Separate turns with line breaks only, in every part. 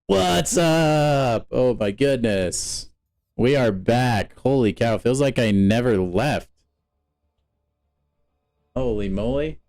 What's up? Oh my goodness. We are back. Holy cow. Feels like I never left. Holy moly.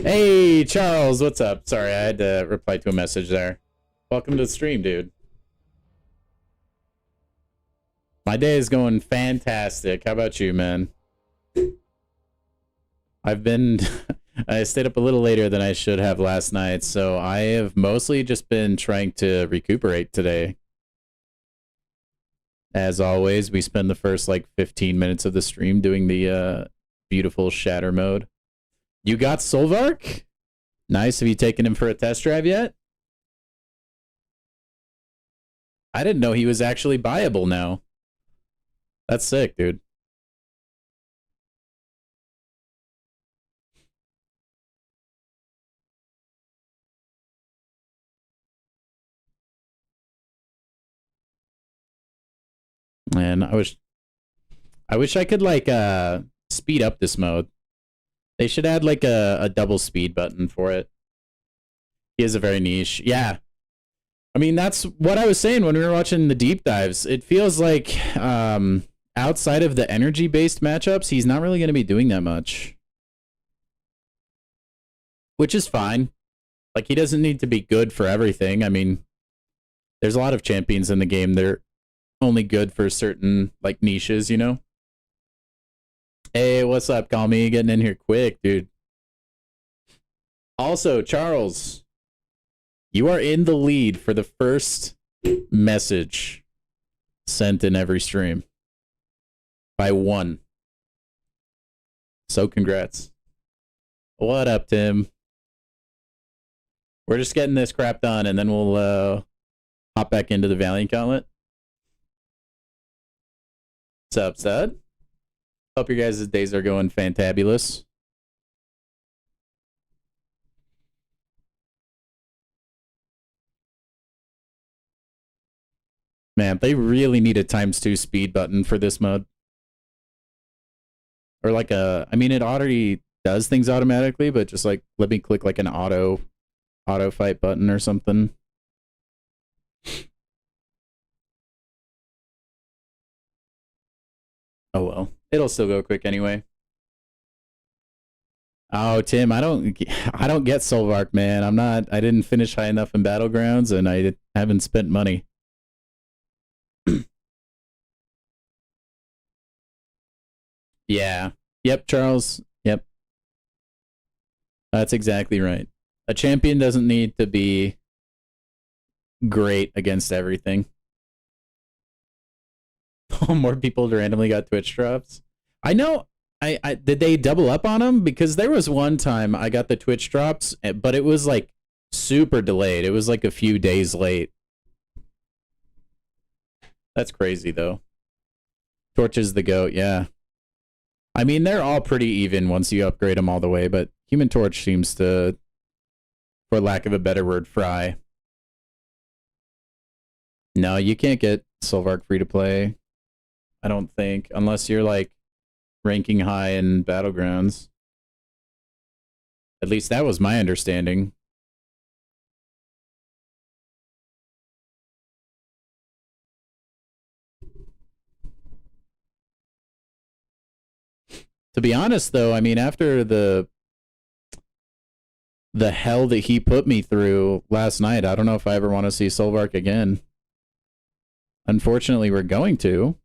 Hey, Charles, what's up? Sorry, I had to reply to a message there. Welcome to the stream, dude. My day is going fantastic. How about you, man? I've been... I stayed up a little later than I should have last night, so I have mostly just been trying to recuperate today. As always, we spend the first, 15 minutes of the stream doing the beautiful shatter mode. You got Solvark? Nice. Have you taken him for a test drive yet? I didn't know he was actually buyable now. That's sick, dude. And I wish I could speed up this mode. They should add a double speed button for it. He is a very niche. Yeah. I mean, that's what I was saying when we were watching the deep dives. It feels like outside of the energy-based matchups, he's not really going to be doing that much. Which is fine. Like, he doesn't need to be good for everything. I mean, there's a lot of champions in the game. They're only good for certain, niches, you know? Hey, what's up, Call Me? Getting in here quick, dude. Also, Charles, you are in the lead for the first message sent in every stream. By 1. So congrats. What up, Tim? We're just getting this crap done, and then we'll hop back into the Valiant Gauntlet. What's up, stud? Hope your guys' days are going fantabulous. Man, they really need a ×2 speed button for this mode. Or I mean, it already does things automatically, but just let me click an auto fight button or something. Oh well, it'll still go quick anyway. Oh, Tim, I don't get Solvark, man. I didn't finish high enough in Battlegrounds, and I haven't spent money. Yeah. Yep, Charles. Yep. That's exactly right. A champion doesn't need to be great against everything. More people randomly got Twitch drops. I know. I did they double up on them? Because there was one time I got the Twitch drops, but it was super delayed. It was a few days late. That's crazy though. Torch is the GOAT, yeah. I mean, they're all pretty even once you upgrade them all the way, but Human Torch seems to, for lack of a better word, fry. No, you can't get Solvark free to play. I don't think, unless you're ranking high in Battlegrounds. At least that was my understanding. To be honest, though, I mean, after the hell that he put me through last night, I don't know if I ever want to see Solvark again. Unfortunately, we're going to.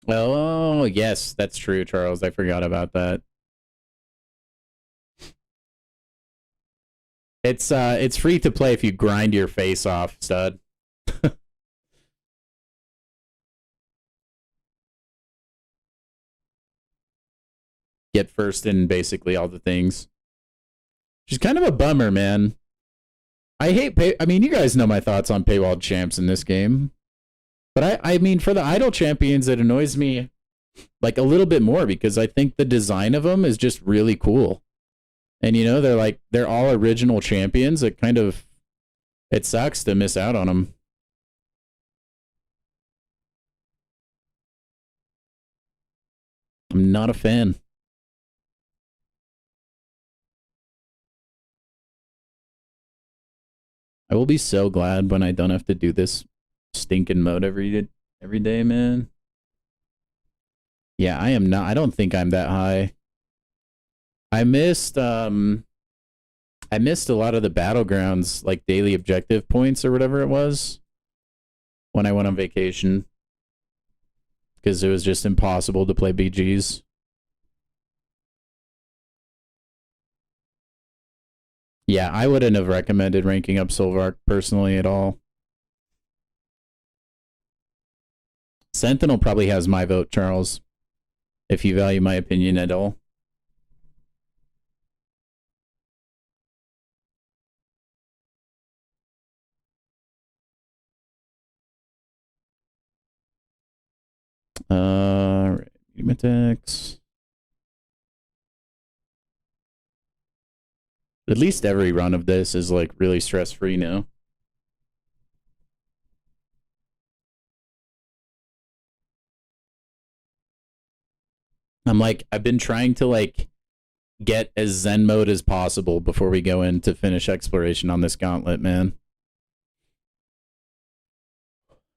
Oh, yes, that's true, Charles. I forgot about that. It's free to play if you grind your face off, stud. Get first in basically all the things. Which is kind of a bummer, man. I hate I mean, you guys know my thoughts on paywalled champs in this game. But I mean, for the idle champions, it annoys me like a little bit more because I think the design of them is just really cool. And you know, they're all original champions. It sucks to miss out on them. I'm not a fan. I will be so glad when I don't have to do this stinking mode every day, man. Yeah, I am not. I don't think I'm that high. I missed a lot of the battlegrounds, like daily objective points or whatever it was, when I went on vacation. Because it was just impossible to play BGs. Yeah, I wouldn't have recommended ranking up Solvark personally at all. Sentinel probably has my vote, Charles, if you value my opinion at all. Right, Pneumatics. At least every run of this is like really stress-free now. I've been trying to like get as Zen mode as possible before we go in to finish exploration on this gauntlet, man.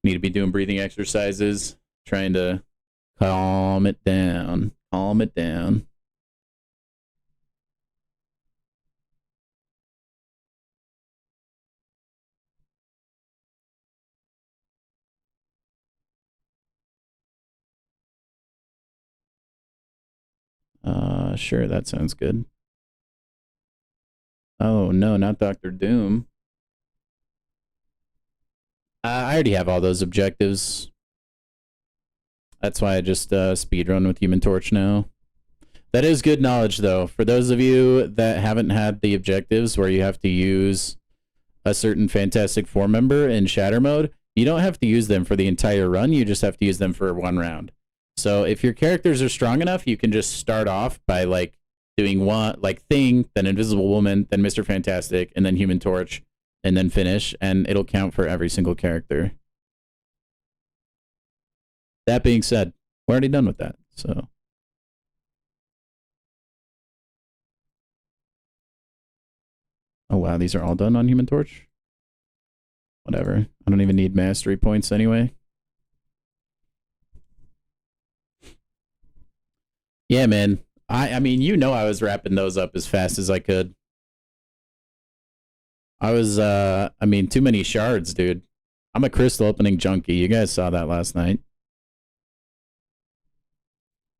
Need to be doing breathing exercises, trying to calm it down. Calm it down. Sure, that sounds good. Oh, no, not Dr. Doom. I already have all those objectives. That's why I just speedrun with Human Torch now. That is good knowledge, though. For those of you that haven't had the objectives where you have to use a certain Fantastic Four member in Shatter mode, you don't have to use them for the entire run. You just have to use them for one round. So if your characters are strong enough, you can just start off by like doing one, like Thing, then Invisible Woman, then Mr. Fantastic, and then Human Torch, and then finish, and it'll count for every single character. That being said, we're already done with that, so. Oh wow, these are all done on Human Torch? Whatever. I don't even need mastery points anyway. Yeah, man. I mean, you know I was wrapping those up as fast as I could. I was, I mean, too many shards, dude. I'm a crystal opening junkie. You guys saw that last night.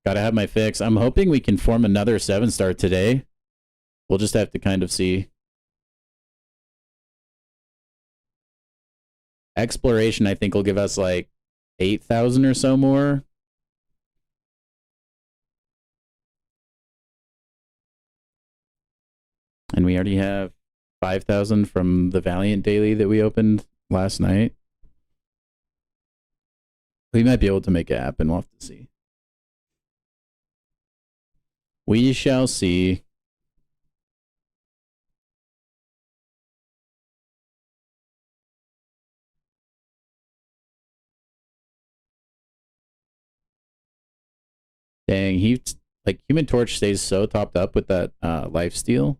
Gotta have my fix. I'm hoping we can form another 7-star today. We'll just have to kind of see. Exploration, I think, will give us like 8,000 or so more. And we already have 5,000 from the Valiant daily that we opened last night. We might be able to make it happen. We'll have to see. We shall see. Dang, like Human Torch stays so topped up with that lifesteal.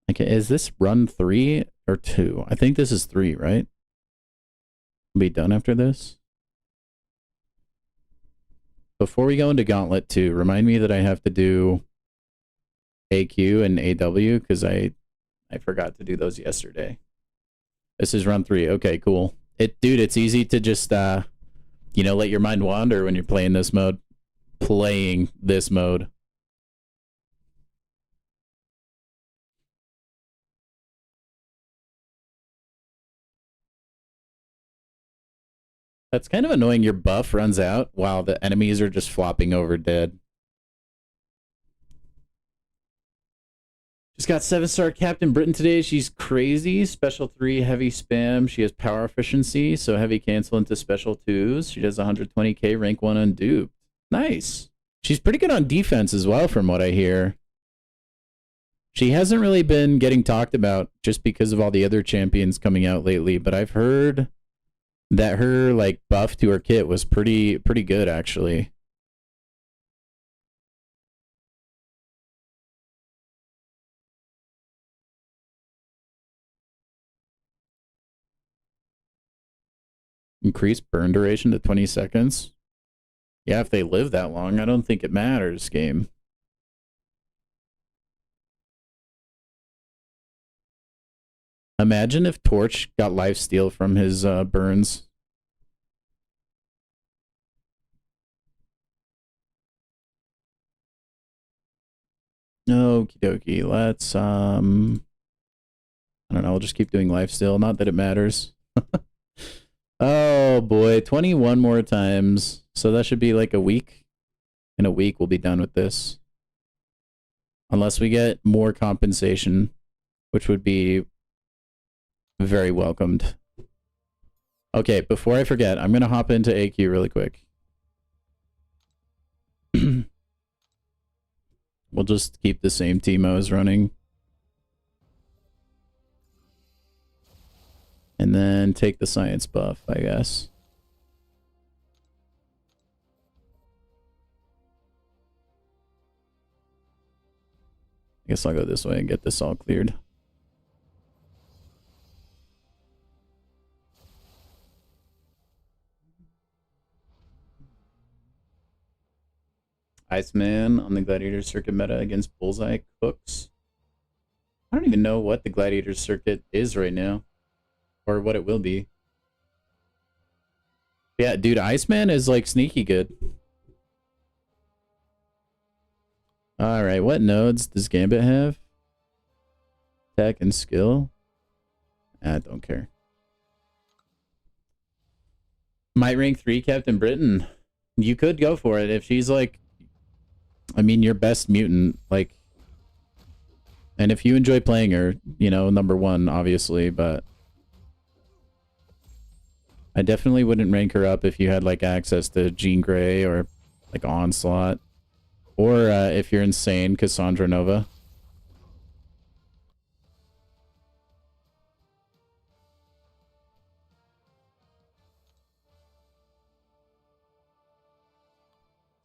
Okay, is this run 3 or 2? I think this is 3, right? Be done after this. Before we go into Gauntlet 2, remind me that I have to do AQ and AW because I forgot to do those yesterday. This is run 3. Okay, cool. Dude, it's easy to just you know, let your mind wander when you're playing this mode. That's kind of annoying. Your buff runs out while the enemies are just flopping over dead. She's got 7-star Captain Britain today. She's crazy. Special 3 heavy spam. She has power efficiency, so heavy cancel into special 2s. She does 120k rank 1 unduped. Nice. She's pretty good on defense as well, from what I hear. She hasn't really been getting talked about just because of all the other champions coming out lately, but I've heard that her like buff to her kit was pretty good actually. Increase burn duration to 20 seconds. Yeah, if they live that long, I don't think it matters, game. Imagine if Torch got lifesteal from his burns. Okie dokie. Let's I don't know, I'll just keep doing lifesteal. Not that it matters. Oh boy, 21 more times. So that should be like a week. In a week we'll be done with this. Unless we get more compensation, which would be very welcomed. Okay, before I forget, I'm going to hop into AQ really quick. We'll just keep the same Teemos running. And then take the science buff, I guess. I guess I'll go this way and get this all cleared. Iceman on the Gladiator Circuit meta against Bullseye Cooks. I don't even know what the Gladiator Circuit is right now. Or what it will be. Yeah, dude, Iceman is like sneaky good. Alright, what nodes does Gambit have? Tech and skill? I don't care. Might rank 3 Captain Britain. You could go for it if she's like, I mean, your best mutant, like, and if you enjoy playing her, you know, #1, obviously, but I definitely wouldn't rank her up if you had like access to Jean Grey or like Onslaught, or if you're insane, Cassandra Nova.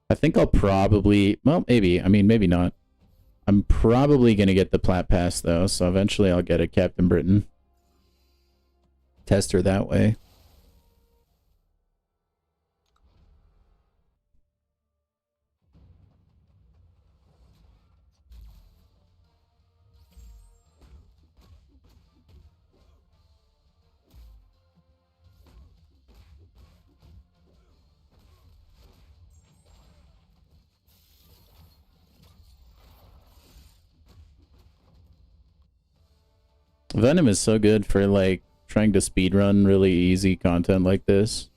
I think I'll probably, well, maybe. I mean, maybe not. I'm probably going to get the Plat Pass, though, so eventually I'll get a Captain Britain. Test her that way. Venom is so good for, like, trying to speedrun really easy content like this.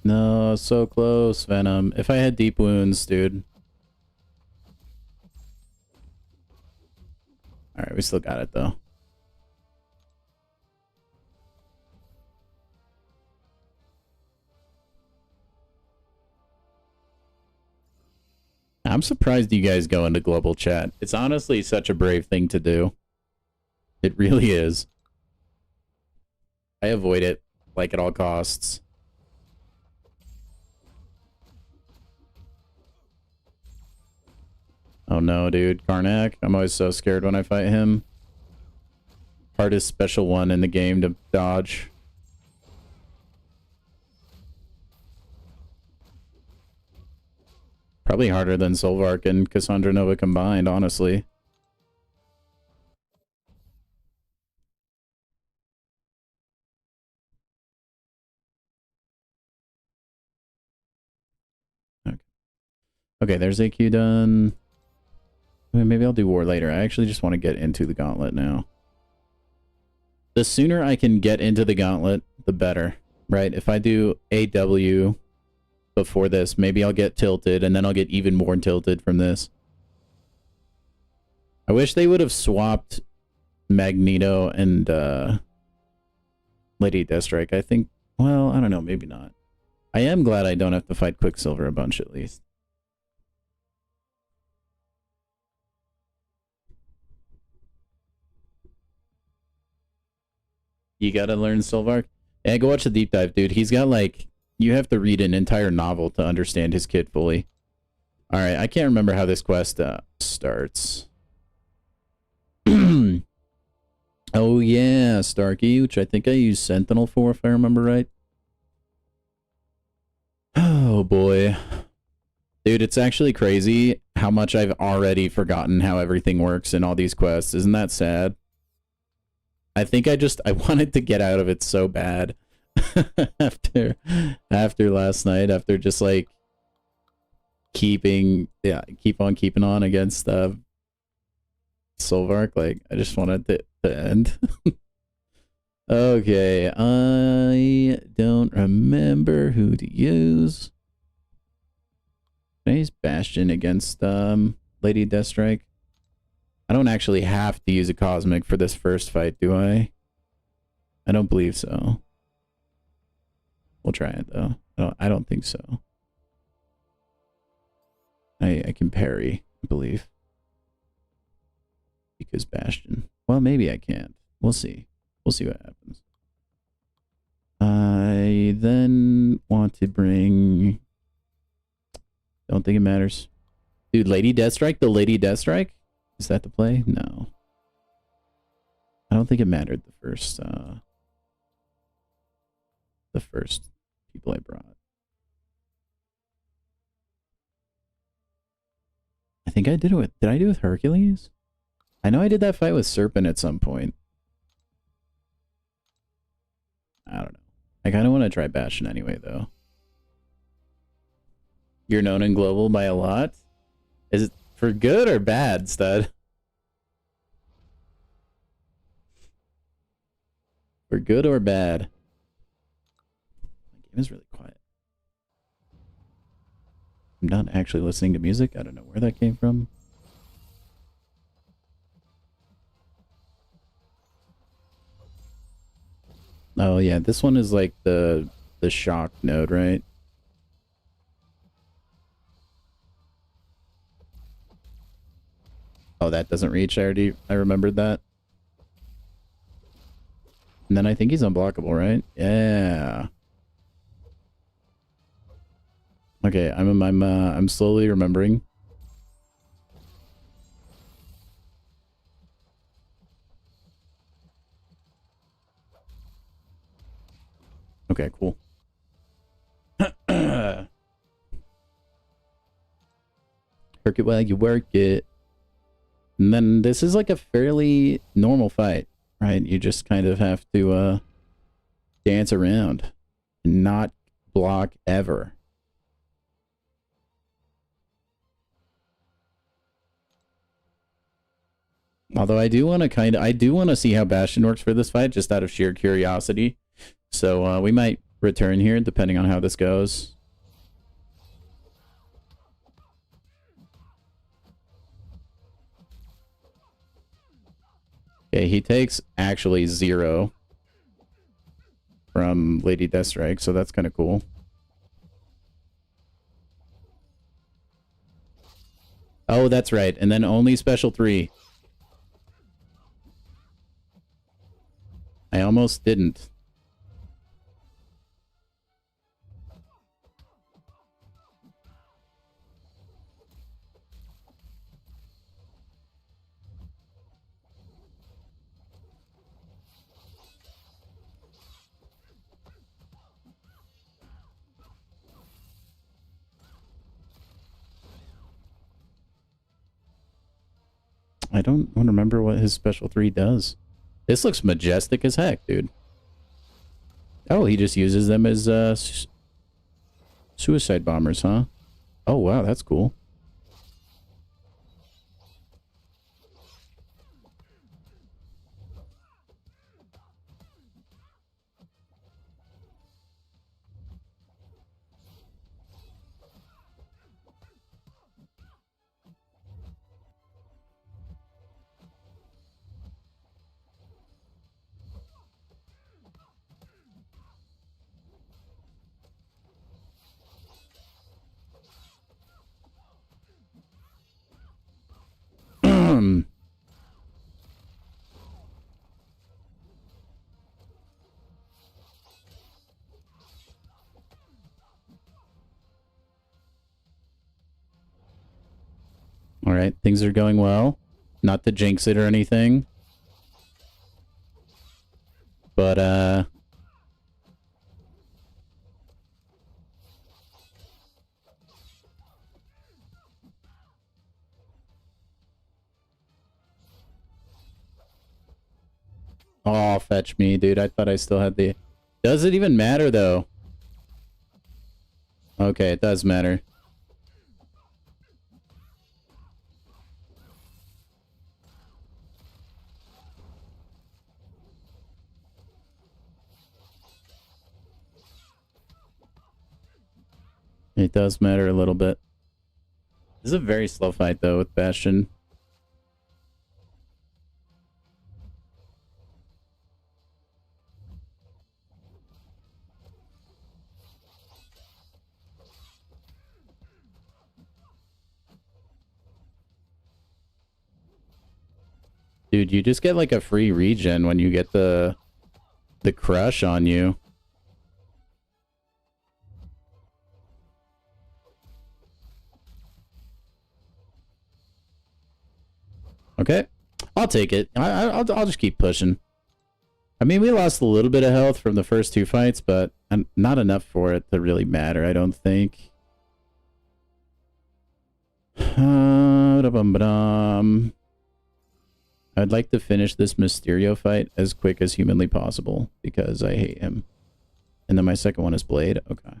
No, so close, Venom. If I had deep wounds, dude. Alright, we still got it, though. I'm surprised you guys go into global chat. It's honestly such a brave thing to do. It really is. I avoid it, like, at all costs. Oh no, dude. Karnak. I'm always so scared when I fight him. Hardest special one in the game to dodge. Probably harder than Solvark and Cassandra Nova combined, honestly. Okay, okay, there's AQ done. Maybe I'll do War later. I actually just want to get into the Gauntlet now. The sooner I can get into the Gauntlet, the better, right? If I do AW before this, maybe I'll get tilted, and then I'll get even more tilted from this. I wish they would have swapped Magneto and Lady Deathstrike. I think, well, I don't know, maybe not. I am glad I don't have to fight Quicksilver a bunch, at least. You gotta learn Solvark. Yeah, go watch the deep dive, dude. He's got, like, you have to read an entire novel to understand his kid fully. Alright, I can't remember how this quest starts. Oh yeah, Starkey, which I think I used Sentinel for, if I remember right. Oh boy. Dude, it's actually crazy how much I've already forgotten how everything works in all these quests. Isn't that sad? I think I wanted to get out of it so bad after last night, after just like keep on keeping on against Solvark. Like, I just wanted it to end. Okay, I don't remember who to use. Can I use Bastion against Lady Deathstrike? I don't actually have to use a Cosmic for this first fight, do I? I don't believe so. We'll try it though. I don't think so. I can parry, I believe. Because Bastion. Well, maybe I can't. We'll see. We'll see what happens. I then want to bring... Don't think it matters. Dude, Lady Deathstrike? The Lady Deathstrike? Is that the play? No. I don't think it mattered the first people I brought. I think I did it with... Did I do it with Hercules? I know I did that fight with Serpent at some point. I don't know. I kind of want to try Bastion anyway, though. You're known in global by a lot? Is it for good or bad, stud? For good or bad? My game is really quiet. I'm not actually listening to music. I don't know where that came from. Oh yeah, this one is like the shock node, right? Oh, that doesn't reach. I remembered that. And then I think he's unblockable, right? Yeah. Okay, I'm slowly remembering. Okay, cool. Work it while you work it. And then this is like a fairly normal fight, right? You just kind of have to dance around and not block ever. Although I do want to see how Bastion works for this fight, just out of sheer curiosity. So we might return here depending on how this goes. Okay, he takes actually 0 from Lady Deathstrike, so that's kind of cool. Oh, that's right. And then only special 3. I almost didn't. I don't remember what his special 3 does. This looks majestic as heck, dude. Oh, he just uses them as suicide bombers, huh? Oh, wow, that's cool. All right, things are going well. Not to jinx it or anything. But, oh, fetch me, dude. I thought I still had the... Does it even matter, though? Okay, it does matter. It does matter a little bit. This is a very slow fight, though, with Bastion. Dude, you just get like a free regen when you get the crush on you. Okay, I'll take it. I'll just keep pushing. I mean, we lost a little bit of health from the first 2 fights, but not enough for it to really matter, I don't think. I'd like to finish this Mysterio fight as quick as humanly possible because I hate him. And then my second one is Blade. Okay.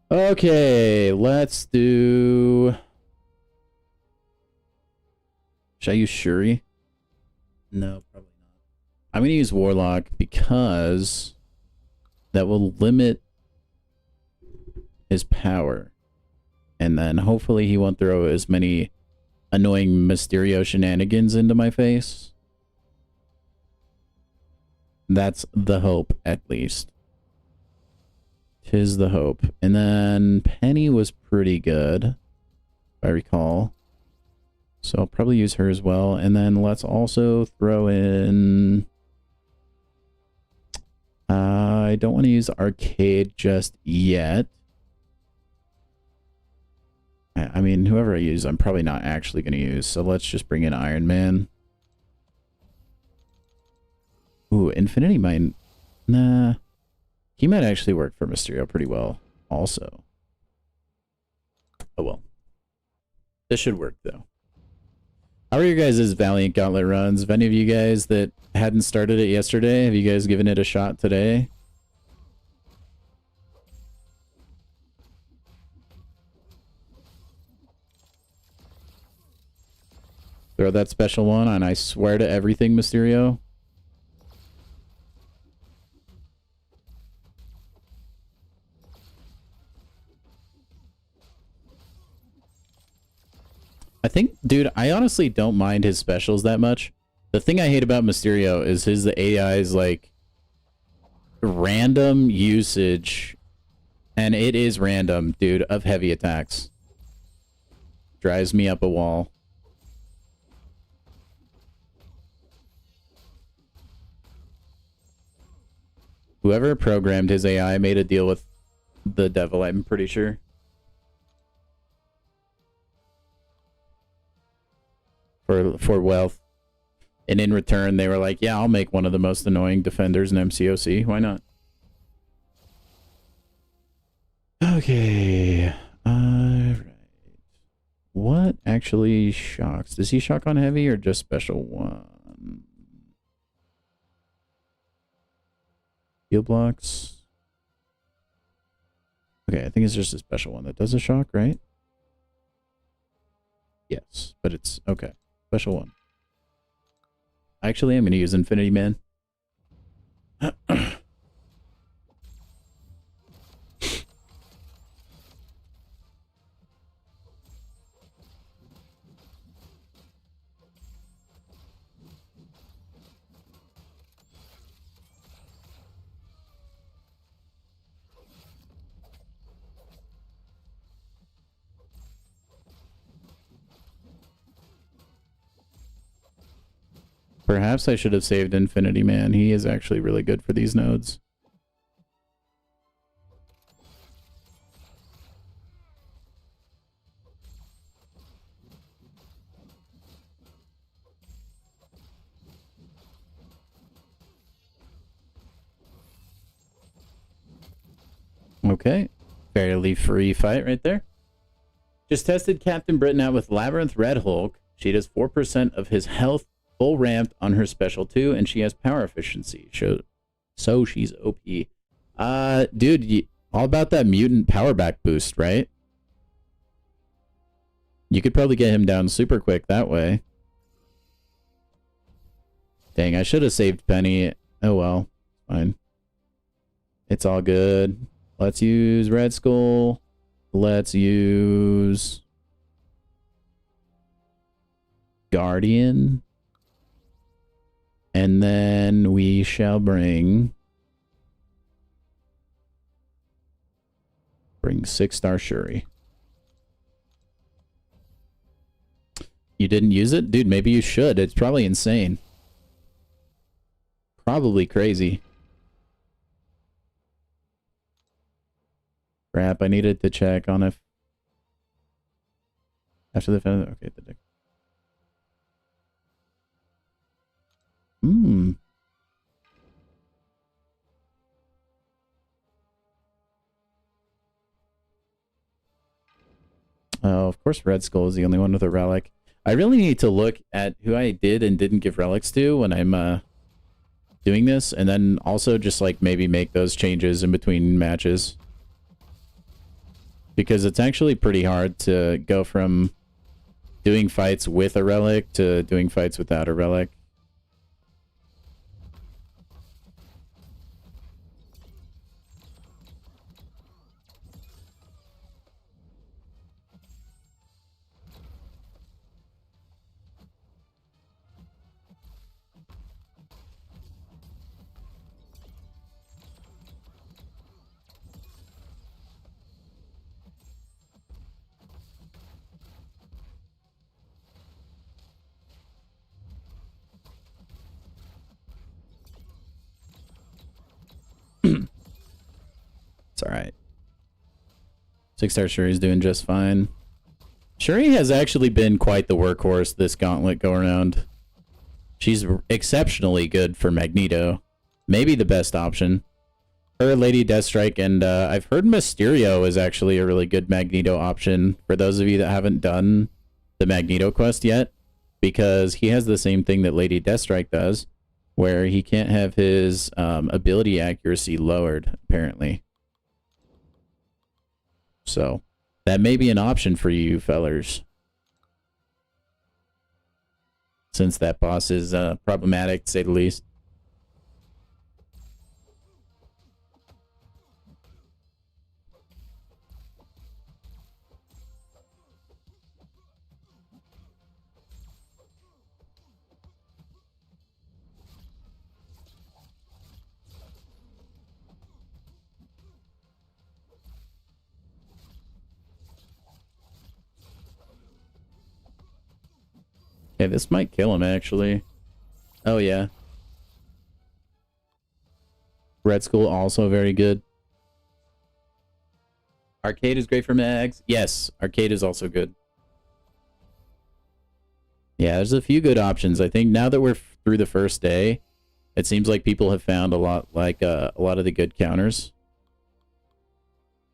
Okay, let's do... Should I use Shuri? No, probably not. I'm going to use Warlock because that will limit his power. And then hopefully he won't throw as many annoying Mysterio shenanigans into my face. That's the hope, at least. 'Tis the hope. And then Penny was pretty good, if I recall. So I'll probably use her as well. And then let's also throw in... I don't want to use Arcade just yet. I mean, whoever I use, I'm probably not actually going to use. So let's just bring in Iron Man. Ooh, Infinity might... Nah. He might actually work for Mysterio pretty well also. Oh well. This should work, though. How are your guys' Valiant Gauntlet runs? Have any of you guys that hadn't started it yesterday, have you guys given it a shot today? Throw that special one on I swear to everything, Mysterio. I think, dude, I honestly don't mind his specials that much. The thing I hate about Mysterio is his AI's like random usage, and it is random, dude, of heavy attacks. Drives me up a wall. Whoever programmed his AI made a deal with the devil, I'm pretty sure. For wealth. And in return, they were like, yeah, I'll make one of the most annoying defenders in MCOC. Why not? Okay. Alright. What actually shocks? Does he shock on heavy or just special one? Heal blocks. Okay, I think it's just a special one that does a shock, right? Yes, but it's okay. Special one. Actually, I'm going to use Infinity Man. Perhaps I should have saved Infinity Man. He is actually really good for these nodes. Okay. Fairly free fight right there. Just tested Captain Britain out with Labyrinth Red Hulk. She does 4% of his health full ramped on her special 2, and she has power efficiency. So she's OP. Dude, all about that mutant power back boost, right? You could probably get him down super quick that way. Dang, I should have saved Penny. Oh well, fine. It's all good. Let's use Red Skull. Let's use Guardian. And then we shall bring 6-star Shuri. You didn't use it? Dude, maybe you should. It's probably insane. Probably crazy. Crap, I needed to check on if... After the... Okay, the deck. Oh, of course Red Skull is the only one with a relic. I really need to look at who I did and didn't give relics to when I'm doing this, and then also just like maybe make those changes in between matches. Because it's actually pretty hard to go from doing fights with a relic to doing fights without a relic. It's alright. 6-star Shuri's doing just fine. Shuri has actually been quite the workhorse this gauntlet go around. She's exceptionally good for Magneto. Maybe the best option. Her, Lady Deathstrike, and I've heard Mysterio is actually a really good Magneto option for those of you that haven't done the Magneto quest yet. Because he has the same thing that Lady Deathstrike does, where he can't have his ability accuracy lowered, apparently. So, that may be an option for you fellers. Since that boss is problematic, to say the least. Okay, this might kill him, actually. Oh, yeah. Red Skull also very good. Arcade is great for mags. Yes, arcade is also good. Yeah, there's a few good options. I think now that we're through the first day, it seems like people have found a lot of the good counters.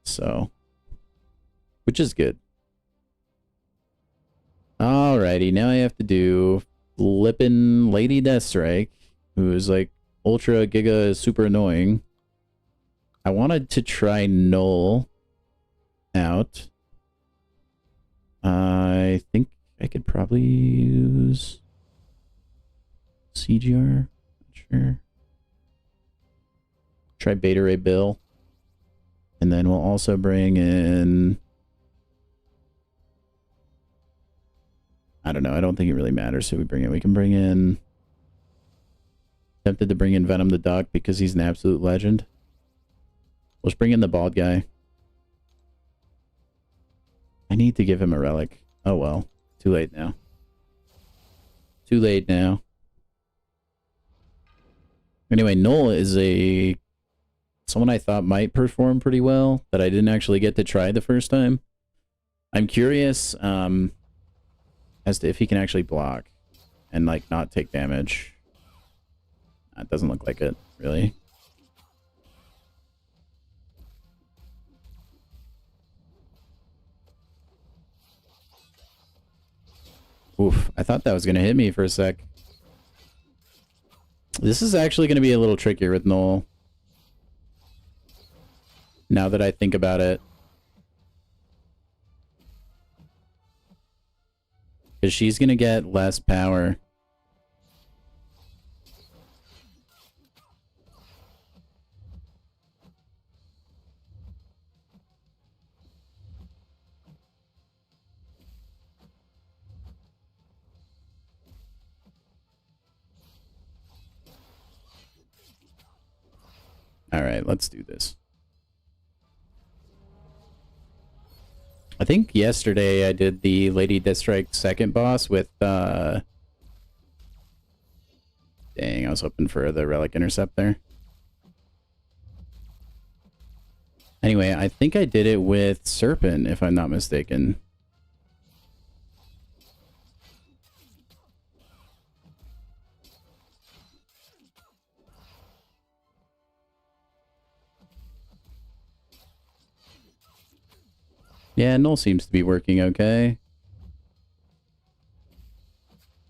So, which is good. Alrighty, now I have to do flippin' Lady Deathstrike, who is like ultra giga super annoying. I wanted to try Null out. I think I could probably use CGR. Not sure. Try Beta Ray Bill. And then we'll also bring in... I don't know. I don't think it really matters who we bring in. We can bring in... Tempted to bring in Venom the Duck because he's an absolute legend. Let's bring in the bald guy. I need to give him a relic. Oh well. Too late now. Too late now. Anyway, Null is someone I thought might perform pretty well that I didn't actually get to try the first time. I'm curious as to if he can actually block and like not take damage. It doesn't look like it, really. Oof, I thought that was going to hit me for a sec. This is actually going to be a little trickier with Null. Now that I think about it. Because she's going to get less power. Alright, let's do this. I think yesterday I did the Lady Deathstrike second boss with, Dang, I was hoping for the Relic Intercept there. Anyway, I think I did it with Serpent, if I'm not mistaken. Yeah, Null seems to be working okay.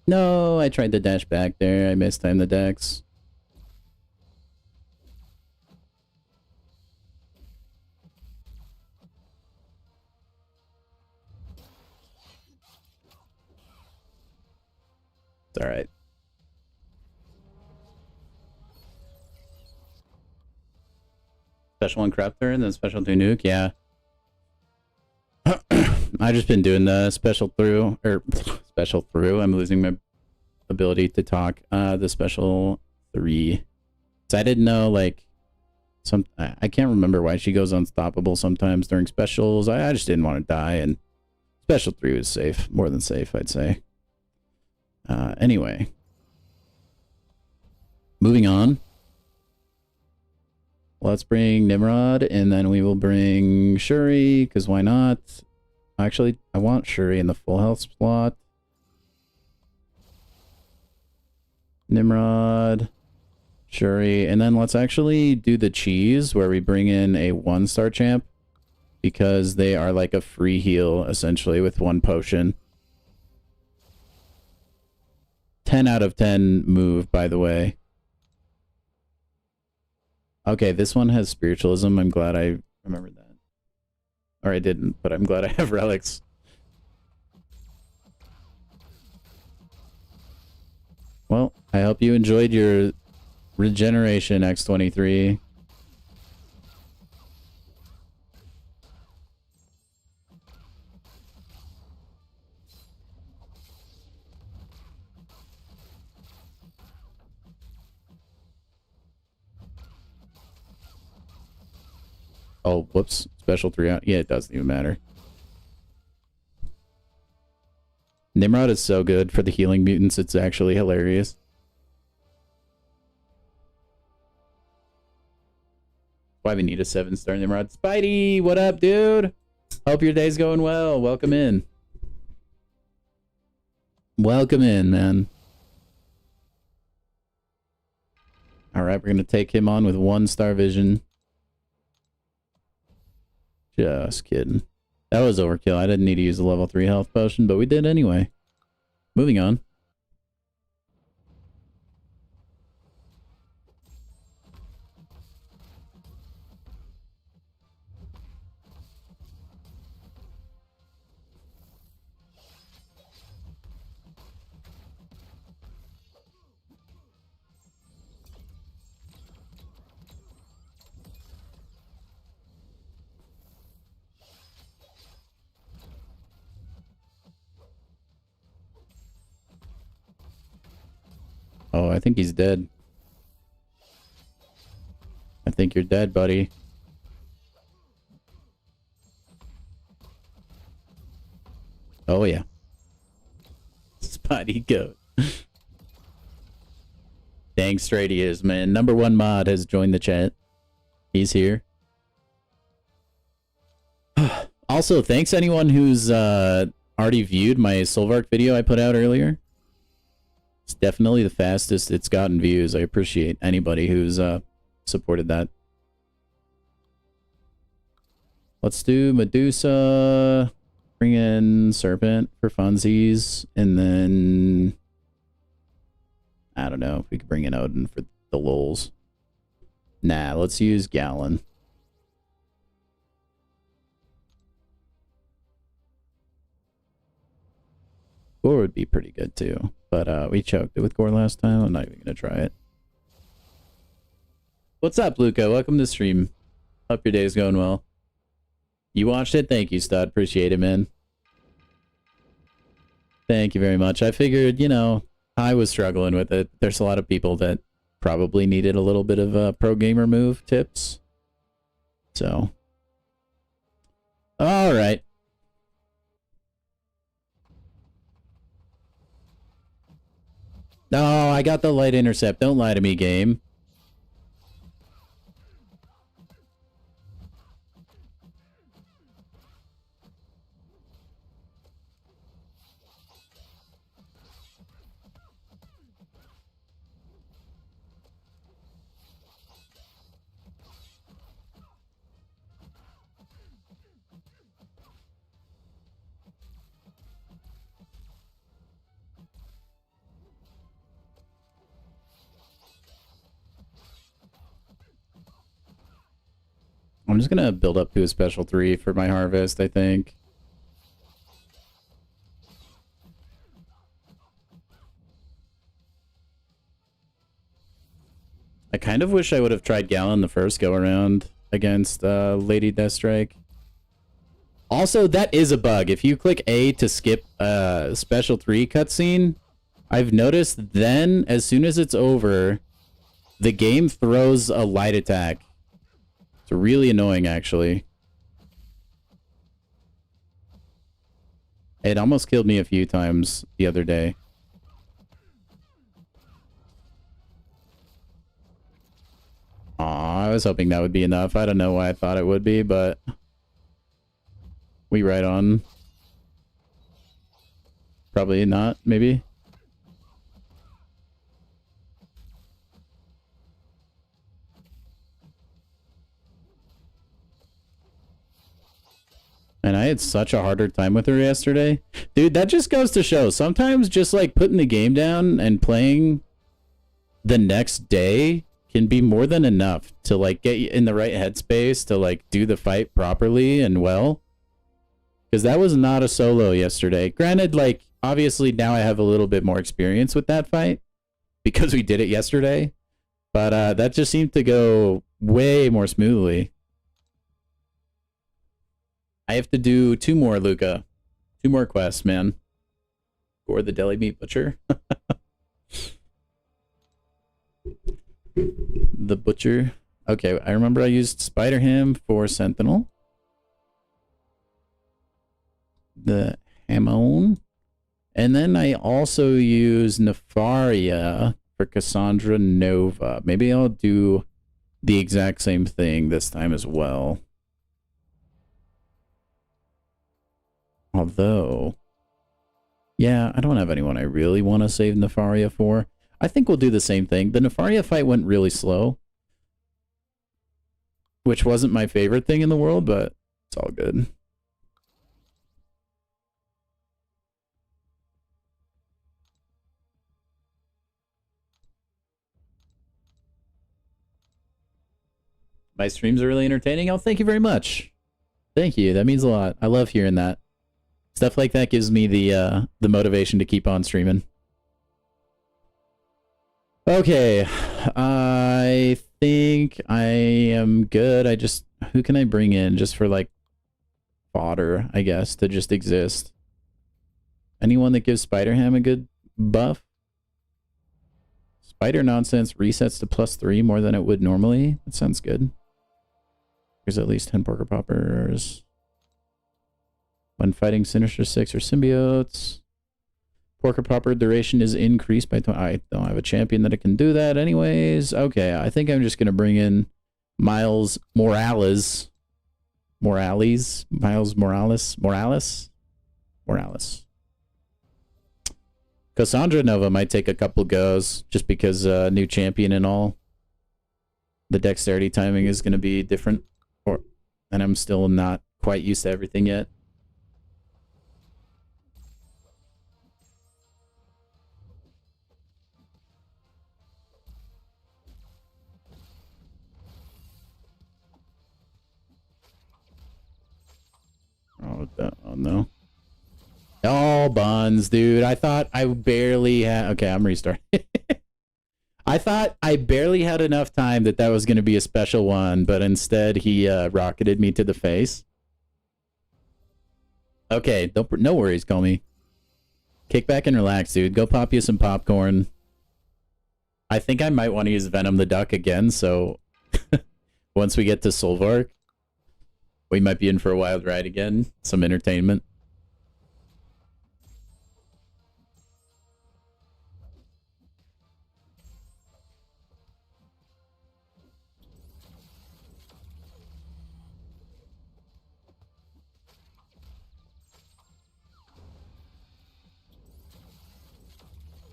No, I tried to dash back there. I mistimed the dex. It's alright. Special Encryptor and then special to nuke, yeah. I've just been doing the special through. I'm losing my ability to talk. The special 3. So I didn't know, like, I can't remember why she goes unstoppable sometimes during specials. I just didn't want to die, and special 3 was safe. More than safe, I'd say. Anyway. Moving on. Let's bring Nimrod, and then we will bring Shuri, because why not? Actually, I want Shuri in the full health slot. Nimrod, Shuri, and then let's actually do the cheese, where we bring in a 1-star champ, because they are like a free heal, essentially, with 1 potion. 10 out of 10 move, by the way. Okay, this one has spiritualism. I'm glad I remembered that. Or I didn't, but I'm glad I have relics. Well, I hope you enjoyed your regeneration, X23. Oh, whoops. Special 3 out. Yeah, it doesn't even matter. Nimrod is so good for the healing mutants, it's actually hilarious. Why we need a 7-star Nimrod. Spidey, what up, dude? Hope your day's going well. Welcome in. Welcome in, man. Alright, we're gonna take him on with 1-star vision. Just kidding. That was overkill. I didn't need to use a level 3 health potion, but we did anyway. Moving on. Oh, I think he's dead. I think you're dead, buddy. Oh, yeah. Spotty goat. Dang straight he is, man. #1 mod has joined the chat. He's here. Also, thanks anyone who's already viewed my Solvark video I put out earlier. It's definitely the fastest it's gotten views. I appreciate anybody who's supported that. Let's do Medusa. Bring in Serpent for funsies. And then... I don't know if we could bring in Odin for the lulz. Nah, let's use Gallon. Gore would be pretty good too, but we choked it with Gore last time. I'm not even gonna try it. What's up, Luca? Welcome to the stream. Hope your day's going well. You watched it? Thank you, Stud. Appreciate it, man. Thank you very much. I figured, you know, I was struggling with it. There's a lot of people that probably needed a little bit of pro gamer move tips. So, all right. No, I got the light intercept. Don't lie to me, game. I'm just gonna build up to a special 3 for my harvest, I think. I kind of wish I would have tried Gallon the first go around against Lady Deathstrike. Also, that is a bug. If you click A to skip a special 3 cutscene, I've noticed then, as soon as it's over, the game throws a light attack. It's really annoying, actually. It almost killed me a few times the other day. Aw, I was hoping that would be enough. I don't know why I thought it would be, but... we right on. Probably not, maybe. And I had such a harder time with her yesterday. Dude, that just goes to show. Sometimes just like putting the game down and playing the next day can be more than enough to like get you in the right headspace to like do the fight properly and well. Because that was not a solo yesterday. Granted, like, obviously now I have a little bit more experience with that fight because we did it yesterday. But that just seemed to go way more smoothly. I have to do 2 more, Luca. 2 more quests, man. Or the deli meat butcher. The butcher. Okay, I remember I used Spider Ham for Sentinel. The Hamon. And then I also use Nefaria for Cassandra Nova. Maybe I'll do the exact same thing this time as well. Although, yeah, I don't have anyone I really want to save Nefaria for. I think we'll do the same thing. The Nefaria fight went really slow, which wasn't my favorite thing in the world, but it's all good. My streams are really entertaining. Oh, thank you very much. Thank you. That means a lot. I love hearing that. Stuff like that gives me the motivation to keep on streaming. Okay, I think I am good. Who can I bring in just for like fodder, I guess, to just exist? Anyone that gives Spider-Ham a good buff? Spider nonsense resets to +3 more than it would normally. That sounds good. There's at least 10 Porker Poppers. When fighting Sinister 6 or symbiotes. Porker Popper duration is increased by 20. I don't have a champion that can do that anyways. Okay, I think I'm just going to bring in Miles Morales. Miles Morales. Cassandra Nova might take a couple goes just because new champion and all. The dexterity timing is going to be different. And I'm still not quite used to everything yet. Oh no. Oh, buns, dude. I thought I barely had... Okay, I'm restarting. I thought I barely had enough time that was going to be a special one, but instead he rocketed me to the face. Okay, no worries, call me. Kick back and relax, dude. Go pop you some popcorn. I think I might want to use Venom the Duck again, so once we get to Solvark, we might be in for a wild ride again. Some entertainment.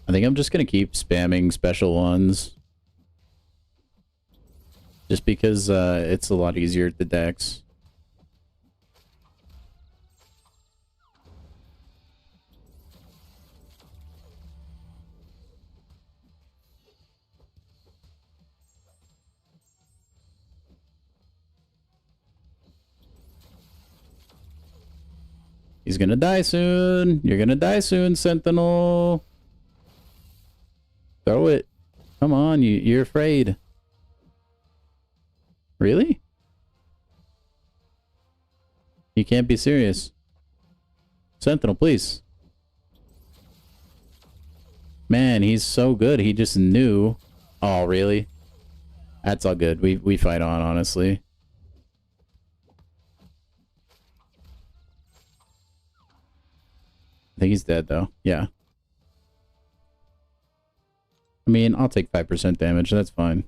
I think I'm just going to keep spamming special ones. Just because it's a lot easier at the dex. He's gonna die soon. You're gonna die soon, Sentinel. Throw it. Come on, you're afraid. Really? You can't be serious. Sentinel, please. Man, he's so good. He just knew. Oh, really? That's all good. We fight on, honestly. I think he's dead, though. Yeah. I mean, I'll take 5% damage. That's fine.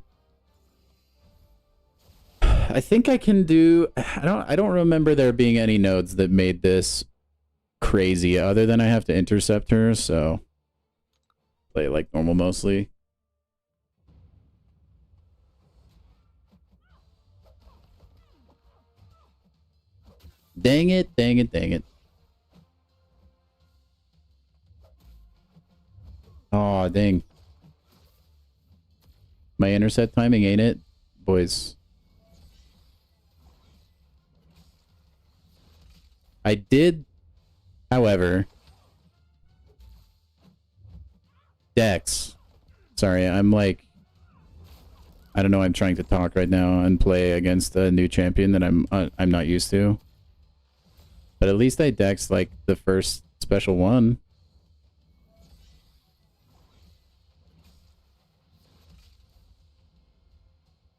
I think I can do... I don't remember there being any nodes that made this crazy, other than I have to intercept her, so... Play like normal, mostly. Dang it, dang it, dang it. Aw, dang. My intercept timing, ain't it? Boys. I did, however... Dex. Sorry, I'm like... I don't know, I'm trying to talk right now and play against a new champion that I'm not used to. But at least I dexed like the first special one.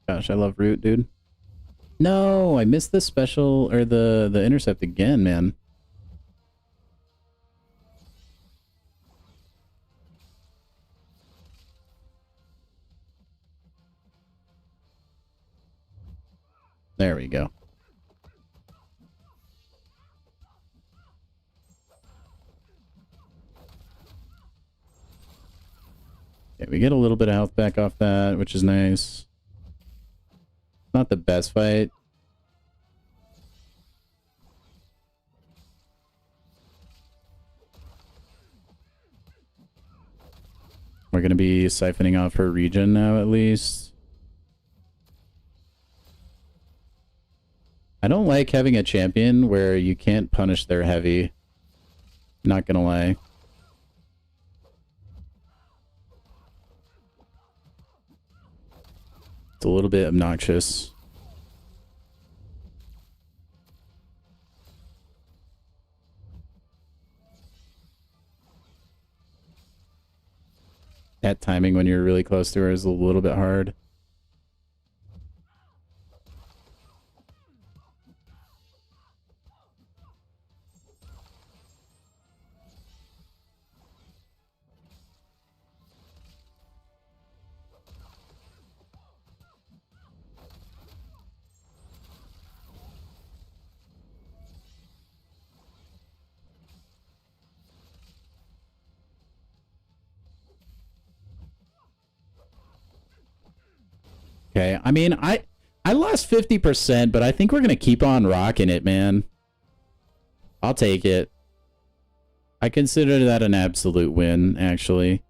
Gosh, I love Root, dude. No, I missed the special or the intercept again, man. There we go. Okay, we get a little bit of health back off that, which is nice. Not the best fight. We're going to be siphoning off her regen now, at least. I don't like having a champion where you can't punish their heavy. Not going to lie. It's a little bit obnoxious. That timing when you're really close to her is a little bit hard. Okay, I mean, I lost 50%, but I think we're going to keep on rocking it, man. I'll take it. I consider that an absolute win, actually.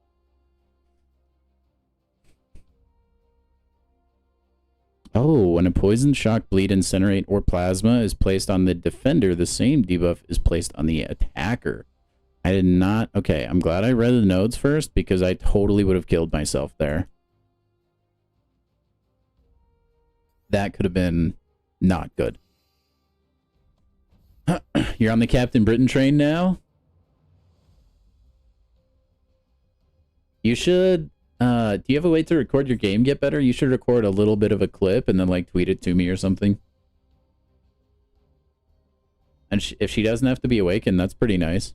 Oh, when a poison, shock, bleed, incinerate, or plasma is placed on the defender, the same debuff is placed on the attacker. I did not... Okay, I'm glad I read the notes first, because I totally would have killed myself there. That could have been not good. You're on the Captain Britain train now? You should... do you have a way to record your game get better? You should record a little bit of a clip and then, like, tweet it to me or something. And if she doesn't have to be awakened, that's pretty nice.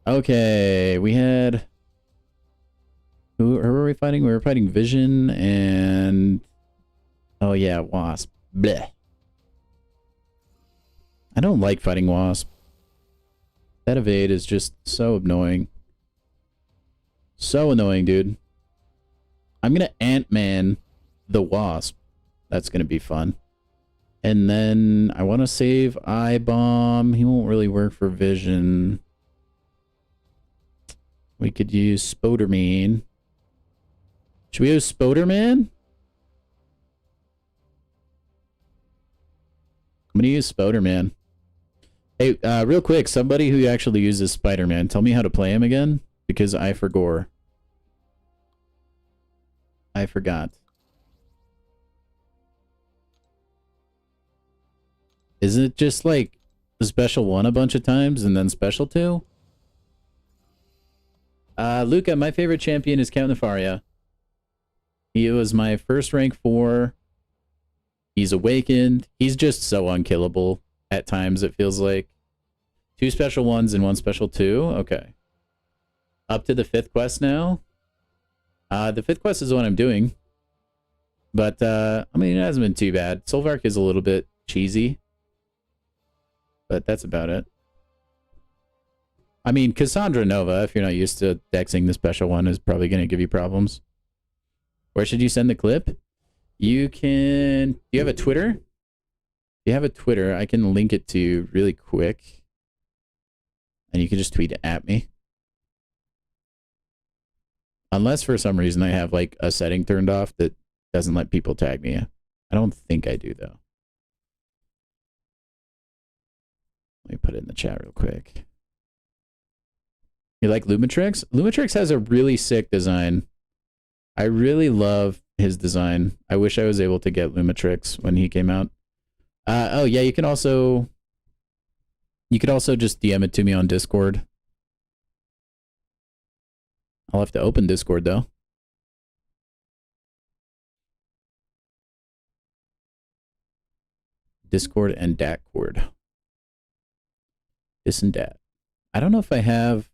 Okay, we had... Who were we fighting? We were fighting Vision and... Oh yeah, Wasp. Blech. I don't like fighting Wasp. That evade is just so annoying. So annoying, dude. I'm gonna Ant-Man the Wasp. That's gonna be fun. And then I want to save I-Bomb. He won't really work for Vision. We could use Spoderman. Should we use Spoderman? I'm gonna use Spider-Man. Hey, real quick, somebody who actually uses Spider-Man, tell me how to play him again, because I forgot. I forgot. Is it just like the special 1 a bunch of times and then special 2? Luca, my favorite champion is Count Nefaria. He was my first rank 4. He's awakened. He's just so unkillable at times, it feels like. 2 special 1s and 1 special 2. Okay. Up to the 5th quest now. The 5th quest is what I'm doing. But, I mean, it hasn't been too bad. Solvark is a little bit cheesy. But that's about it. I mean, Cassandra Nova, if you're not used to dexing the special 1, is probably going to give you problems. Where should you send the clip? You can... Do you have a Twitter? If you have a Twitter, I can link it to you really quick. And you can just tweet it at me. Unless for some reason I have like a setting turned off that doesn't let people tag me. I don't think I do though. Let me put it in the chat real quick. You like Lumitrix? Lumitrix has a really sick design. I really love his design. I wish I was able to get Lumitrix when he came out. Oh yeah, you could also just DM it to me on Discord. I'll have to open Discord though. Discord and Datcord. This and dat. I don't know if I have...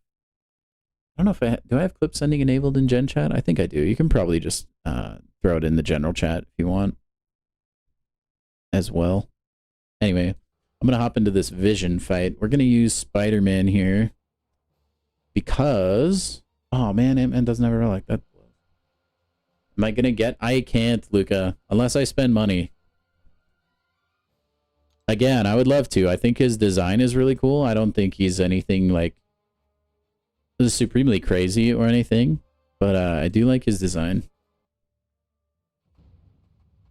do I have clip sending enabled in Gen Chat? I think I do. You can probably just throw it in the general chat if you want. as well. Anyway, I'm going to hop into this vision fight. We're going to use Spider-Man here because... Oh, man, Ant-Man doesn't have a relic. That... Am I going to get... I can't, Luca, unless I spend money. Again, I would love to. I think his design is really cool. I don't think he's anything like supremely crazy or anything, but I do like his design.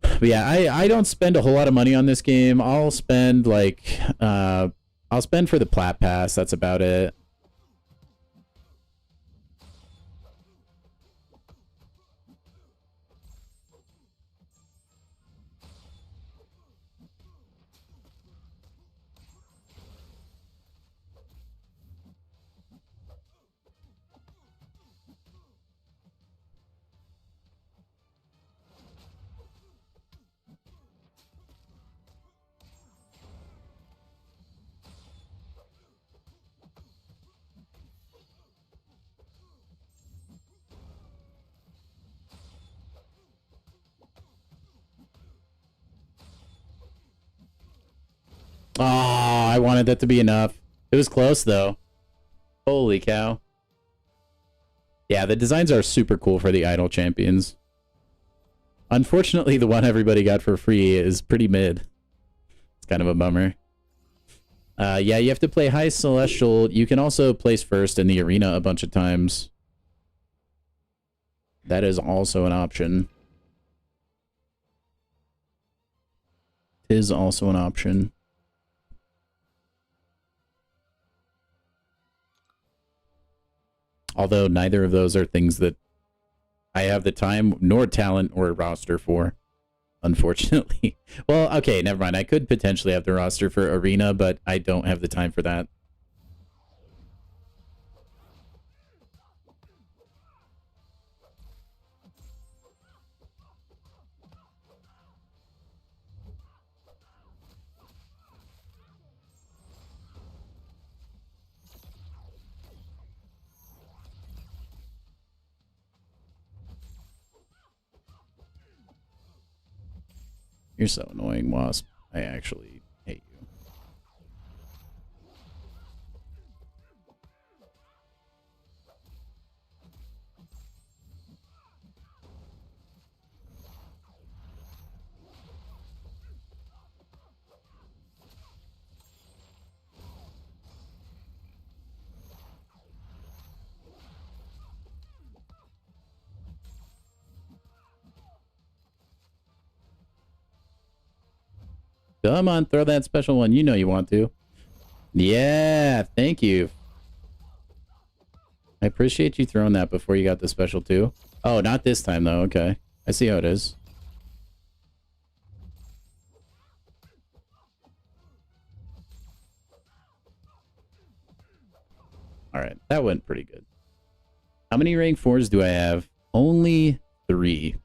But yeah, I don't spend a whole lot of money on this game. I'll spend like I'll spend for the plat pass. That's about it. Oh, I wanted that to be enough. It was close, though. Holy cow. Yeah, the designs are super cool for the Idol Champions. Unfortunately, the one everybody got for free is pretty mid. It's kind of a bummer. Yeah, you have to play High Celestial. You can also place first in the arena a bunch of times. That is also an option. Is also an option. Although neither of those are things that I have the time, nor talent, or roster for, unfortunately. Well, okay, never mind. I could potentially have the roster for Arena, but I don't have the time for that. You're so annoying, Wasp. I actually hate you. Come on, throw that special one. You know you want to. Yeah, thank you. I appreciate you throwing that before you got the special too. Oh, not this time though. Okay. I see how it is. Alright, that went pretty good. How many rank 4s do I have? Only 3.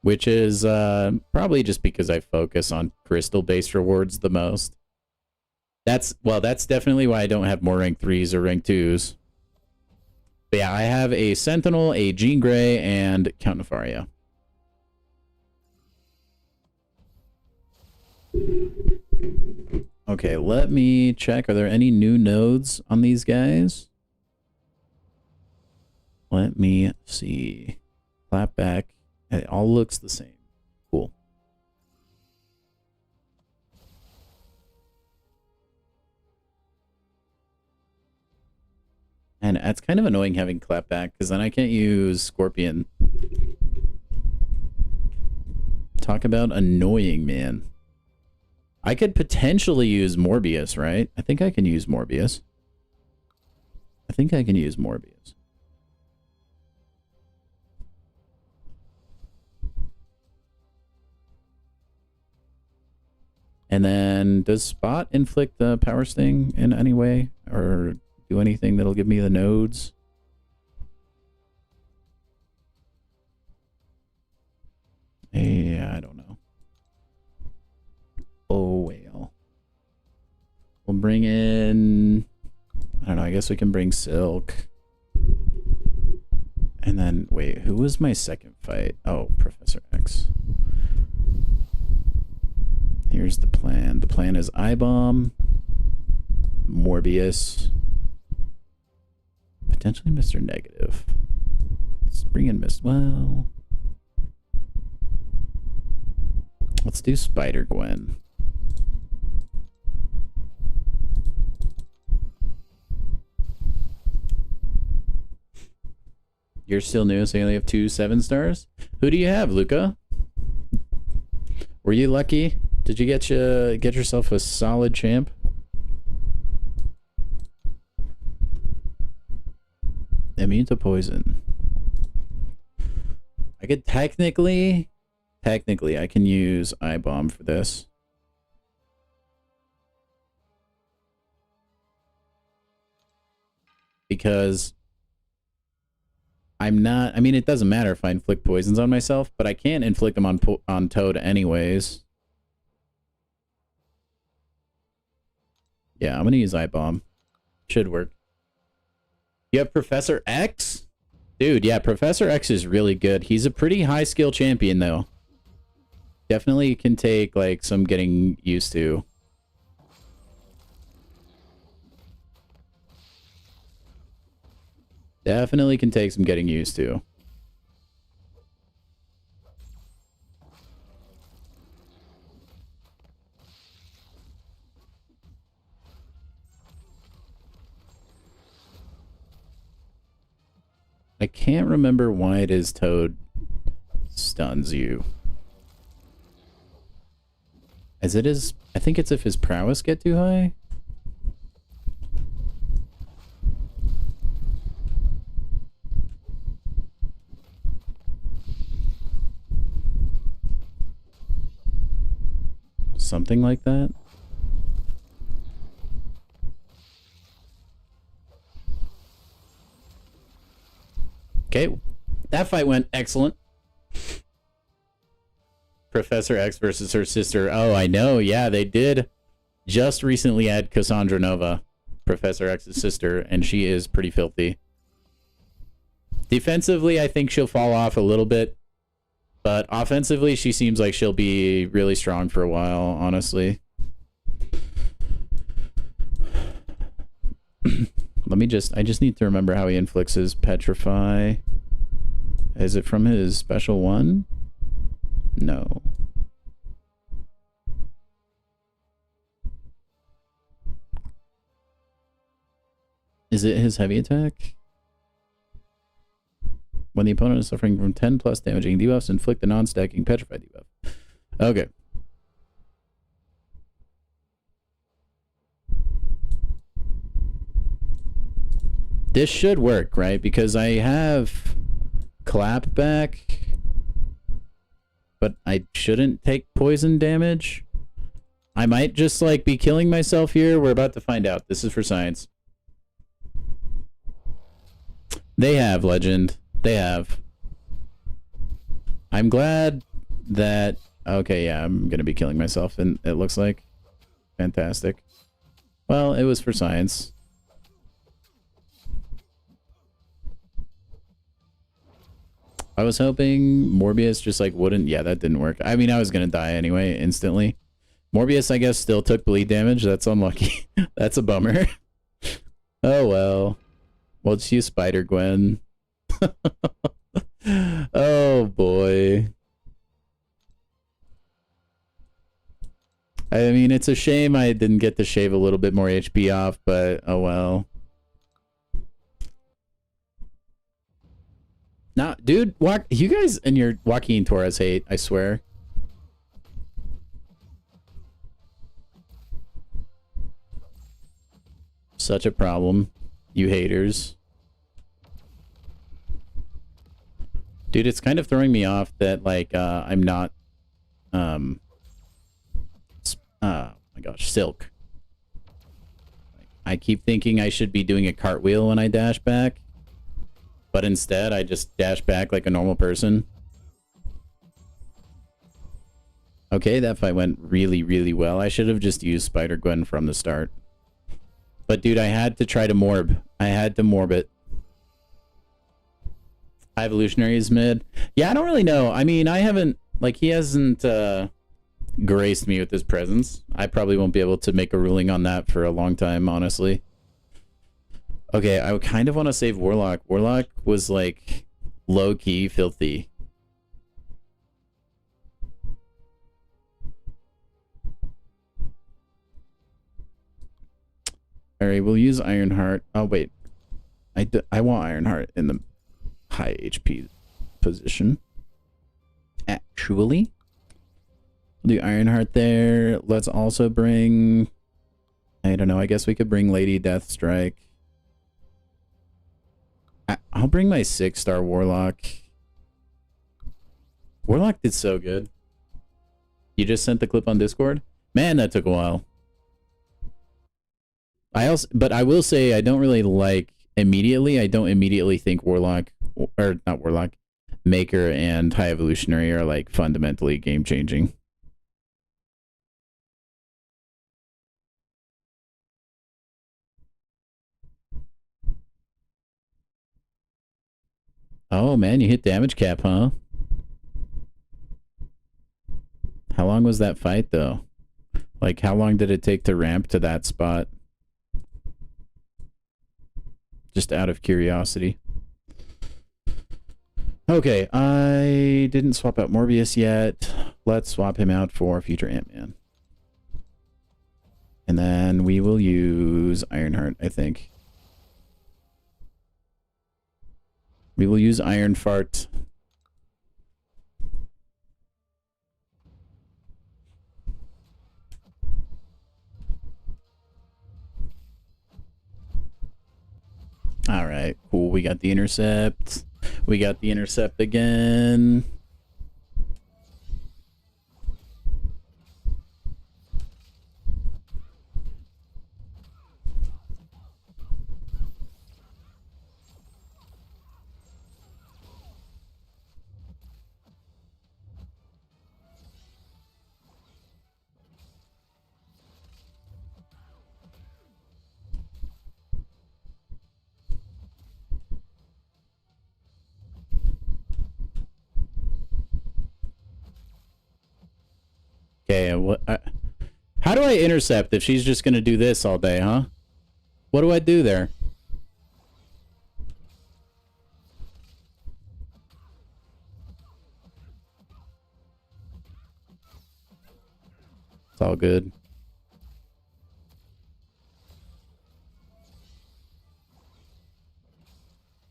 Which is probably just because I focus on crystal-based rewards the most. That's definitely why I don't have more rank 3s or rank 2s. But yeah, I have a Sentinel, a Jean Grey, and Count Nefaria. Okay, let me check. Are there any new nodes on these guys? Let me see. Clapback. It all looks the same. Cool. And it's kind of annoying having clapback, because then I can't use Scorpion. Talk about annoying, man. I could potentially use Morbius, right? I think I can use Morbius. I think I can use Morbius. And then, does Spot inflict the Power Sting in any way? Or do anything that'll give me the nodes? Yeah, I don't know. Oh, well. We'll bring in... I don't know, I guess we can bring Silk. And then, wait, who was my second fight? Oh, Professor X. Here's the plan. The plan is I-Bomb, Morbius, potentially Mr. Negative. Let's bring in well, let's do Spider-Gwen. You're still new, so you only have 2 7-stars? Who do you have, Luca? Were you lucky? Did you get yourself a solid champ? Immune to poison. I could technically I can use I-Bomb for this. Because I'm not, I mean, it doesn't matter if I inflict poisons on myself, but I can't inflict them on Toad anyways. Yeah, I'm gonna use I-Bomb. Should work. You have Professor X? Dude, yeah, Professor X is really good. He's a pretty high skill champion, though. Definitely can take, like, some getting used to. Definitely can take some getting used to. I can't remember why it is Toad stuns you. As it is, I think it's if his prowess get too high. Something like that. Okay, that fight went excellent. Professor X versus her sister. Oh, I know. Yeah, they did just recently add Cassandra Nova, Professor X's sister, and she is pretty filthy. Defensively, I think she'll fall off a little bit, but offensively, she seems like she'll be really strong for a while, honestly. I just need to remember how he inflicts his Petrify. Is it from his special one? No. Is it his heavy attack? When the opponent is suffering from 10 plus damaging debuffs, inflict a non-stacking Petrify debuff. Okay. This should work, right? Because I have clap back, but I shouldn't take poison damage. I might just like be killing myself here. We're about to find out. This is for science. They have, Legend. They have. I'm glad that... Okay, yeah, I'm gonna be killing myself, and it looks like. Fantastic. Well, it was for science. I was hoping Morbius just like wouldn't... Yeah, that didn't work. I mean, I was gonna die anyway, instantly. Morbius, I guess, still took bleed damage. That's unlucky. That's a bummer. Oh, well. We'll just use Spider-Gwen. Oh, boy. I mean, it's a shame I didn't get to shave a little bit more HP off, but oh well. Nah, dude, you guys and your Joaquin Torres hate, I swear. Such a problem, you haters. Dude, it's kind of throwing me off that, like, I'm not, oh my gosh, Silk. I keep thinking I should be doing a cartwheel when I dash back. But instead, I just dash back like a normal person. Okay, that fight went really, really well. I should have just used Spider-Gwen from the start. But dude, I had to try to morb. I had to morb it. High Evolutionary is mid. Yeah, I don't really know. I mean, I haven't... Like, he hasn't graced me with his presence. I probably won't be able to make a ruling on that for a long time, honestly. Okay, I kind of want to save Warlock. Warlock was like low-key filthy. Alright, we'll use Ironheart. Oh, wait. I want Ironheart in the high HP position. Actually. We'll do Ironheart there. Let's also bring... I don't know. I guess we could bring Lady Deathstrike. I'll bring my 6-star Warlock. Warlock did so good. You just sent the clip on Discord? Man, that took a while. But I will say I don't really like immediately. I don't immediately think Warlock, or not Warlock, Maker and High Evolutionary are like fundamentally game changing. Oh man, you hit damage cap, huh? How long was that fight though? Like how long did it take to ramp to that spot? Just out of curiosity. Okay, I didn't swap out Morbius yet. Let's swap him out for future Ant-Man. And then we will use Ironheart, I think. We will use Iron Fart. All right, cool. We got the intercept. We got the intercept again. Okay, how do I intercept if she's just gonna do this all day, huh? What do I do there? It's all good.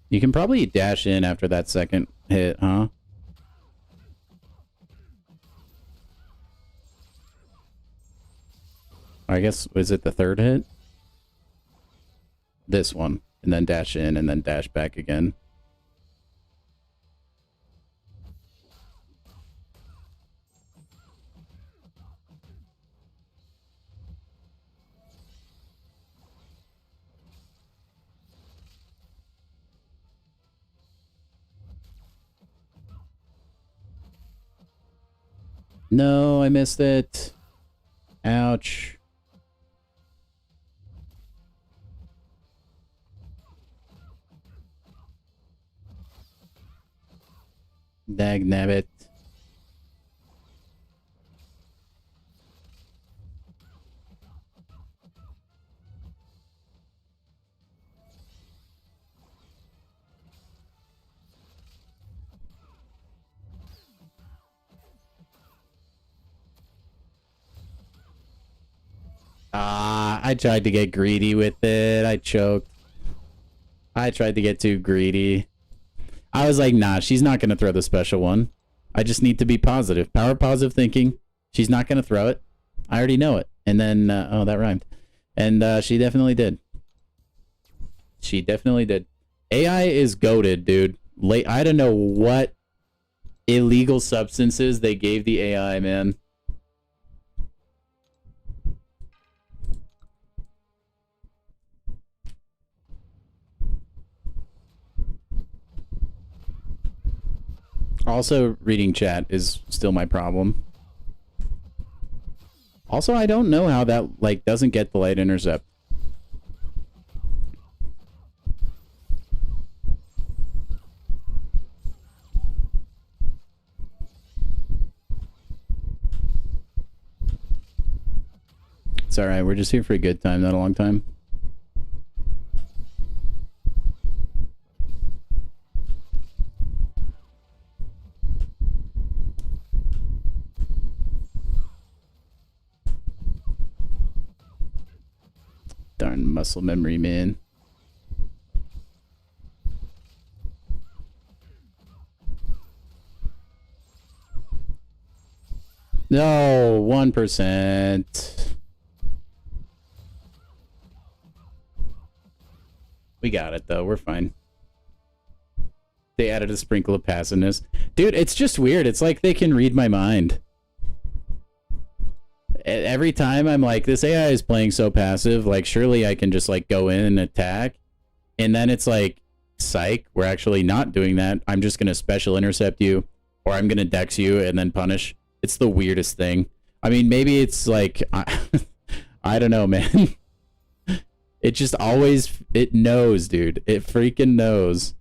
You can probably dash in after that second hit, huh? I guess, is it the third hit? This one. And then dash in and then dash back again. No, I missed it. Ouch. Dagnabbit. I tried to get greedy with it. I choked. I tried to get too greedy. I was like, nah, she's not going to throw the special one. I just need to be positive. Power positive thinking. She's not going to throw it. I already know it. And then, oh, that rhymed. And she definitely did. She definitely did. AI is goated, dude. I don't know what illegal substances they gave the AI, man. Also, reading chat is still my problem. Also, I don't know how that, like, doesn't get the light intercept. It's alright, we're just here for a good time, not a long time. Darn muscle memory, man. No, 1%. We got it, though. We're fine. They added a sprinkle of passiveness. Dude, it's just weird. It's like they can read my mind. Every time I'm like, this AI is playing so passive, like, surely I can just, like, go in and attack. And then it's like, psych, we're actually not doing that. I'm just going to special intercept you, or I'm going to dex you and then punish. It's the weirdest thing. I mean, maybe it's like, I don't know, man. It just always, it knows, dude. It freaking knows.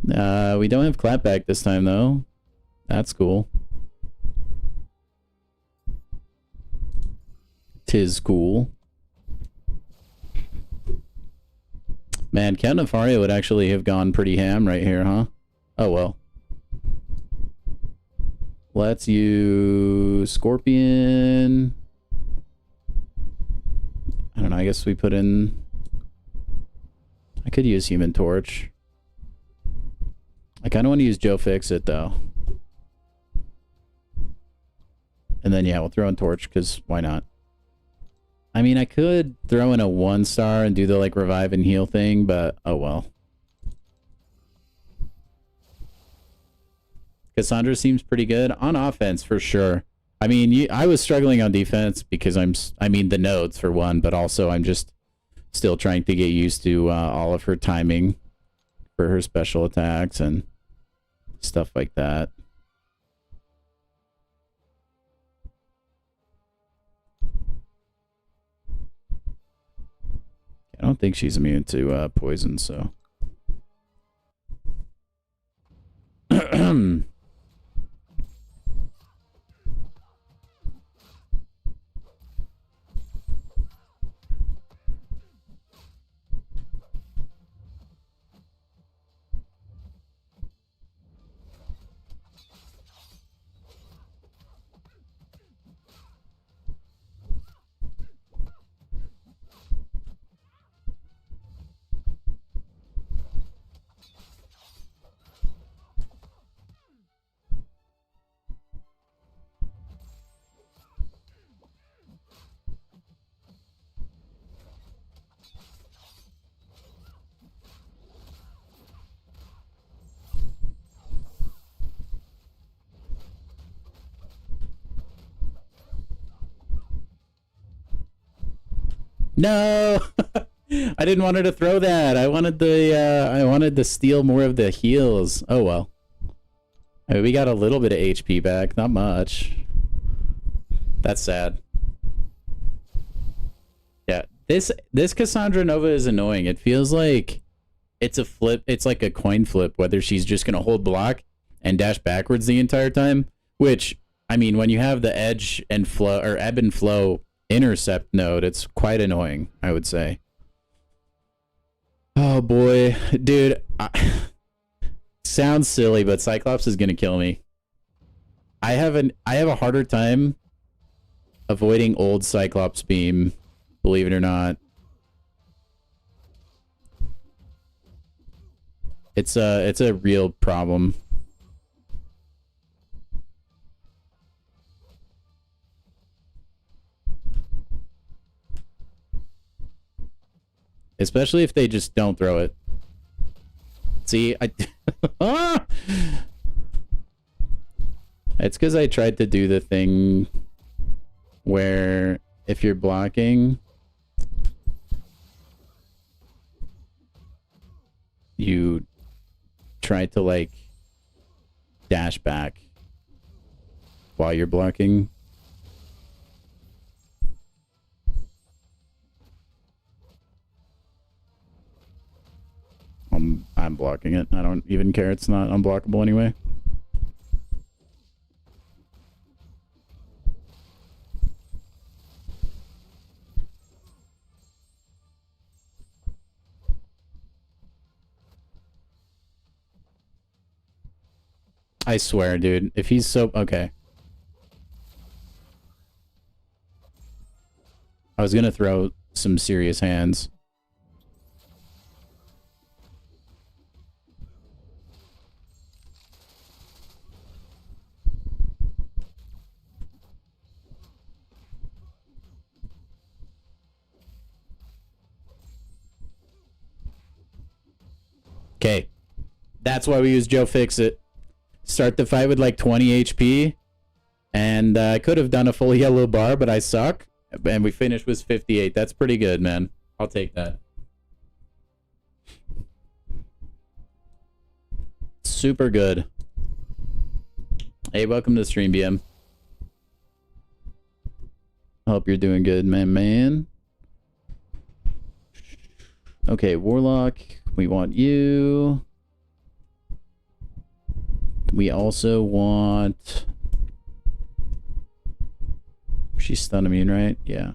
We don't have clapback this time, though. That's cool. Tis cool. Man, Count Nefaria would actually have gone pretty ham right here, huh? Oh, well. Let's use Scorpion. I don't know, I guess we put in... I could use Human Torch. I kind of want to use Joe Fixit, though. And then, yeah, we'll throw in Torch, because why not? I mean, I could throw in a 1-star and do the, like, revive and heal thing, but oh well. Cassandra seems pretty good on offense for sure. I mean, I was struggling on defense because I mean the nodes for one, but also I'm just still trying to get used to all of her timing for her special attacks and stuff like that. I don't think she's immune to poison, so. No, I didn't want her to throw that. I wanted to steal more of the heals. Oh well. I mean, we got a little bit of HP back, not much. That's sad. Yeah, this Cassandra Nova is annoying. It feels like it's a flip. It's like a coin flip whether she's just gonna hold block and dash backwards the entire time. Which, I mean, when you have the edge and flow or ebb and flow intercept node, it's quite annoying, I would say. Oh boy, dude. Sounds silly, but Cyclops is gonna kill me. I have a harder time avoiding old Cyclops beam, believe it or not. It's a real problem. Especially if they just don't throw it. See, ah! It's because I tried to do the thing where if you're blocking, you try to, like, dash back while you're blocking. I'm blocking it. I don't even care. It's not unblockable anyway. I swear, dude. If he's so... Okay. I was gonna throw some serious hands. Okay. That's why we use Joe Fix-It. Start the fight with like 20 HP. And I could have done a full yellow bar, but I suck. And we finished with 58. That's pretty good, man. I'll take that. Super good. Hey, welcome to the stream, BM. Hope you're doing good, man. Okay, Warlock. We want you. We also want... She's stun immune, right? Yeah.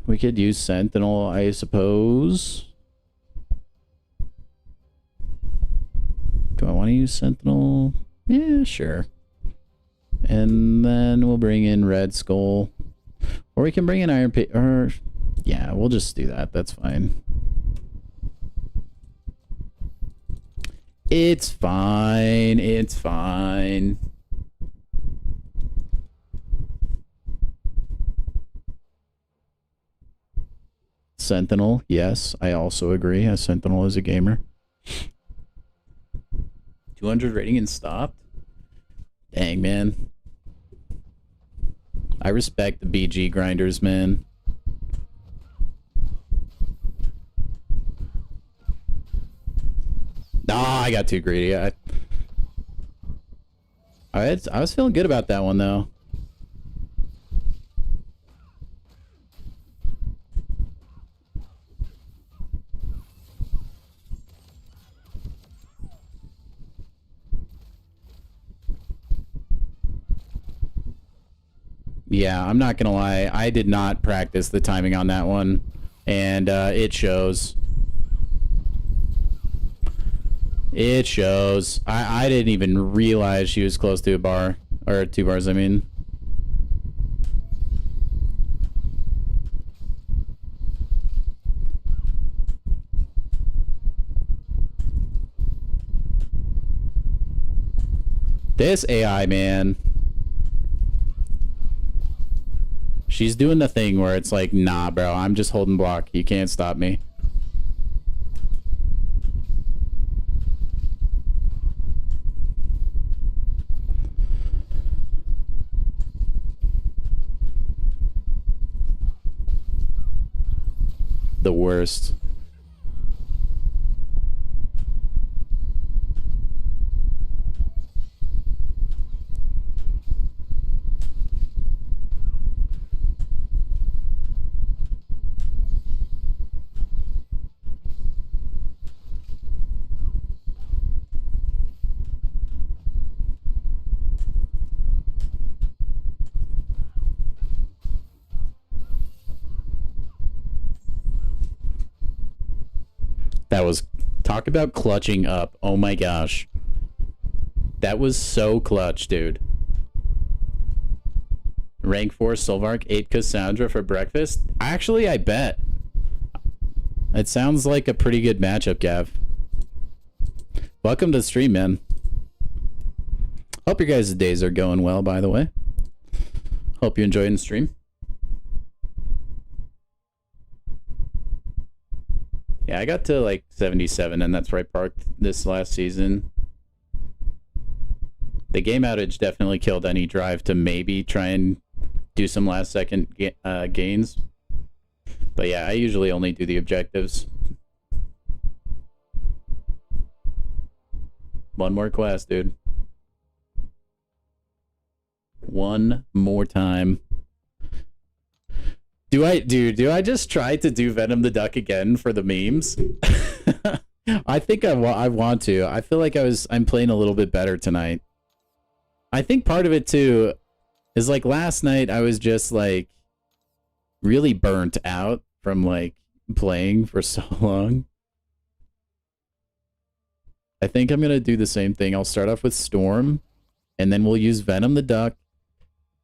We could use Sentinel, I suppose. Do I want to use Sentinel? Yeah, sure. And then we'll bring in Red Skull. Or we can bring in Iron Pit. Or yeah, we'll just do that. That's fine. It's fine. It's fine. Sentinel, yes, I also agree. A Sentinel is a gamer. 200 rating and stopped? Dang, man. I respect the BG grinders, man. Ah, I got too greedy. I was feeling good about that one, though. Yeah, I'm not gonna lie. I did not practice the timing on that one, and it shows. It shows. I didn't even realize she was close to a bar. Or 2 bars, I mean. This AI, man. She's doing the thing where it's like, nah, bro, I'm just holding block. You can't stop me. The worst. That was... Talk about clutching up. Oh my gosh. That was so clutch, dude. Rank 4 Solvark, 8 Cassandra for breakfast? Actually, I bet. It sounds like a pretty good matchup, Gav. Welcome to the stream, man. Hope your guys' days are going well, by the way. Hope you enjoyed the stream. Yeah, I got to like 77, and that's where I parked this last season. The game outage definitely killed any drive to maybe try and do some last second gains. But yeah, I usually only do the objectives. One more quest, dude. One more time. Do I just try to do Venom the Duck again for the memes? I think I want to. I feel like I'm playing a little bit better tonight. I think part of it too is like last night I was just like really burnt out from like playing for so long. I think I'm going to do the same thing. I'll start off with Storm, and then we'll use Venom the Duck,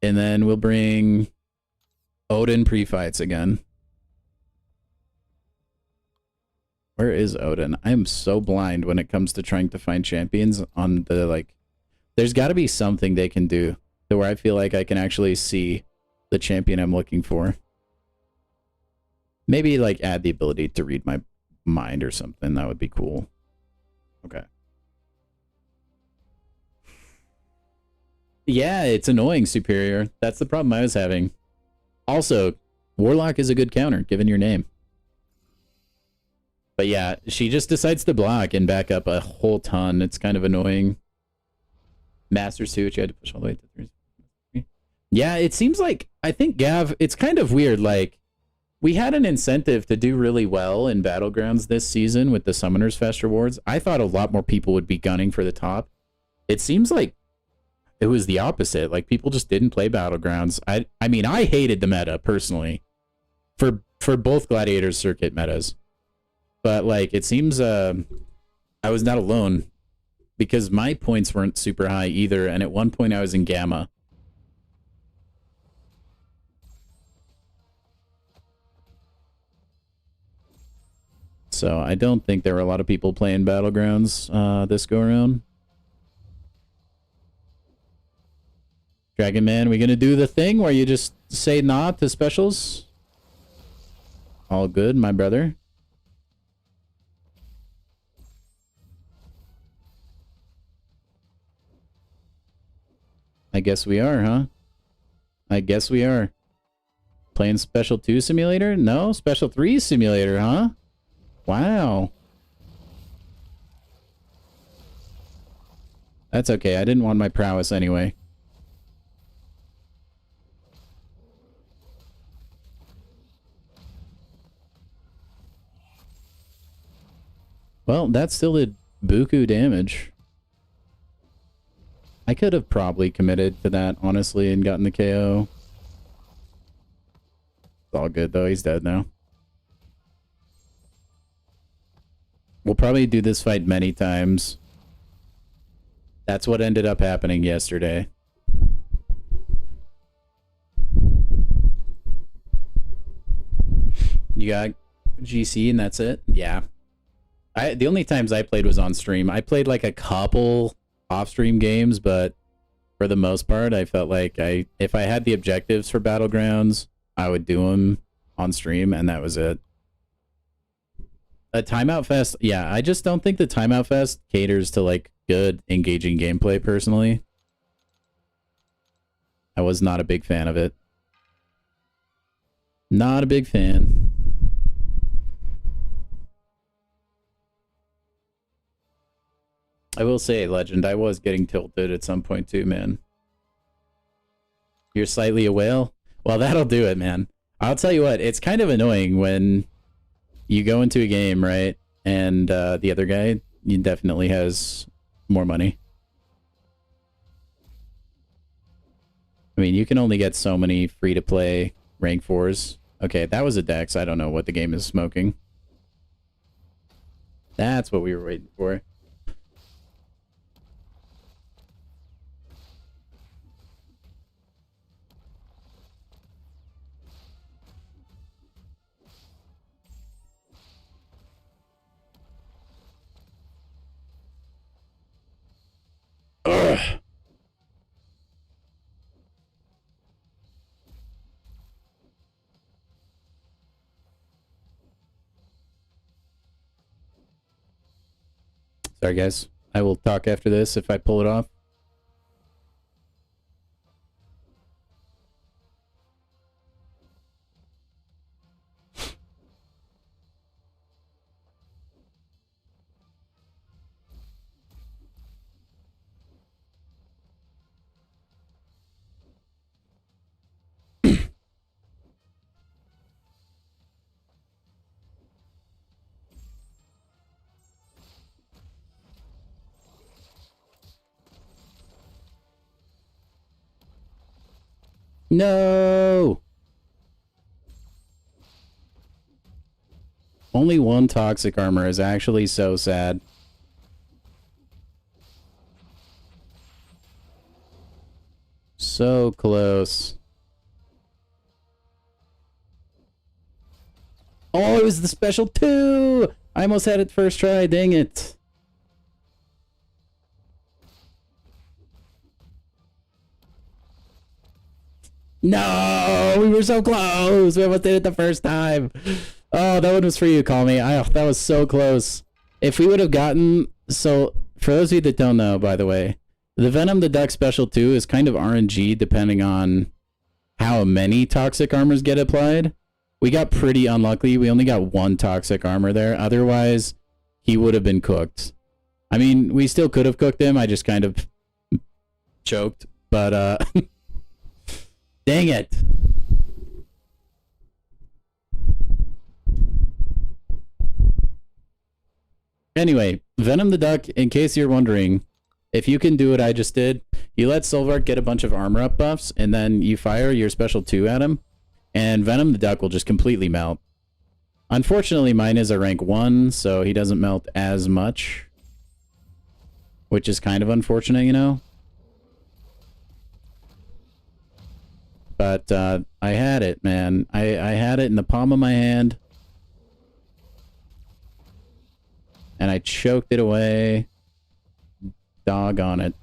and then we'll bring Odin pre-fights again. Where is Odin? I am so blind when it comes to trying to find champions on the, like... There's got to be something they can do to where I feel like I can actually see the champion I'm looking for. Maybe, like, add the ability to read my mind or something. That would be cool. Okay. Yeah, it's annoying, Superior. That's the problem I was having. Also, Warlock is a good counter, given your name. But yeah, she just decides to block and back up a whole ton. It's kind of annoying. Master Suit, you had to push all the way to 3. Yeah, it seems like, I think, Gav, it's kind of weird. Like, we had an incentive to do really well in Battlegrounds this season with the Summoners Fest rewards. I thought a lot more people would be gunning for the top. It seems like it was the opposite. Like, people just didn't play Battlegrounds. I mean, I hated the meta, personally, for both Gladiators Circuit metas. But, like, it seems I was not alone, because my points weren't super high either, and at one point I was in Gamma. So I don't think there were a lot of people playing Battlegrounds this go-around. Dragon Man, we gonna do the thing where you just say nah to specials? All good, my brother. I guess we are, huh? I guess we are. Playing Special 2 Simulator? No, Special 3 Simulator, huh? Wow. That's okay, I didn't want my prowess anyway. Well, that still did buku damage. I could have probably committed to that, honestly, and gotten the KO. It's all good, though. He's dead now. We'll probably do this fight many times. That's what ended up happening yesterday. You got GC and that's it? Yeah. The only times I played was on stream. I played like a couple off-stream games, but for the most part, I felt like if I had the objectives for Battlegrounds, I would do them on stream, and that was it. A Timeout Fest, yeah, I just don't think the Timeout Fest caters to like good, engaging gameplay, personally. I was not a big fan of it. Not a big fan. I will say, Legend, I was getting tilted at some point too, man. You're slightly a whale? Well, that'll do it, man. I'll tell you what, it's kind of annoying when you go into a game, right? And the other guy, he definitely has more money. I mean, you can only get so many free-to-play rank 4s. Okay, that was a Dex. I don't know what the game is smoking. That's what we were waiting for. Ugh. Sorry, guys. I will talk after this if I pull it off. No! Only one toxic armor is actually so sad. So close. Oh, it was the special 2! I almost had it first try, dang it. No! We were so close! We almost did it the first time. Oh, that one was for you, Call Me. That was so close. If we would have gotten... So, for those of you that don't know, by the way, the Venom the Duck Special 2 is kind of RNG depending on how many toxic armors get applied. We got pretty unlucky. We only got 1 toxic armor there. Otherwise, he would have been cooked. I mean, we still could have cooked him. I just kind of choked. But, dang it. Anyway, Venom the Duck, in case you're wondering, if you can do what I just did, you let Solvark get a bunch of armor up buffs, and then you fire your special 2 at him, and Venom the Duck will just completely melt. Unfortunately, mine is a rank 1, so he doesn't melt as much, which is kind of unfortunate, you know? But I had it, man. I had it in the palm of my hand. And I choked it away. Doggone it.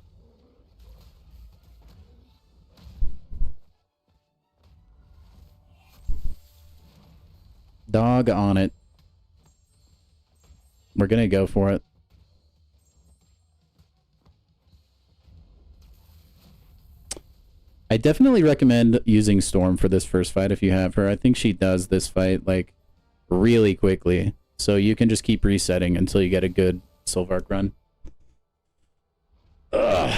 Dog on it. We're gonna go for it. I definitely recommend using Storm for this first fight if you have her. I think she does this fight, like, really quickly. So you can just keep resetting until you get a good Solvark run.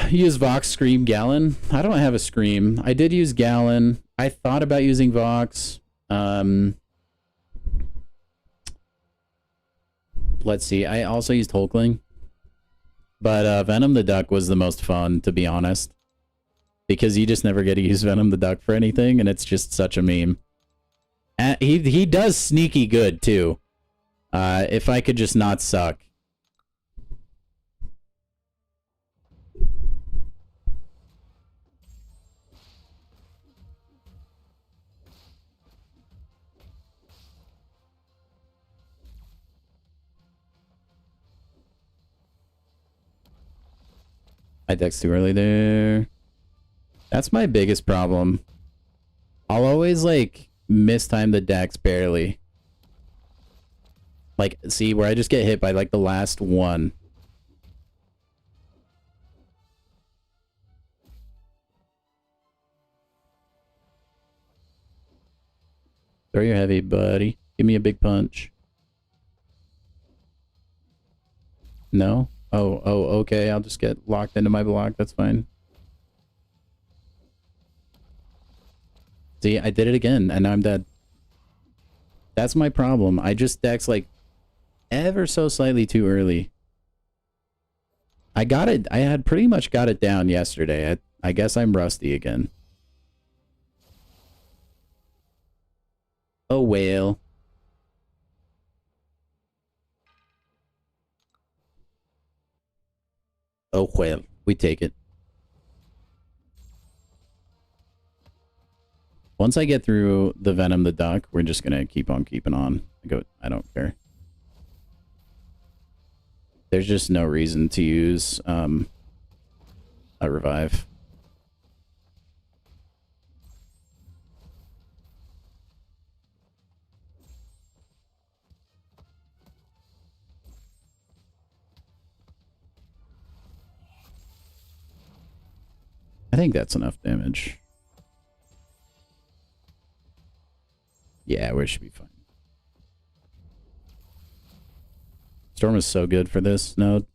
Use Vox, Scream, Gallon. I don't have a Scream. I did use Gallon. I thought about using Vox. Let's see. I also used Hulkling. But Venom the Duck was the most fun, to be honest. Because you just never get to use Venom the Duck for anything, and it's just such a meme. He does sneaky good, too. If I could just not suck. I dex too early there. That's my biggest problem. I'll always, like, mistime the dex barely. Like, see, where I just get hit by, like, the last one. Throw your heavy, buddy. Give me a big punch. No? Oh, okay. I'll just get locked into my block. That's fine. See, I did it again, and now I'm dead. That's my problem. I just dex, like, ever so slightly too early. I got it. I had pretty much got it down yesterday. I guess I'm rusty again. Oh, well. Oh, well. We take it. Once I get through the Venom the Duck, we're just gonna keep on keeping on. I don't care. There's just no reason to use a revive. I think that's enough damage. Yeah, we should be fine. Storm is so good for this node.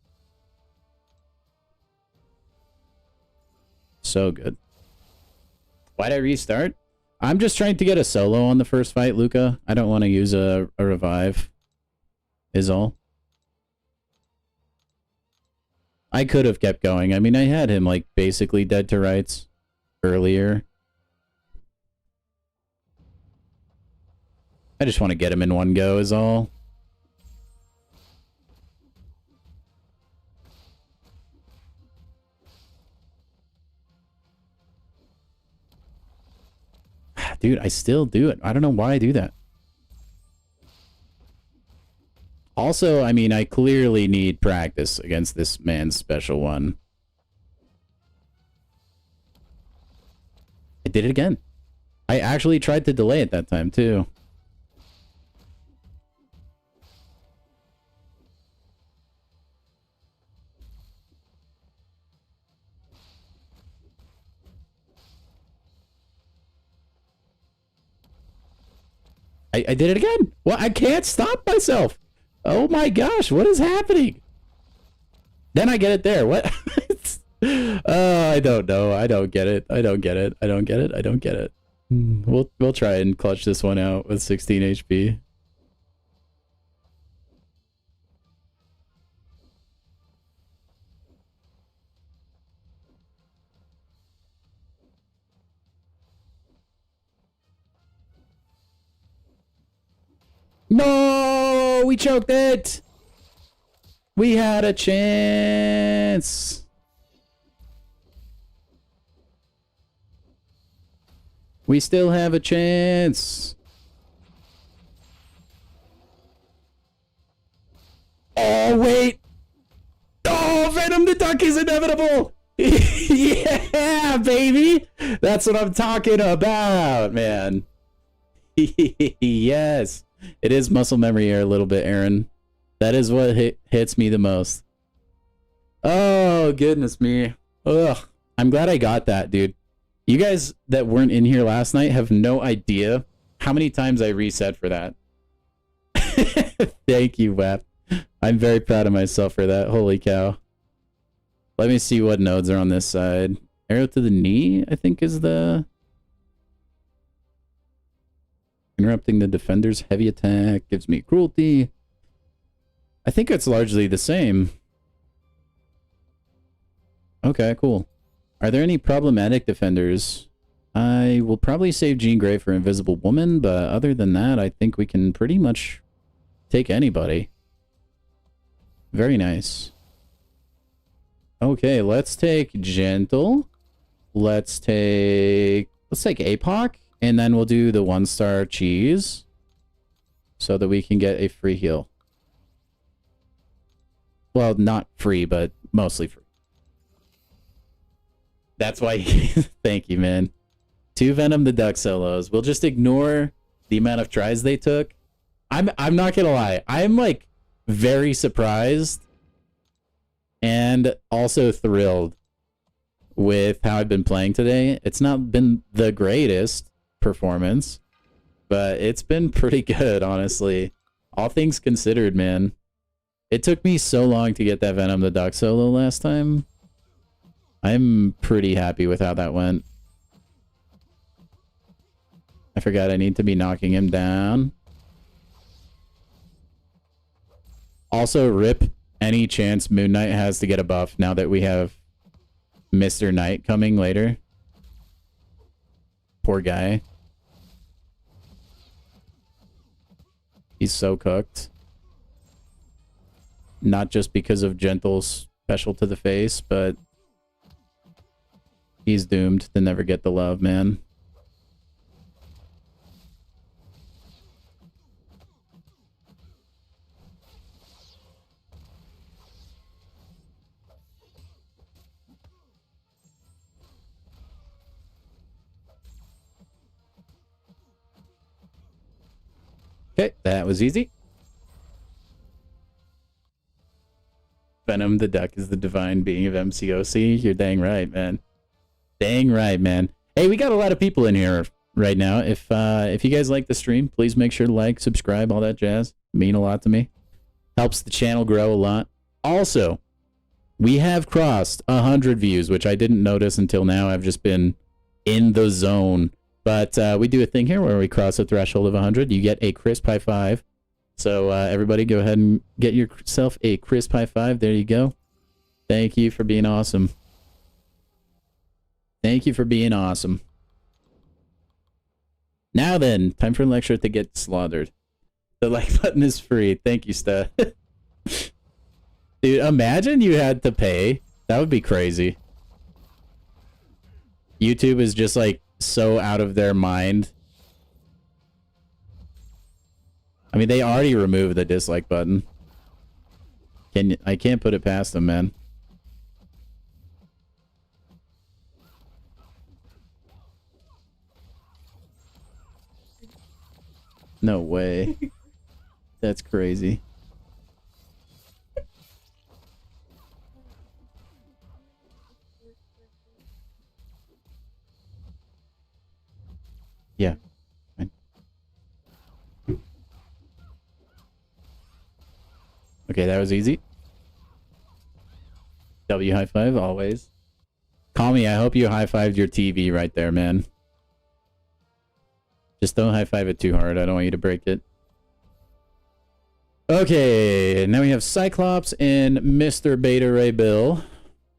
So good. Why'd I restart? I'm just trying to get a solo on the first fight, Luca. I don't want to use a revive. Is all. I could have kept going. I mean, I had him, like, basically dead to rights earlier. I just want to get him in one go is all. dude, I still do it. I don't know why I do that. Also, I mean, I clearly need practice against this man's special one. I did it again. I actually tried to delay it that time, too. I did it again. Well, I can't stop myself. Oh my gosh, what is happening? Then I get it there. What? I don't know. I don't get it. I don't get it. I don't get it. I don't get it. We'll try and clutch this one out with 16 HP. No, we choked it. We had a chance. We still have a chance. Oh, wait. Oh, Venom the Duck is inevitable. Yeah, baby. That's what I'm talking about, man. Yes. It is muscle memory here a little bit, Aaron. That is what hits me the most. Oh, goodness me. Ugh. I'm glad I got that, dude. You guys that weren't in here last night have no idea how many times I reset for that. Thank you, Wap. I'm very proud of myself for that. Holy cow. Let me see what nodes are on this side. Arrow to the knee, I think, is the... Interrupting the defender's heavy attack gives me cruelty. I think it's largely the same. Okay, cool. Are there any problematic defenders? I will probably save Jean Grey for Invisible Woman, but other than that, I think we can pretty much take anybody. Very nice. Okay, let's take Gentle. Let's take APOC. And then we'll do the 1-star cheese so that we can get a free heal. Well, not free, but mostly free. That's why... Thank you, man. 2 Venom the Duck solos. We'll just ignore the amount of tries they took. I'm not gonna lie. I'm, like, very surprised and also thrilled with how I've been playing today. It's not been the greatest performance, but it's been pretty good, honestly. All things considered, man. It took me so long to get that Venom the Duck solo last time. I'm pretty happy with how that went. I forgot I need to be knocking him down. Also, rip any chance Moon Knight has to get a buff now that we have Mr. Knight coming later. Poor guy. He's so cooked. Not just because of Gentle's special to the face, but he's doomed to never get the love, man. Okay, that was easy. Venom the Duck is the divine being of MCOC. You're dang right, man. Dang right, man. Hey, we got a lot of people in here right now. If you guys like the stream, please make sure to like, subscribe, all that jazz. Mean a lot to me. Helps the channel grow a lot. Also, we have crossed 100 views, which I didn't notice until now. I've just been in the zone. But we do a thing here where we cross a threshold of 100. You get a crisp high five. So everybody go ahead and get yourself a crisp high five. There you go. Thank you for being awesome. Thank you for being awesome. Now then, time for lecture to get slaughtered. The like button is free. Thank you, Sta. Dude, imagine you had to pay. That would be crazy. YouTube is just like so out of their mind I mean, they already removed the dislike button. I can't put it past them, man. No way. That's crazy. Yeah. Fine. Okay, that was easy. W high five, always. Call me, I hope you high-fived your TV right there, man. Just don't high-five it too hard. I don't want you to break it. Okay, now we have Cyclops and Mr. Beta Ray Bill.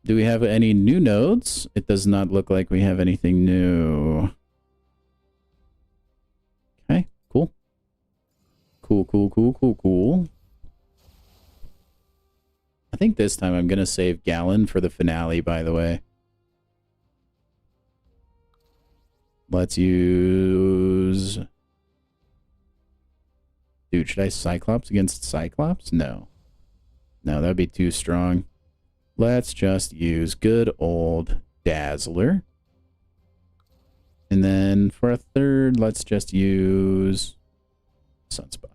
Do we have any new nodes? It does not look like we have anything new. Okay, cool. Cool. I think this time I'm going to save Gallon for the finale, by the way. Let's use... Dude, should I Cyclops against Cyclops? No. No, that would be too strong. Let's just use good old Dazzler. And then for a third, let's just use Sunspot.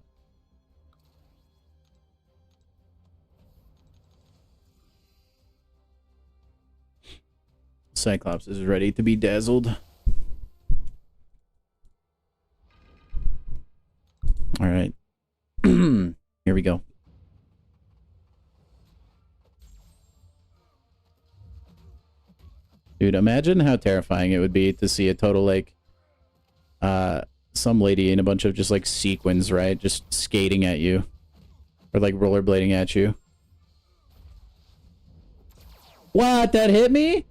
Cyclops is ready to be dazzled. All right. Here we go. Dude, imagine how terrifying it would be to see a total, like, some lady in a bunch of just, like, sequins, right? Just skating at you. Or, like, rollerblading at you. What? That hit me?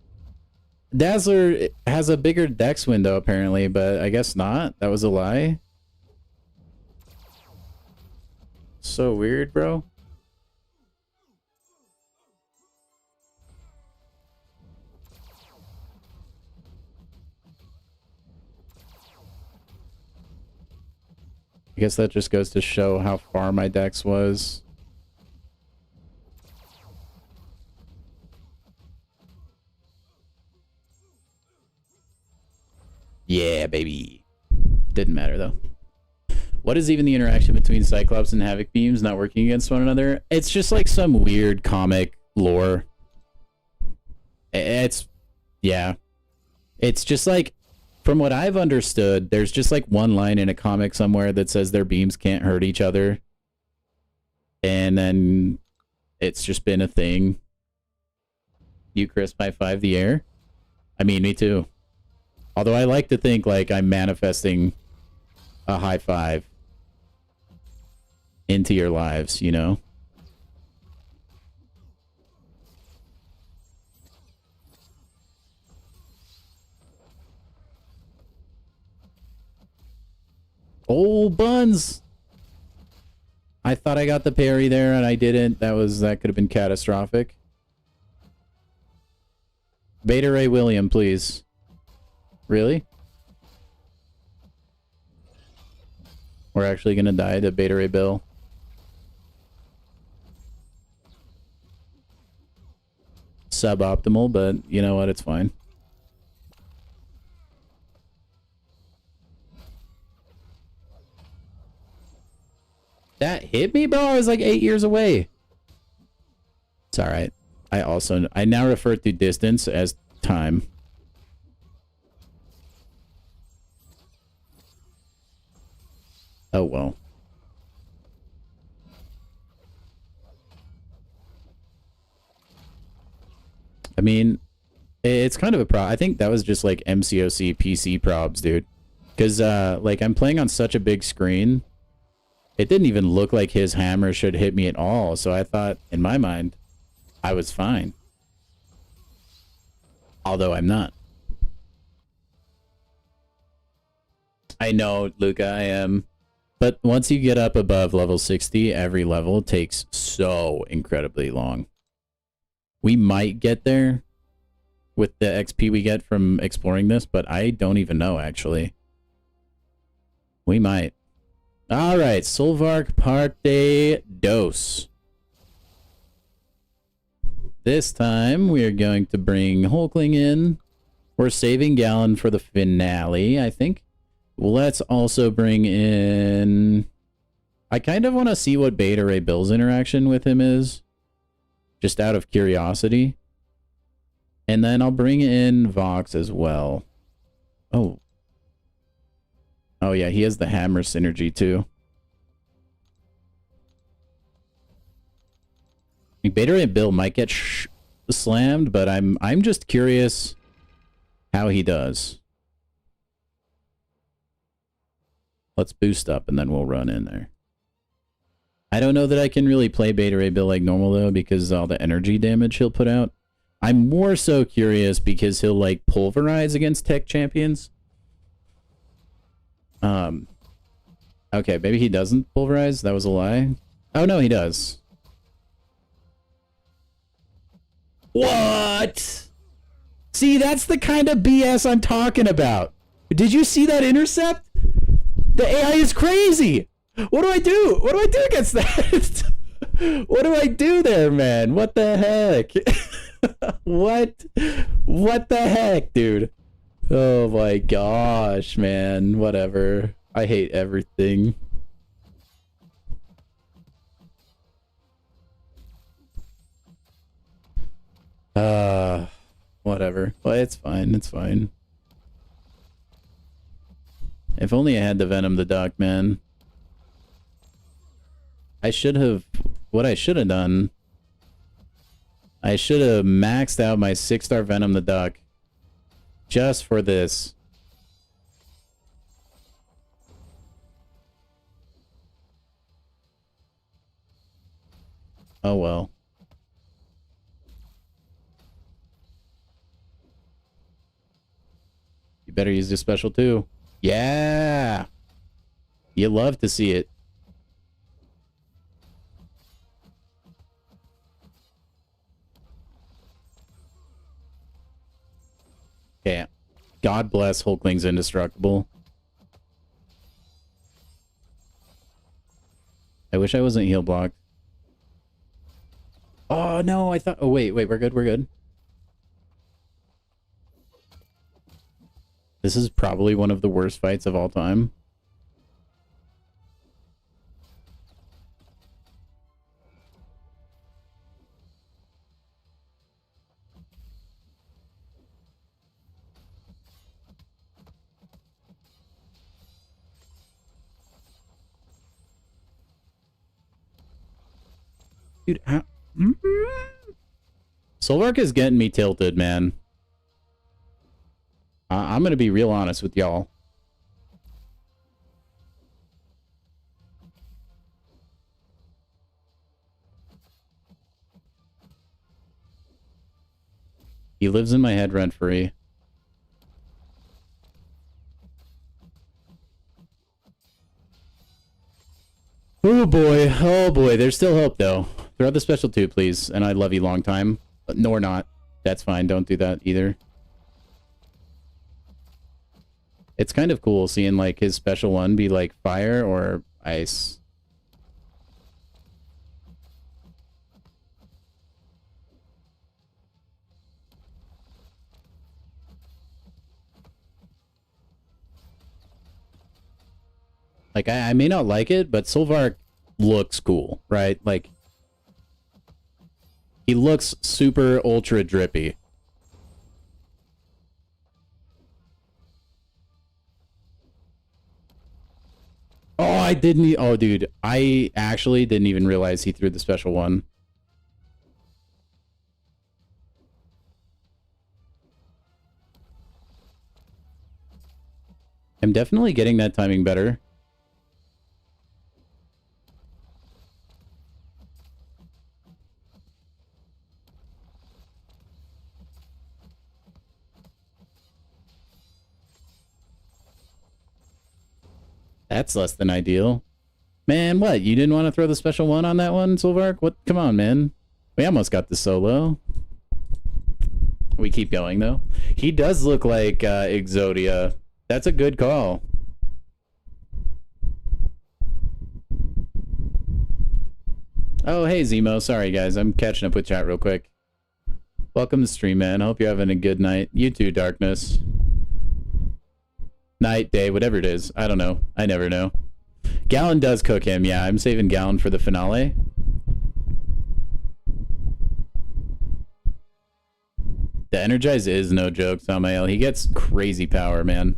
Dazzler has a bigger dex window, apparently, but I guess not. That was a lie. So weird, bro. I guess that just goes to show how far my dex was. Yeah, baby. Didn't matter, though. What is even the interaction between Cyclops and Havoc beams not working against one another? It's just like some weird comic lore. Yeah. It's just like, from what I've understood, there's just like one line in a comic somewhere that says their beams can't hurt each other. And then it's just been a thing. You crisp high five the air? I mean, me too. Although I like to think like I'm manifesting a high five into your lives, you know? Oh, buns! I thought I got the parry there and I didn't. That could have been catastrophic. Beta Ray William, please. Really? We're actually gonna die to Beta Ray Bill. Suboptimal, but you know what? It's fine. That hit me, bro? I was like 8 years away. It's alright. I now refer to distance as time. Oh, well. I mean, it's kind of a I think that was just like MCOC PC probs, dude. Because, like, I'm playing on such a big screen. It didn't even look like his hammer should hit me at all. So I thought, in my mind, I was fine. Although I'm not. I know, Luca, I am. But once you get up above level 60, every level takes so incredibly long. We might get there with the XP we get from exploring this, but I don't even know, actually. We might. All right, Solvark Parte Dos. This time we are going to bring Hulkling in. We're saving Gallon for the finale, I think. Let's also bring in... I kind of want to see what Beta Ray Bill's interaction with him is. Just out of curiosity. And then I'll bring in Vox as well. Oh. Oh yeah, he has the hammer synergy too. Beta Ray Bill might get slammed, but I'm just curious how he does. Let's boost up and then we'll run in there. I don't know that I can really play Beta Ray Bill like normal though, because all the energy damage he'll put out. I'm more so curious because he'll like pulverize against tech champions. Okay, maybe he doesn't pulverize. That was a lie. Oh no, he does. What? See, that's the kind of BS I'm talking about. Did you see that intercept? The AI is crazy. What do I do? What do I do against that? What do I do there, man? What the heck? What the heck, dude? Oh my gosh, man. Whatever. I hate everything. Whatever. Well, it's fine. It's fine. If only I had the Venom the Duck, man. I should have... What I should have done... I should have maxed out my 6-star Venom the Duck. Just for this. Oh well. You better use this special too. Yeah! You love to see it. Okay. God bless Hulkling's indestructible. I wish I wasn't heal blocked. Oh no, I thought... Oh wait, we're good, we're good. This is probably one of the worst fights of all time. Dude, how... Solvark is getting me tilted, man. I'm gonna be real honest with y'all. He lives in my head rent-free. Oh boy, there's still hope though. Throw out the special 2, please, and I love you long time. Nor not. That's fine, don't do that either. It's kind of cool seeing like his special 1 be like fire or ice. Like, I may not like it, but Solvark looks cool, right? Like, he looks super ultra drippy. Oh, I didn't... Oh, dude, I actually didn't even realize he threw the special 1. I'm definitely getting that timing better. That's less than ideal. Man, what? You didn't want to throw the special 1 on that one, Solvark? What? Come on, man. We almost got the solo. We keep going, though. He does look like Exodia. That's a good call. Oh, hey, Zemo. Sorry, guys. I'm catching up with chat real quick. Welcome to stream, man. Hope you're having a good night. You too, Darkness. Night, day, whatever it is. I don't know. I never know. Gallon does cook him. Yeah, I'm saving Gallon for the finale. The Energize is no joke, Samael. He gets crazy power, man.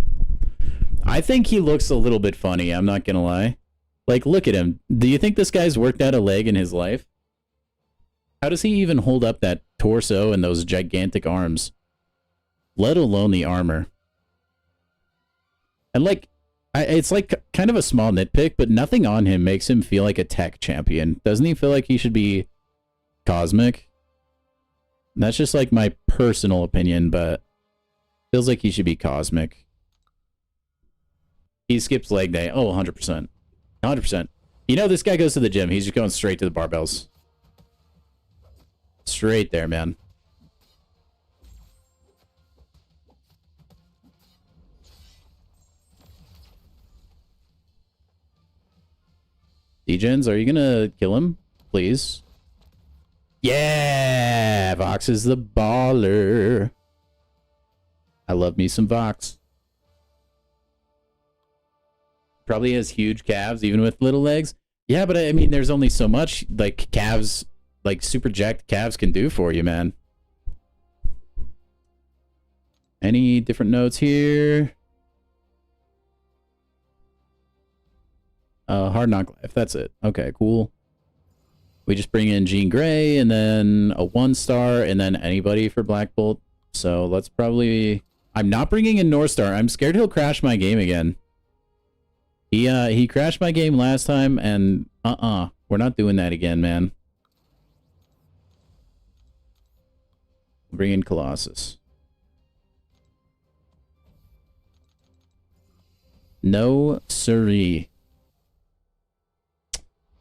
I think he looks a little bit funny. I'm not gonna lie. Like, look at him. Do you think this guy's worked out a leg in his life? How does he even hold up that torso and those gigantic arms? Let alone the armor. And like, it's like kind of a small nitpick, but nothing on him makes him feel like a tech champion. Doesn't he feel like he should be cosmic? That's just like my personal opinion, but feels like he should be cosmic. He skips leg day. Oh, 100%. 100%. You know, this guy goes to the gym. He's just going straight to the barbells. Straight there, man. Degens, are you gonna kill him? Please. Yeah! Vox is the baller. I love me some Vox. Probably has huge calves, even with little legs. Yeah, but I mean, there's only so much, like, calves, like, super jacked calves can do for you, man. Any different notes here? Hard Knock Life, that's it. Okay, cool. We just bring in Jean Grey, and then a 1-star, and then anybody for Black Bolt. So let's probably... I'm not bringing in North Star. I'm scared he'll crash my game again. He crashed my game last time, and we're not doing that again, man. Bring in Colossus. No siree.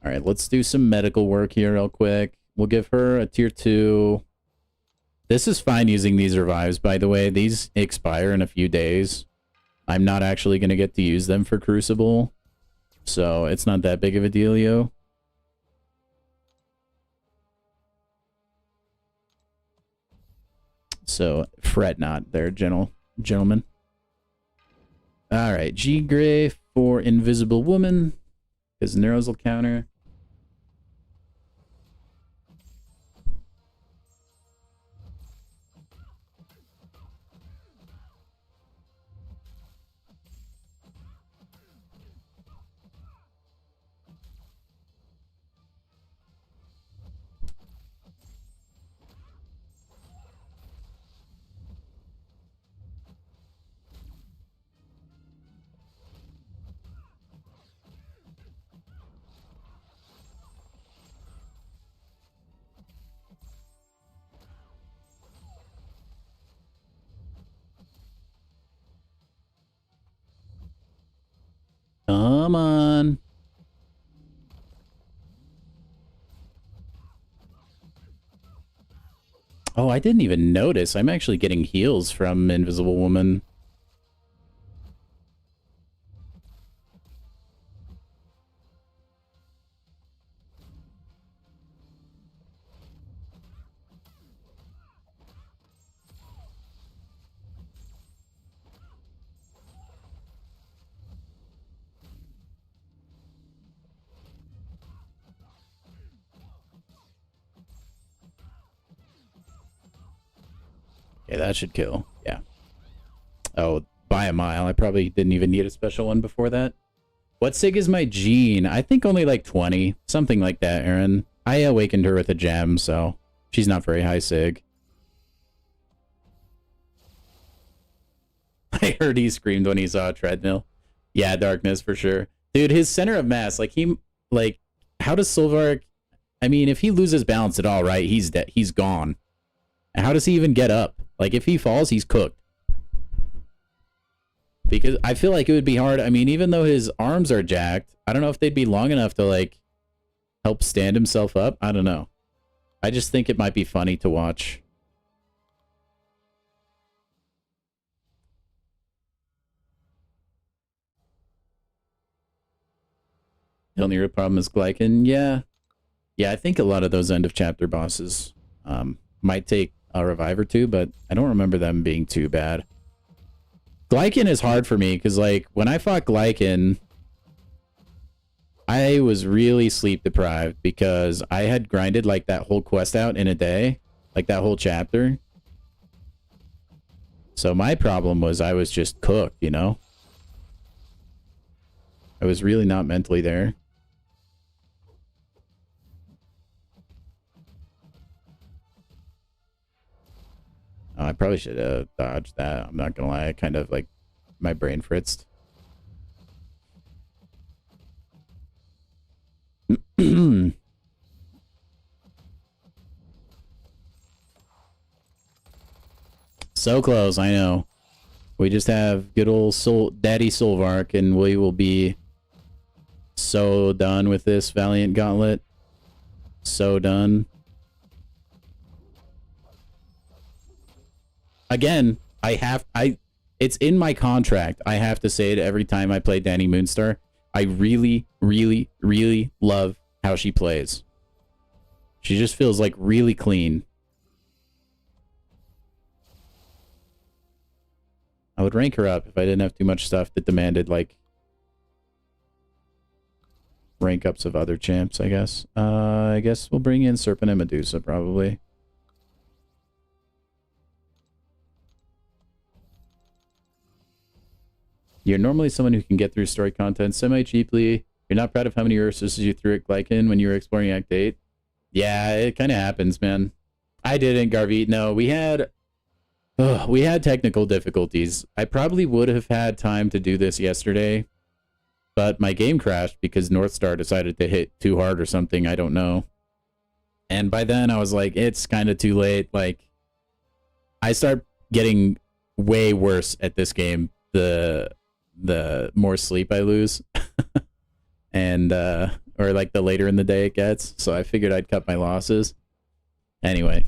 All right, let's do some medical work here real quick. We'll give her a tier 2. This is fine using these revives, by the way. These expire in a few days. I'm not actually going to get to use them for Crucible, so it's not that big of a dealio. So fret not there, gentlemen. All right, G Gray for Invisible Woman, because Neuros will counter. Come on. Oh, I didn't even notice. I'm actually getting heals from Invisible Woman. Okay, that should kill. Yeah. Oh, by a mile. I probably didn't even need a special one before that. What sig is my Jean? I think only like 20. Something like that, Aaron. I awakened her with a gem, so she's not very high sig. I heard he screamed when he saw a treadmill. Yeah, Darkness for sure. Dude, his center of mass, like how does Sylvark, I mean, if he loses balance at all, right, he's dead. He's gone. And how does he even get up? Like, if he falls, he's cooked. Because I feel like it would be hard. I mean, even though his arms are jacked, I don't know if they'd be long enough to, like, help stand himself up. I don't know. I just think it might be funny to watch. The only real problem is glycan. Yeah. Yeah, I think a lot of those end of chapter bosses might take a revive or two, but I don't remember them being too bad. Glycan is hard for me because, like, when I fought Glycan, I was really sleep deprived because I had grinded, like, that whole quest out in a day, like that whole chapter. So my problem was I was just cooked, you know? I was really not mentally there. Oh, I probably should have dodged that. I'm not gonna lie. I kind of, like, my brain fritzed. So close, I know. We just have good old Daddy Solvark, and we will be so done with this Valiant Gauntlet. So done. Again, it's in my contract. I have to say it every time I play Danny Moonstar. I really, really, really love how she plays. She just feels like really clean. I would rank her up if I didn't have too much stuff that demanded, like, rank ups of other champs, I guess. I guess we'll bring in Serpent and Medusa, probably. You're normally someone who can get through story content semi-cheaply. You're not proud of how many resources you threw at Glycan when you were exploring Act 8. Yeah, it kind of happens, man. I didn't, Garvit. No, we had technical difficulties. I probably would have had time to do this yesterday, but my game crashed because Northstar decided to hit too hard or something. I don't know. And by then I was like, it's kind of too late. Like, I start getting way worse at this game the more sleep I lose. And or like the later in the day it gets. So I figured I'd cut my losses. Anyway.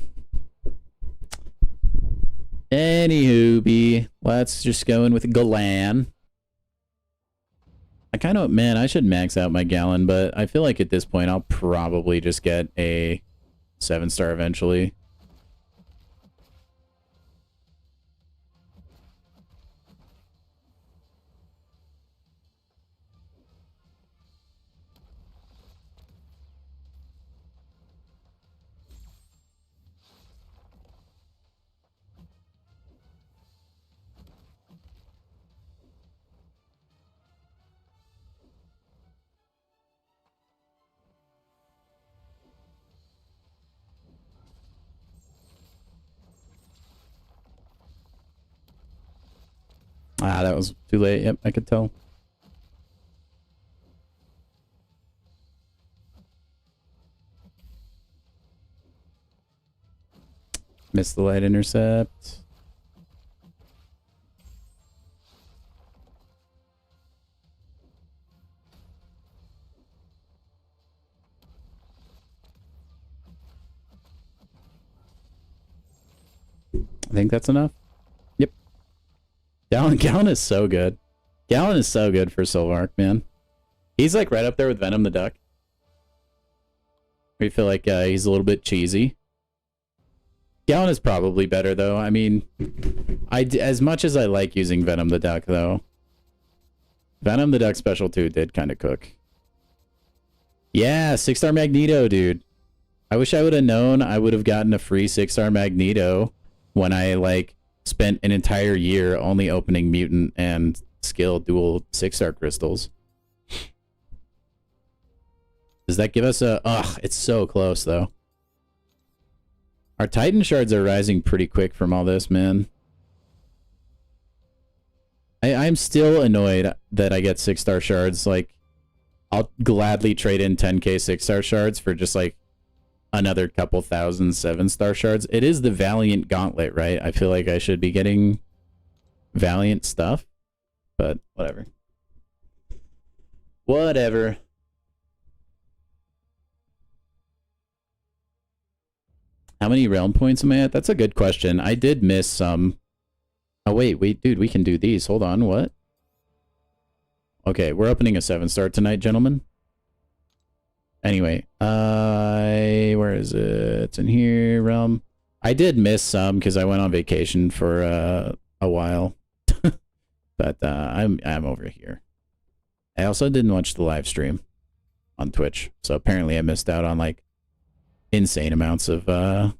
Anywho, let's just go in with Galan. I kind of, man, I should max out my Gallon, but I feel like at this point I'll probably just get a 7-star eventually. Ah, that was too late. Yep, I could tell. Missed the light intercept. I think that's enough. Yep. Gallon is so good. Gallon is so good for Solvark, man. He's like right up there with Venom the Duck. We feel like he's a little bit cheesy. Gallon is probably better though. I mean, as much as I like using Venom the Duck though, Venom the Duck Special 2 did kind of cook. Yeah, 6-star Magneto, dude. I wish I would have known I would have gotten a free 6-star Magneto when I, like, spent an entire year only opening Mutant and Skill dual 6-star crystals. Does that give us a... Ugh, it's so close, though. Our Titan shards are rising pretty quick from all this, man. I'm still annoyed that I get 6-star shards. Like, I'll gladly trade in 10k 6-star shards for just, like, another couple thousand 7-star shards. It is the Valiant Gauntlet, right? I feel like I should be getting Valiant stuff, but whatever. Whatever. How many realm points am I at? That's a good question. I did miss some. Oh, wait, dude, we can do these. Hold on, what? Okay, we're opening a 7-star tonight, gentlemen. Anyway, is it? It's in here, realm. I did miss some because I went on vacation for a while. But I'm over here. I also didn't watch the live stream on Twitch. So apparently I missed out on like insane amounts of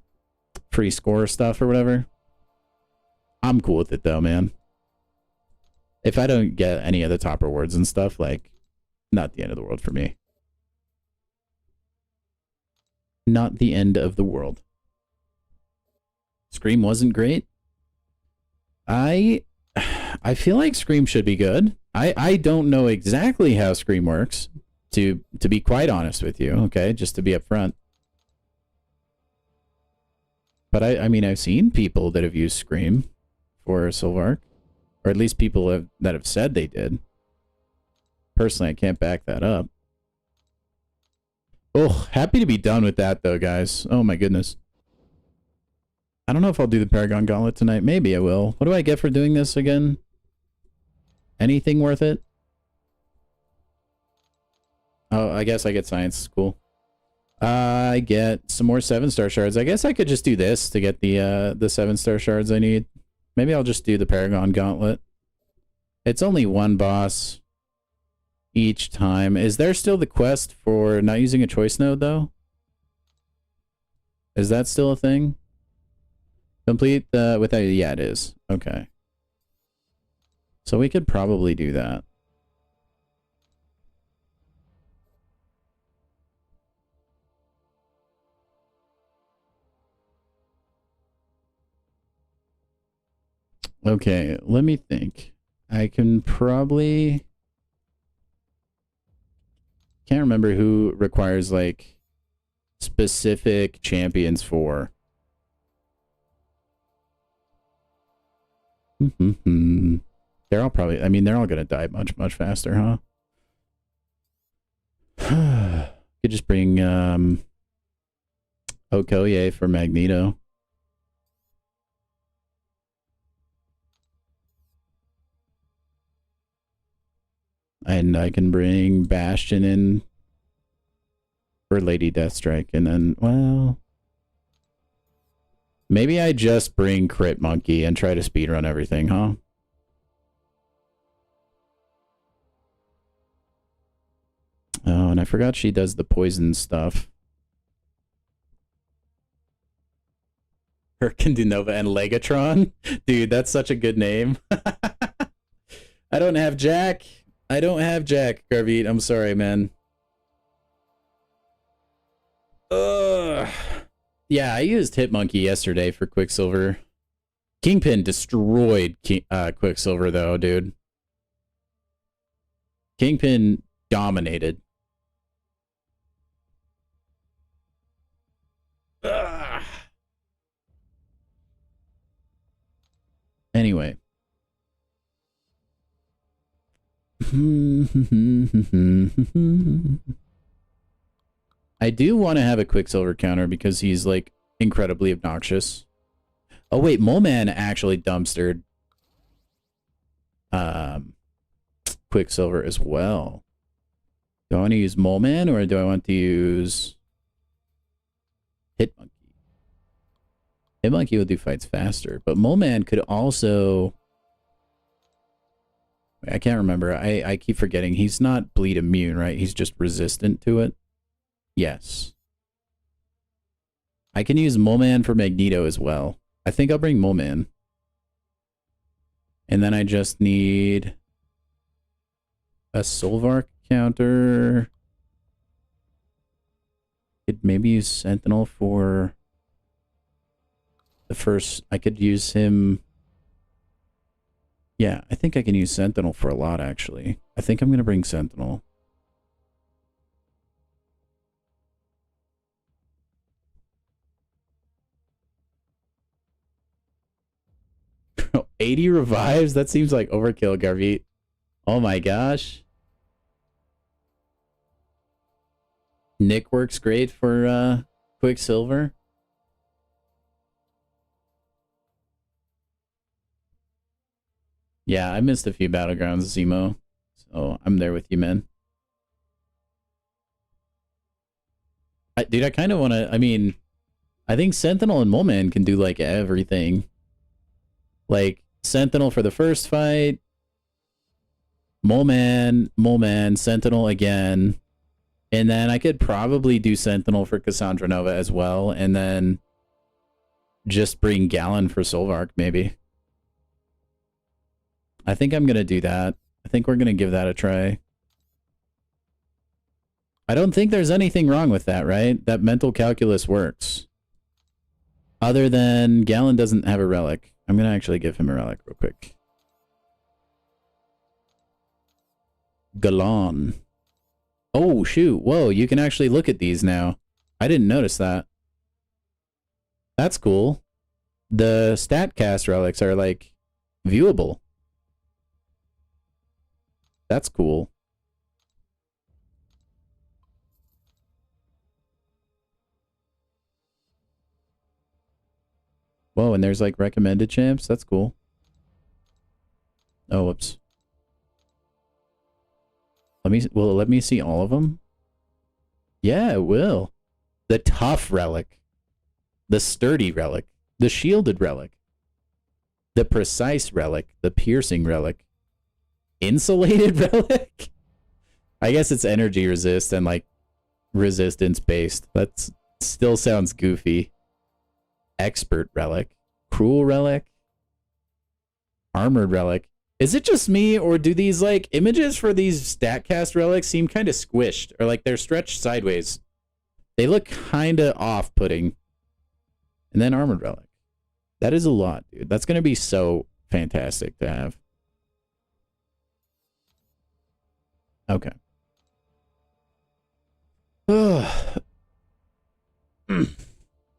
free score stuff or whatever. I'm cool with it though, man. If I don't get any of the top rewards and stuff, like, not the end of the world for me. Not the end of the world. Scream wasn't great. I feel like Scream should be good. I don't know exactly how Scream works, to be quite honest with you, okay? Just to be upfront. But I mean, I've seen people that have used Scream for Sylvark. Or at least people that have said they did. Personally, I can't back that up. Oh, happy to be done with that, though, guys. Oh, my goodness. I don't know if I'll do the Paragon Gauntlet tonight. Maybe I will. What do I get for doing this again? Anything worth it? Oh, I guess I get science. Cool. I get some more 7-star shards. I guess I could just do this to get the 7-star shards I need. Maybe I'll just do the Paragon Gauntlet. It's only one boss each time. Is there still the quest for not using a choice node, though? Is that still a thing? Complete without... Yeah, it is. Okay. So we could probably do that. Okay, let me think. I can probably... Can't remember who requires, like, specific champions for. They're all probably... I mean, they're all gonna die much, much faster, huh? Could just bring, Okoye for Magneto. And I can bring Bastion in for Lady Deathstrike. And then, well... Maybe I just bring Crit Monkey and try to speedrun everything, huh? Oh, and I forgot she does the poison stuff. Herkindunova and Legatron? Dude, that's such a good name. I don't have Jack. I don't have Jack, Garvit. I'm sorry, man. Ugh. Yeah, I used Hitmonkey yesterday for Quicksilver. Kingpin destroyed Quicksilver, though, dude. Kingpin dominated. Ugh. Anyway. I do want to have a Quicksilver counter because he's, like, incredibly obnoxious. Oh, wait, Mole Man actually dumpstered Quicksilver as well. Do I want to use Mole Man or do I want to use Hitmonkey? Hitmonkey will do fights faster, but Mole Man could also... I can't remember. I keep forgetting. He's not bleed immune, right? He's just resistant to it. Yes. I can use Mole Man for Magneto as well. I think I'll bring Mole Man. And then I just need a Sylvark counter. Could maybe use Sentinel for the first... I could use him... Yeah, I think I can use Sentinel for a lot, actually. I think I'm going to bring Sentinel. 80 revives? That seems like overkill, Garvit. Oh my gosh. Nick works great for Quicksilver. Yeah, I missed a few battlegrounds, Zemo. So I'm there with you, man. Dude, I kind of want to... I mean, I think Sentinel and Mole Man can do, like, everything. Like, Sentinel for the first fight. Mole Man, Sentinel again. And then I could probably do Sentinel for Cassandra Nova as well. And then just bring Gallon for Solvark, maybe. I think I'm going to do that. I think we're going to give that a try. I don't think there's anything wrong with that, right? That mental calculus works. Other than Gallon doesn't have a relic. I'm going to actually give him a relic real quick. Galon. Oh, shoot. Whoa, you can actually look at these now. I didn't notice that. That's cool. The StatCast relics are, like, viewable. That's cool. Whoa, and there's, like, recommended champs? That's cool. Oh, whoops. Will it let me see all of them? Yeah, it will. The tough relic. The sturdy relic. The shielded relic. The precise relic. The piercing relic. Insulated relic? I guess it's energy resist and, like, resistance based. That still sounds goofy. Expert relic. Cruel relic. Armored relic. Is it just me, or do these, like, images for these StatCast relics seem kind of squished, or, like, they're stretched sideways? They look kind of off-putting. And then Armored Relic. That is a lot, dude. That's going to be so fantastic to have. Okay.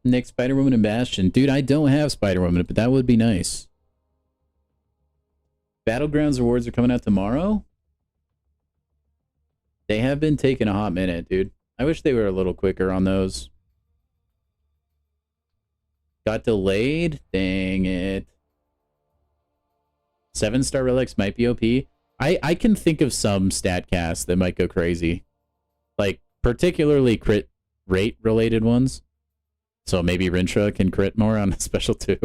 Nick, Spider-Woman, and Bastion. Dude, I don't have Spider-Woman, but that would be nice. Battlegrounds rewards are coming out tomorrow? They have been taking a hot minute, dude. I wish they were a little quicker on those. Got delayed? Dang it. 7-star relics might be OP. I can think of some StatCasts that might go crazy. Like, particularly crit rate related ones. So maybe Rintra can crit more on a special 2.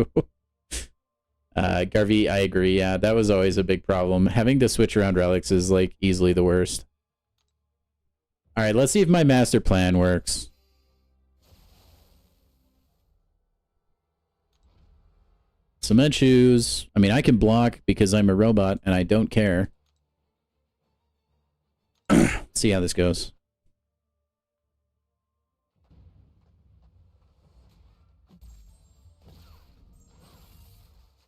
Garvey, I agree. Yeah, that was always a big problem. Having to switch around relics is, like, easily the worst. Alright, let's see if my master plan works. Cement shoes. I mean, I can block because I'm a robot and I don't care. See how this goes.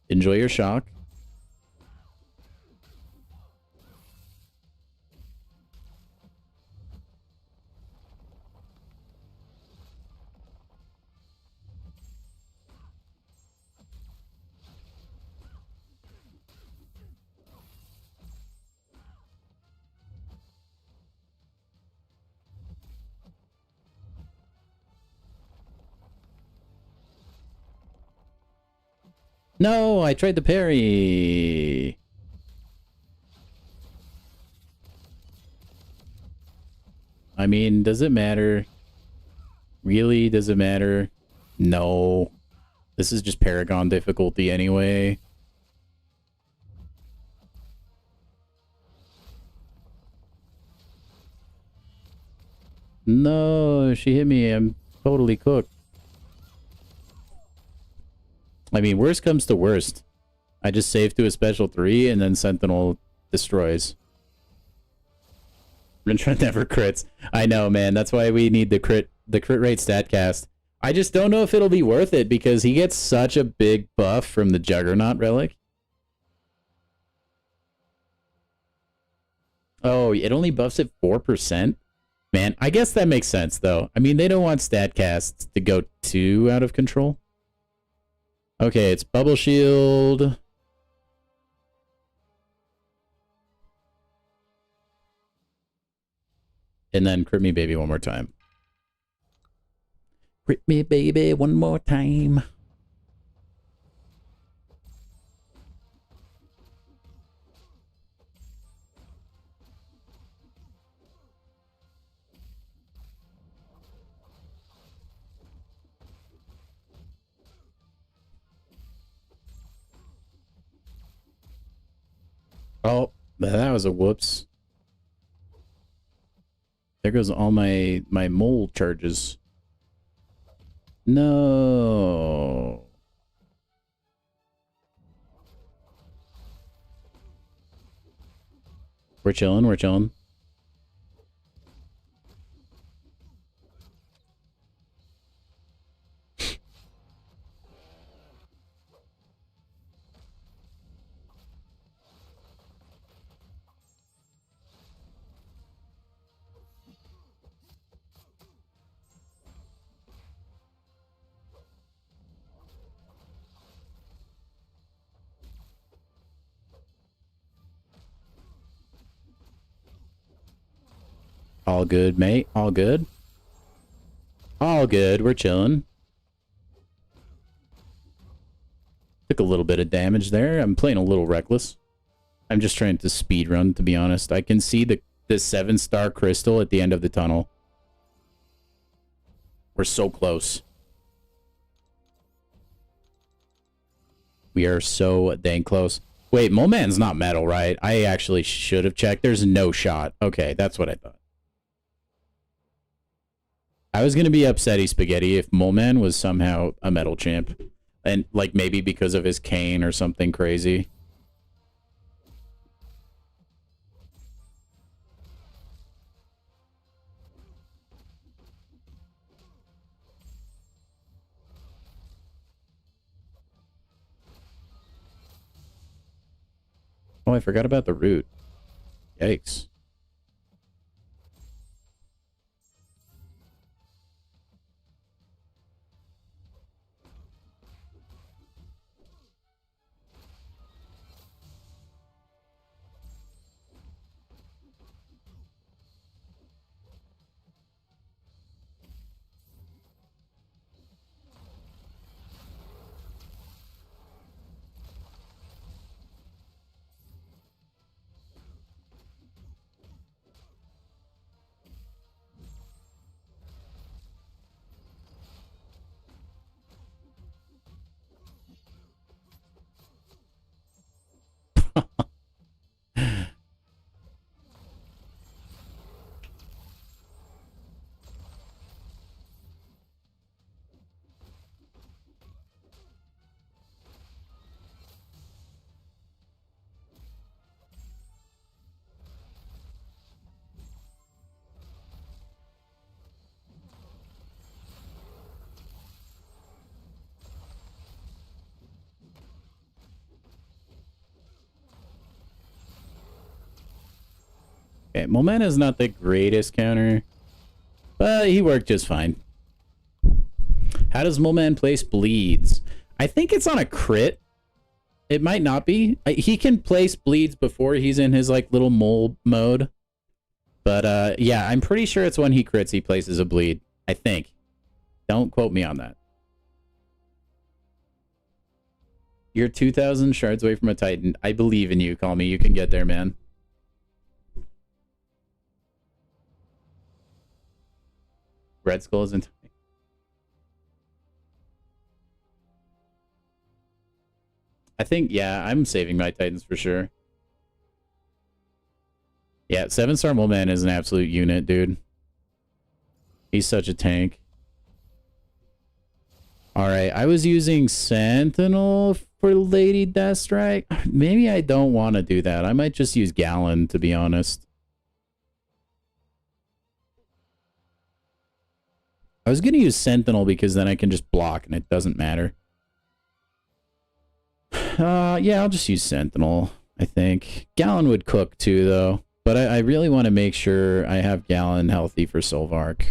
Enjoy your shock. No, I tried to parry. I mean, does it matter? Really, does it matter? No. This is just Paragon difficulty anyway. No, she hit me. I'm totally cooked. I mean, worst comes to worst. I just save to a special 3 and then Sentinel destroys. Rintra never crits. I know, man. That's why we need the crit rate StatCast. I just don't know if it'll be worth it because he gets such a big buff from the Juggernaut relic. Oh, it only buffs it 4%? Man, I guess that makes sense, though. I mean, they don't want StatCasts to go too out of control. Okay, it's Bubble Shield. And then Crit Me Baby one more time. Crit me baby one more time. Oh, that was a whoops. There goes all my mole charges. No. We're chilling, we're chilling. All good, mate. All good. All good. We're chilling. Took a little bit of damage there. I'm playing a little reckless. I'm just trying to speedrun, to be honest. I can see the 7-star crystal at the end of the tunnel. We're so close. We are so dang close. Wait, Moleman's not metal, right? I actually should have checked. There's no shot. Okay, that's what I thought. I was going to be upsetty spaghetti if Moleman was somehow a metal champ. And, like, maybe because of his cane or something crazy. Oh, I forgot about the root. Yikes. Okay, Moleman is not the greatest counter, but he worked just fine. How does Moleman place bleeds? I think it's on a crit. It might not be. He can place bleeds before he's in his, like, little mole mode. But, yeah, I'm pretty sure it's when he crits he places a bleed. I think. Don't quote me on that. You're 2,000 shards away from a Titan. I believe in you, Call Me. You can get there, man. Red Skull isn't... I think, yeah, I'm saving my Titans for sure. Yeah, 7-star Moleman is an absolute unit, dude. He's such a tank. Alright, I was using Sentinel for Lady Deathstrike. Maybe I don't want to do that. I might just use Gallon, to be honest. I was going to use Sentinel because then I can just block and it doesn't matter. Yeah, I'll just use Sentinel, I think. Gallon would cook too, though. But I really want to make sure I have Gallon healthy for Solvark.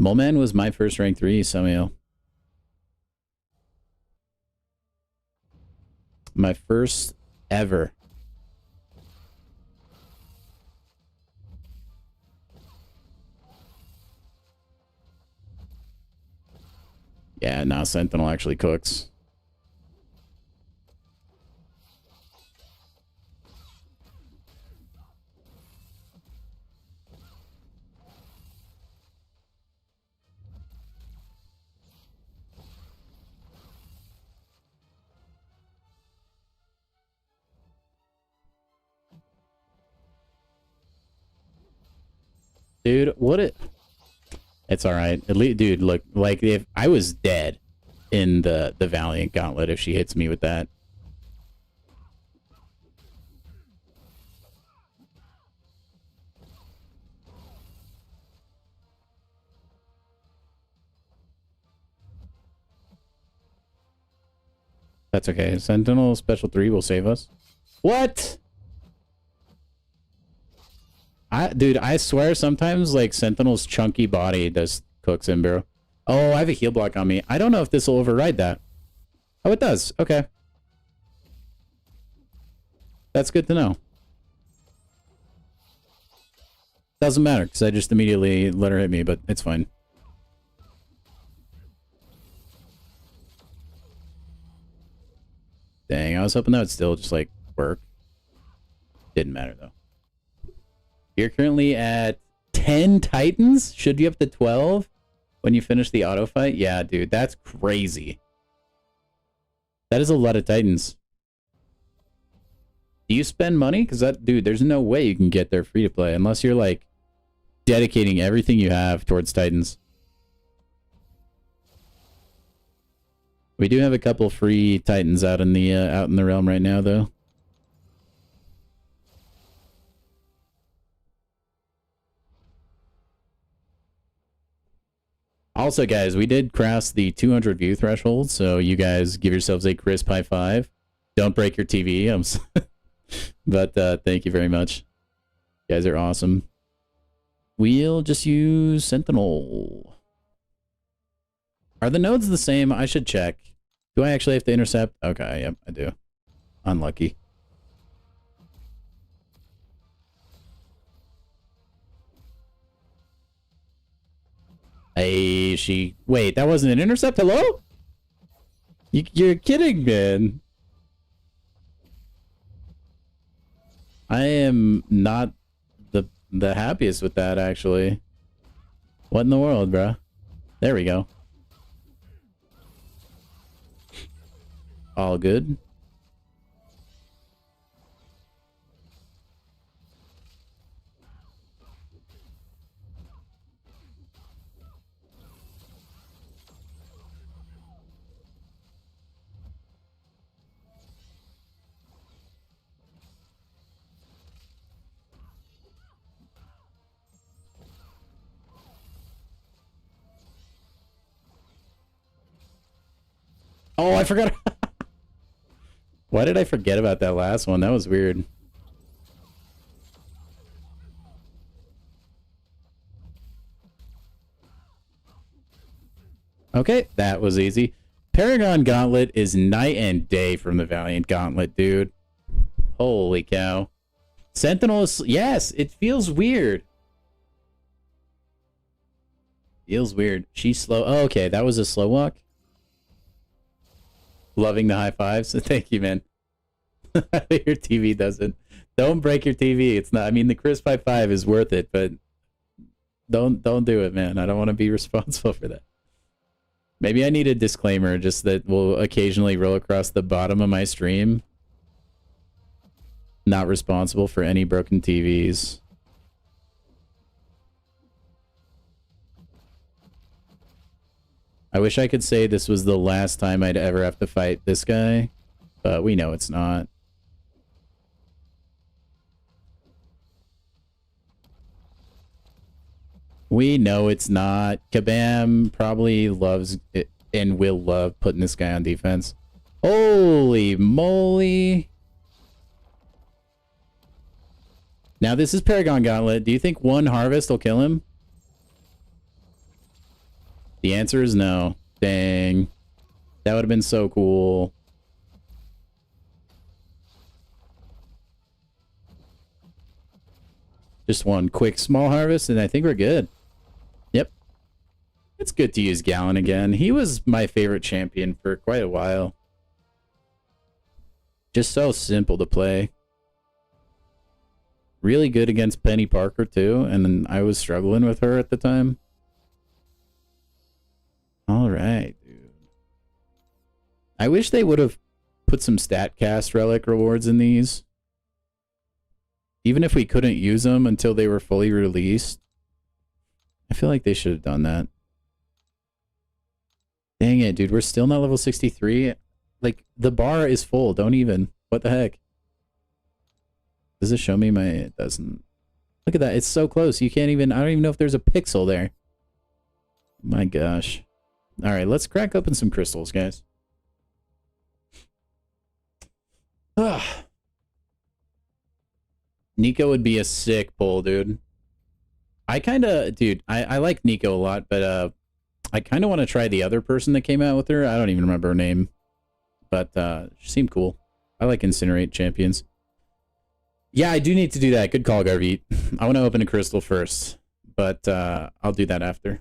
Moleman was my first rank 3, Samuel. My first ever. Yeah, now Sentinel actually cooks. Dude, what it... It's alright. At least, dude, look, like, if I was dead in the Valiant Gauntlet if she hits me with that. That's okay. Sentinel Special 3 will save us. What? Dude, I swear sometimes, like, Sentinel's chunky body does cooks in, bro. Oh, I have a heal block on me. I don't know if this will override that. Oh, it does. Okay. That's good to know. Doesn't matter, because I just immediately let her hit me, but it's fine. Dang, I was hoping that would still just, like, work. Didn't matter, though. You're currently at 10 Titans? Should you up to 12 when you finish the auto fight? Yeah, dude, that's crazy. That is a lot of Titans. Do you spend money? Because that, dude, there's no way you can get there free to play unless you're, like, dedicating everything you have towards Titans. We do have a couple free Titans out in the realm right now, though. Also, guys, we did cross the 200 view threshold, so you guys give yourselves a crisp high five. Don't break your TV. But thank you very much. You guys are awesome. We'll just use Sentinel. Are the nodes the same? I should check. Do I actually have to intercept? Okay, yep, I do. Unlucky. Hey, wait, that wasn't an intercept? Hello? You're kidding, man. I am not the happiest with that, actually. What in the world, bruh? There we go. All good. Oh, I forgot. Why did I forget about that last one? That was weird. Okay, that was easy. Paragon Gauntlet is night and day from the Valiant Gauntlet, dude. Holy cow. Sentinel is... Yes, it feels weird. Feels weird. She's slow. Oh, okay, that was a slow walk. Loving the high fives. Thank you, man. Your TV doesn't. Don't break your TV. It's not. I mean, the crisp high five is worth it, but don't do it, man. I don't want to be responsible for that. Maybe I need a disclaimer, just that will occasionally roll across the bottom of my stream. Not responsible for any broken TVs. I wish I could say this was the last time I'd ever have to fight this guy, but we know it's not. We know it's not. Kabam probably loves it and will love putting this guy on defense. Holy moly. Now this is Paragon Gauntlet. Do you think one harvest will kill him? The answer is no. Dang. That would have been so cool. Just one quick small harvest and I think we're good. Yep. It's good to use Gallon again. He was my favorite champion for quite a while. Just so simple to play. Really good against Penny Parker too, and then I was struggling with her at the time. Alright, dude. I wish they would have put some StatCast relic rewards in these. Even if we couldn't use them until they were fully released. I feel like they should have done that. Dang it, dude. We're still not level 63. Like, the bar is full. Don't even. What the heck? Does it show me my... It doesn't. Look at that. It's so close. You can't even... I don't even know if there's a pixel there. My gosh. All right, let's crack open some crystals, guys. Ugh. Nico would be a sick pull, dude. I kind of... Dude, I like Nico a lot, but I kind of want to try the other person that came out with her. I don't even remember her name. But she seemed cool. I like Incinerate champions. Yeah, I do need to do that. Good call, Garvit. I want to open a crystal first. But I'll do that after.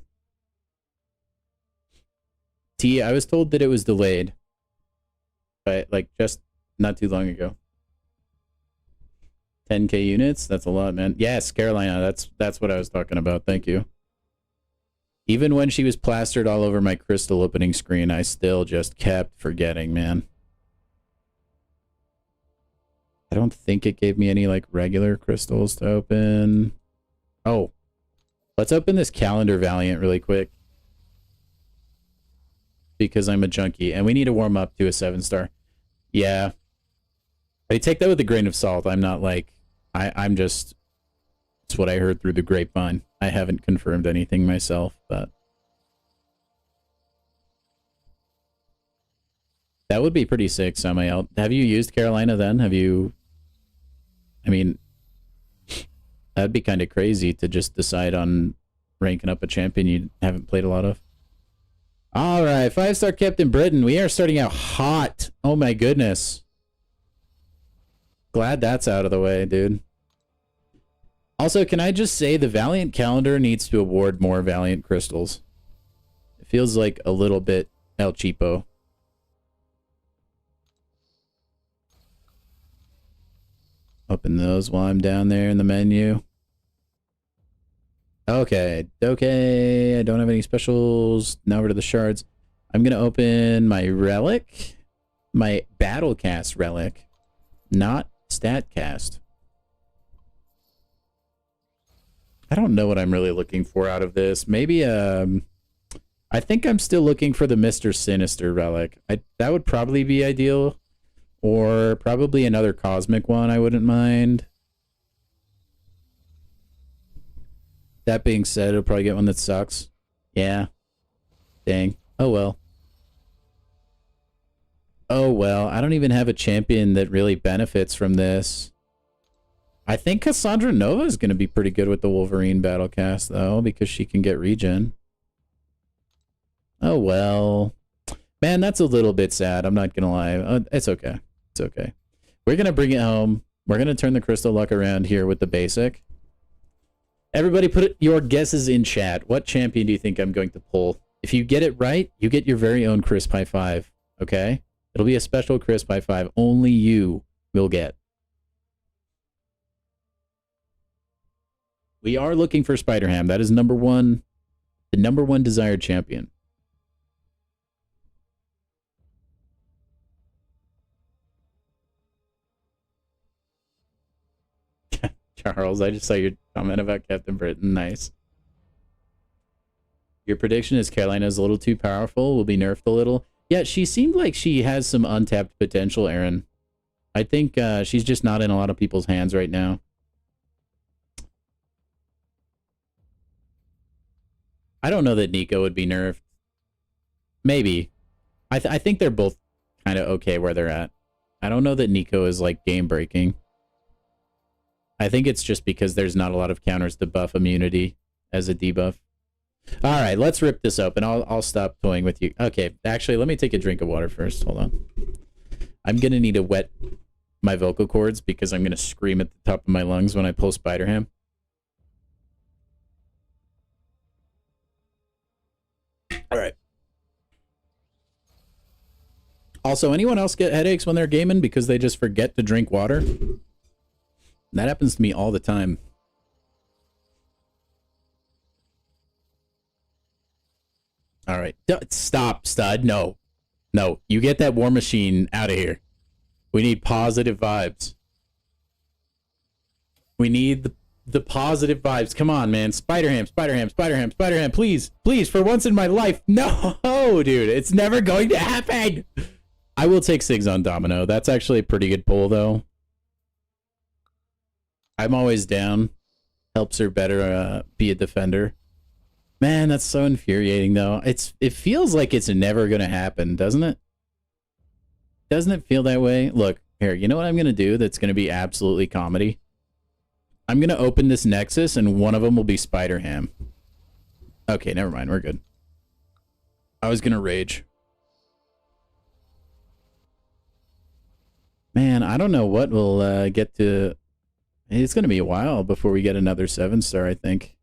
T, I was told that it was delayed. But, like, just not too long ago. 10k units? That's a lot, man. Yes, Carolina. That's what I was talking about. Thank you. Even when she was plastered all over my crystal opening screen, I still just kept forgetting, man. I don't think it gave me any, like, regular crystals to open. Oh. Let's open this calendar Valiant really quick. Because I'm a junkie. And we need to warm up to a 7-star. Yeah. I take that with a grain of salt. I'm not, like... I'm just... It's what I heard through the grapevine. I haven't confirmed anything myself, but... That would be pretty sick, Samael. Have you used Carolina then? Have you... I mean... That'd be kind of crazy to just decide on ranking up a champion you haven't played a lot of. Alright, 5-star Captain Britain. We are starting out hot. Oh my goodness. Glad that's out of the way, dude. Also, can I just say the Valiant calendar needs to award more Valiant crystals. It feels like a little bit El Cheapo. Open those while I'm down there in the menu. Okay, okay. I don't have any specials. Now over to the shards. I'm going to open my relic. My Battlecast relic. Not StatCast. I don't know what I'm really looking for out of this. Maybe, I think I'm still looking for the Mr. Sinister relic. That would probably be ideal. Or probably another cosmic one I wouldn't mind. That being said, I'll probably get one that sucks. Yeah. Dang. Oh well. Oh well. I don't even have a champion that really benefits from this. I think Cassandra Nova is going to be pretty good with the Wolverine Battlecast, though, because she can get regen. Oh well. Man, that's a little bit sad. I'm not going to lie. It's okay. It's okay. We're going to bring it home. We're going to turn the crystal luck around here with the basic. Everybody put your guesses in chat. What champion do you think I'm going to pull? If you get it right, you get your very own Crisp High 5. Okay? It'll be a special Crisp High 5. Only you will get. We are looking for Spider-Ham. That is number one. The number one desired champion. Charles, I just saw your comment about Captain Britain. Nice. Your prediction is Carolina is a little too powerful, will be nerfed a little. Yeah, she seemed like she has some untapped potential, Aaron. I think she's just not in a lot of people's hands right now. I don't know that Nico would be nerfed. Maybe. I think they're both kind of okay where they're at. I don't know that Nico is like game breaking. I think it's just because there's not a lot of counters to buff immunity as a debuff. All right, let's rip this open. I'll stop toying with you. Okay, actually, let me take a drink of water first. Hold on. I'm going to need to wet my vocal cords because I'm going to scream at the top of my lungs when I pull Spider-Ham. All right. Also, anyone else get headaches when they're gaming because they just forget to drink water? That happens to me all the time. All right. Stop, stud. No. No. You get that war machine out of here. We need positive vibes. We need The positive vibes. Come on, man. Spider-Ham, Spider-Ham, Spider-Ham, Spider-Ham. Please, please, for once in my life. No, dude. It's never going to happen. I will take Sigs on Domino. That's actually a pretty good pull, though. I'm always down. Helps her better be a defender. Man, that's so infuriating, though. It feels like it's never going to happen, doesn't it? Doesn't it feel that way? Look, here, you know what I'm going to do that's going to be absolutely comedy? I'm going to open this Nexus, and one of them will be Spider-Ham. Okay, never mind. We're good. I was going to rage. Man, I don't know what we'll get to. It's going to be a while before we get another 7-star, I think.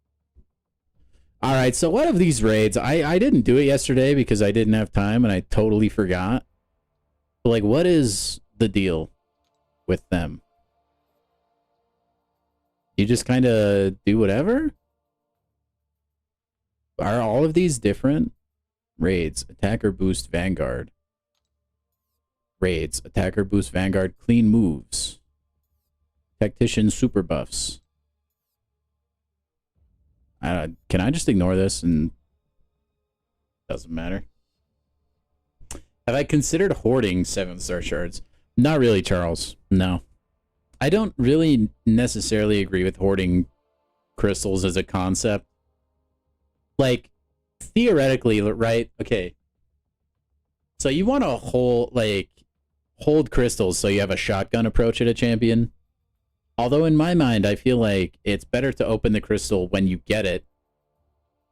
All right, so what of these raids? I didn't do it yesterday because I didn't have time, and I totally forgot. But, like, what is the deal with them? You just kind of do whatever? Are all of these different? Raids, attacker boost Vanguard. Raids, attacker boost Vanguard, clean moves. Tactician super buffs. Can I just ignore this and doesn't matter? Have I considered hoarding 7-star shards? Not really, Charles. No. I don't really necessarily agree with hoarding crystals as a concept. Like, theoretically, right? Okay. So you want to hold crystals so you have a shotgun approach at a champion. Although in my mind, I feel like it's better to open the crystal when you get it,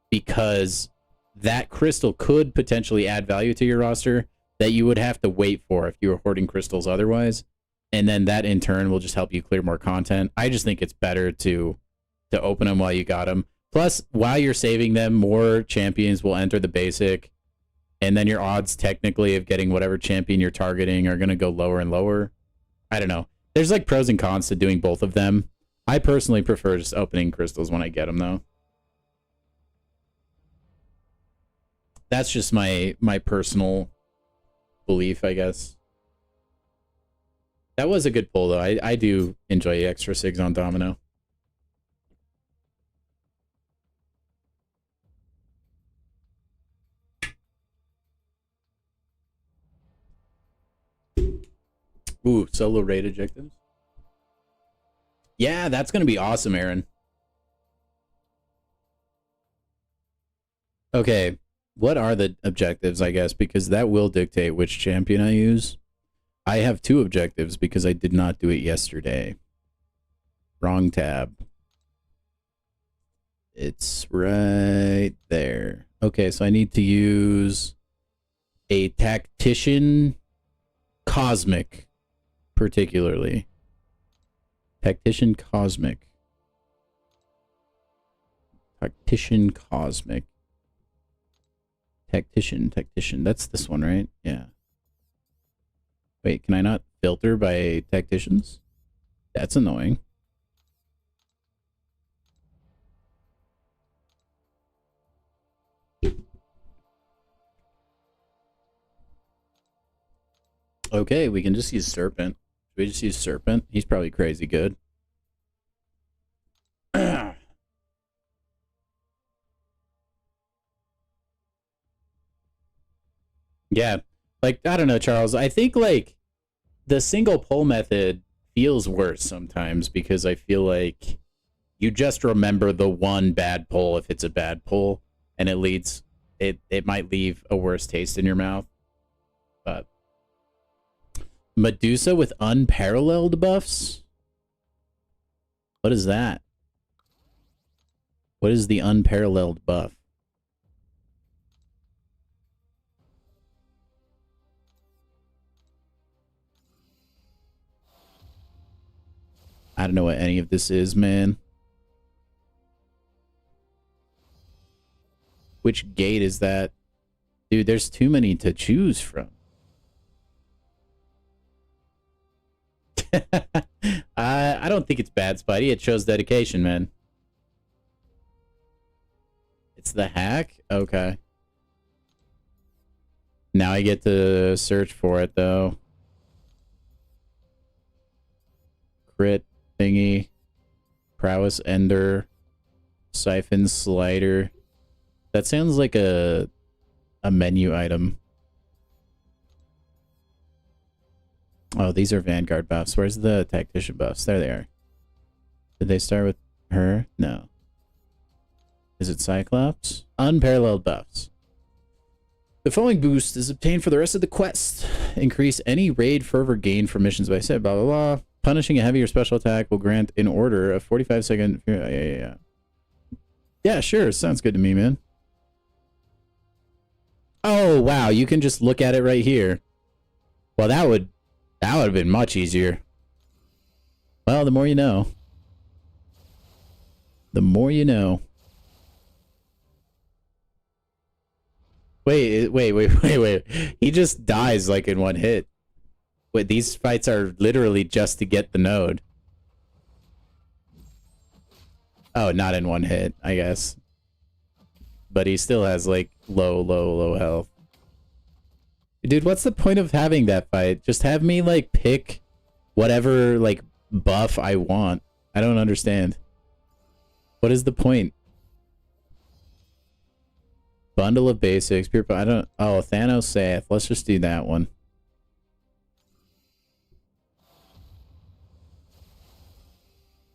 because that crystal could potentially add value to your roster that you would have to wait for if you were hoarding crystals otherwise. And then that in turn will just help you clear more content. I just think it's better to open them while you got them. Plus, while you're saving them, more champions will enter the basic. And then your odds technically of getting whatever champion you're targeting are going to go lower and lower. I don't know. There's like pros and cons to doing both of them. I personally prefer just opening crystals when I get them, though. That's just my personal belief, I guess. That was a good pull, though. I do enjoy extra Sigs on Domino. Ooh, solo raid objectives. Yeah, that's going to be awesome, Aaron. Okay, what are the objectives, I guess? Because that will dictate which champion I use. I have 2 objectives because I did not do it yesterday. Wrong tab. It's right there. Okay, so I need to use a tactician cosmic. Particularly tactician cosmic. Tactician. That's this one, right? Yeah. Wait, can I not filter by tacticians? That's annoying. Okay, we can just use Serpent. We just use Serpent. He's probably crazy good. Yeah. Like, I don't know, Charles. I think, like, the single pull method feels worse sometimes because I feel like you just remember the one bad pull if it's a bad pull, and it might leave a worse taste in your mouth. But Medusa with unparalleled buffs? What is that? What is the unparalleled buff? I don't know what any of this is, man. Which gate is that? Dude, there's too many to choose from. I don't think it's bad, Spidey. It shows dedication, man. It's the hack? Okay. Now I get to search for it, though. Crit thingy. Prowess Ender. Siphon Slider. That sounds like a menu item. Oh, these are Vanguard buffs. Where's the Tactician buffs? There they are. Did they start with her? No. Is it Cyclops? Unparalleled buffs. The following boost is obtained for the rest of the quest. Increase any raid fervor gained from missions by set, blah, blah, blah. Punishing a heavier special attack will grant an order of 45-second... Yeah. Yeah, sure. Sounds good to me, man. Oh, wow. You can just look at it right here. Well, that would have been much easier. Well, the more you know. The more you know. Wait. He just dies like in one hit. Wait, these fights are literally just to get the node. Oh, not in one hit, I guess. But he still has like low health. Dude, what's the point of having that fight? Just have me like pick whatever like buff I want. I don't understand. What is the point? Bundle of basics. Pure, I don't. Oh, Thanos Seth. Let's just do that one.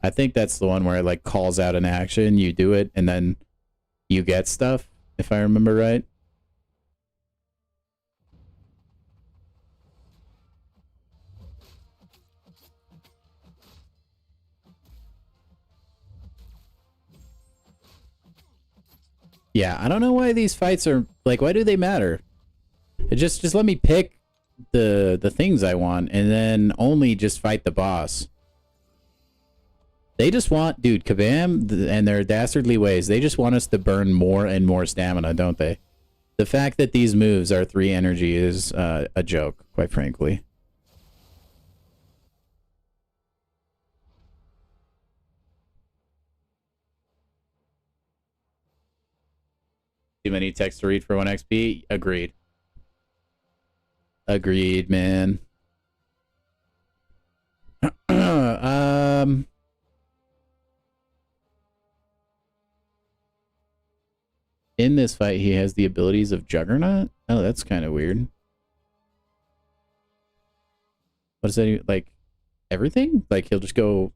I think that's the one where it like calls out an action, you do it, and then you get stuff, if I remember right. Yeah, I don't know why these fights are like, why do they matter? It just let me pick the things I want and then only just fight the boss. They just want, dude, Kabam and their dastardly ways, they just want us to burn more and more stamina, don't they? The fact that these moves are 3 energy is a joke, quite frankly. Too many texts to read for 1 XP? Agreed. Agreed, man. In this fight, he has the abilities of Juggernaut? Oh, that's kind of weird. What does that, like, everything? Like, he'll just go...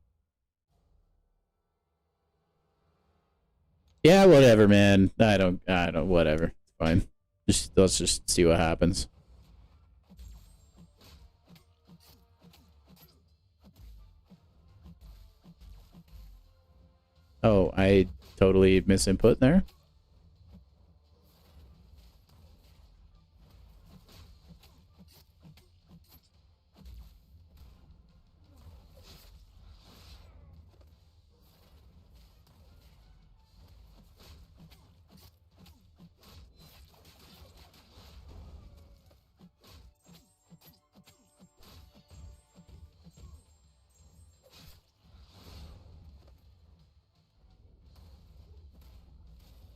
Yeah, whatever, man. I don't, whatever. It's fine. Let's just see what happens. Oh, I totally misinput there.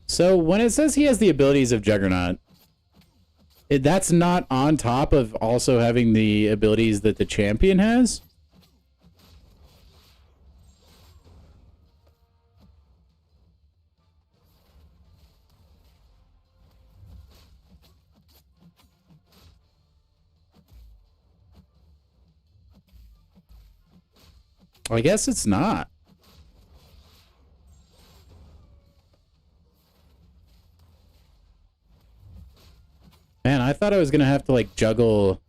So when it says he has the abilities of Juggernaut, that's not on top of also having the abilities that the champion has? I guess it's not. Man, I thought I was gonna have to like juggle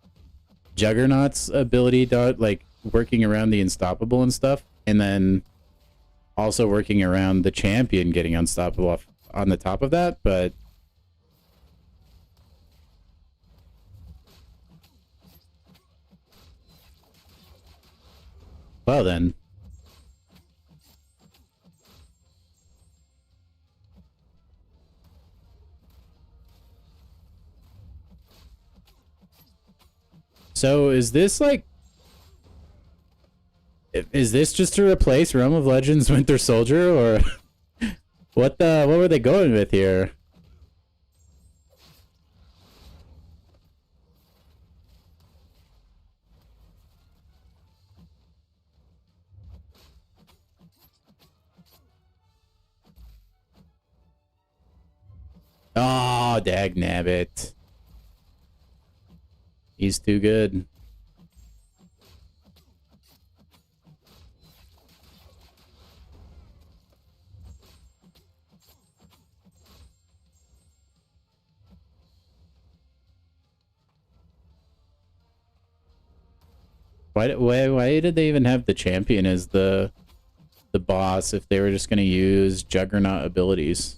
Juggernaut's ability, like working around the unstoppable and stuff, and then also working around the champion getting unstoppable on the top of that, but well then. So is this like... Is this just to replace Realm of Legends Winter Soldier, or what were they going with here? Oh, dag nabbit. He's too good. Why did they even have the champion as the boss if they were just gonna use Juggernaut abilities?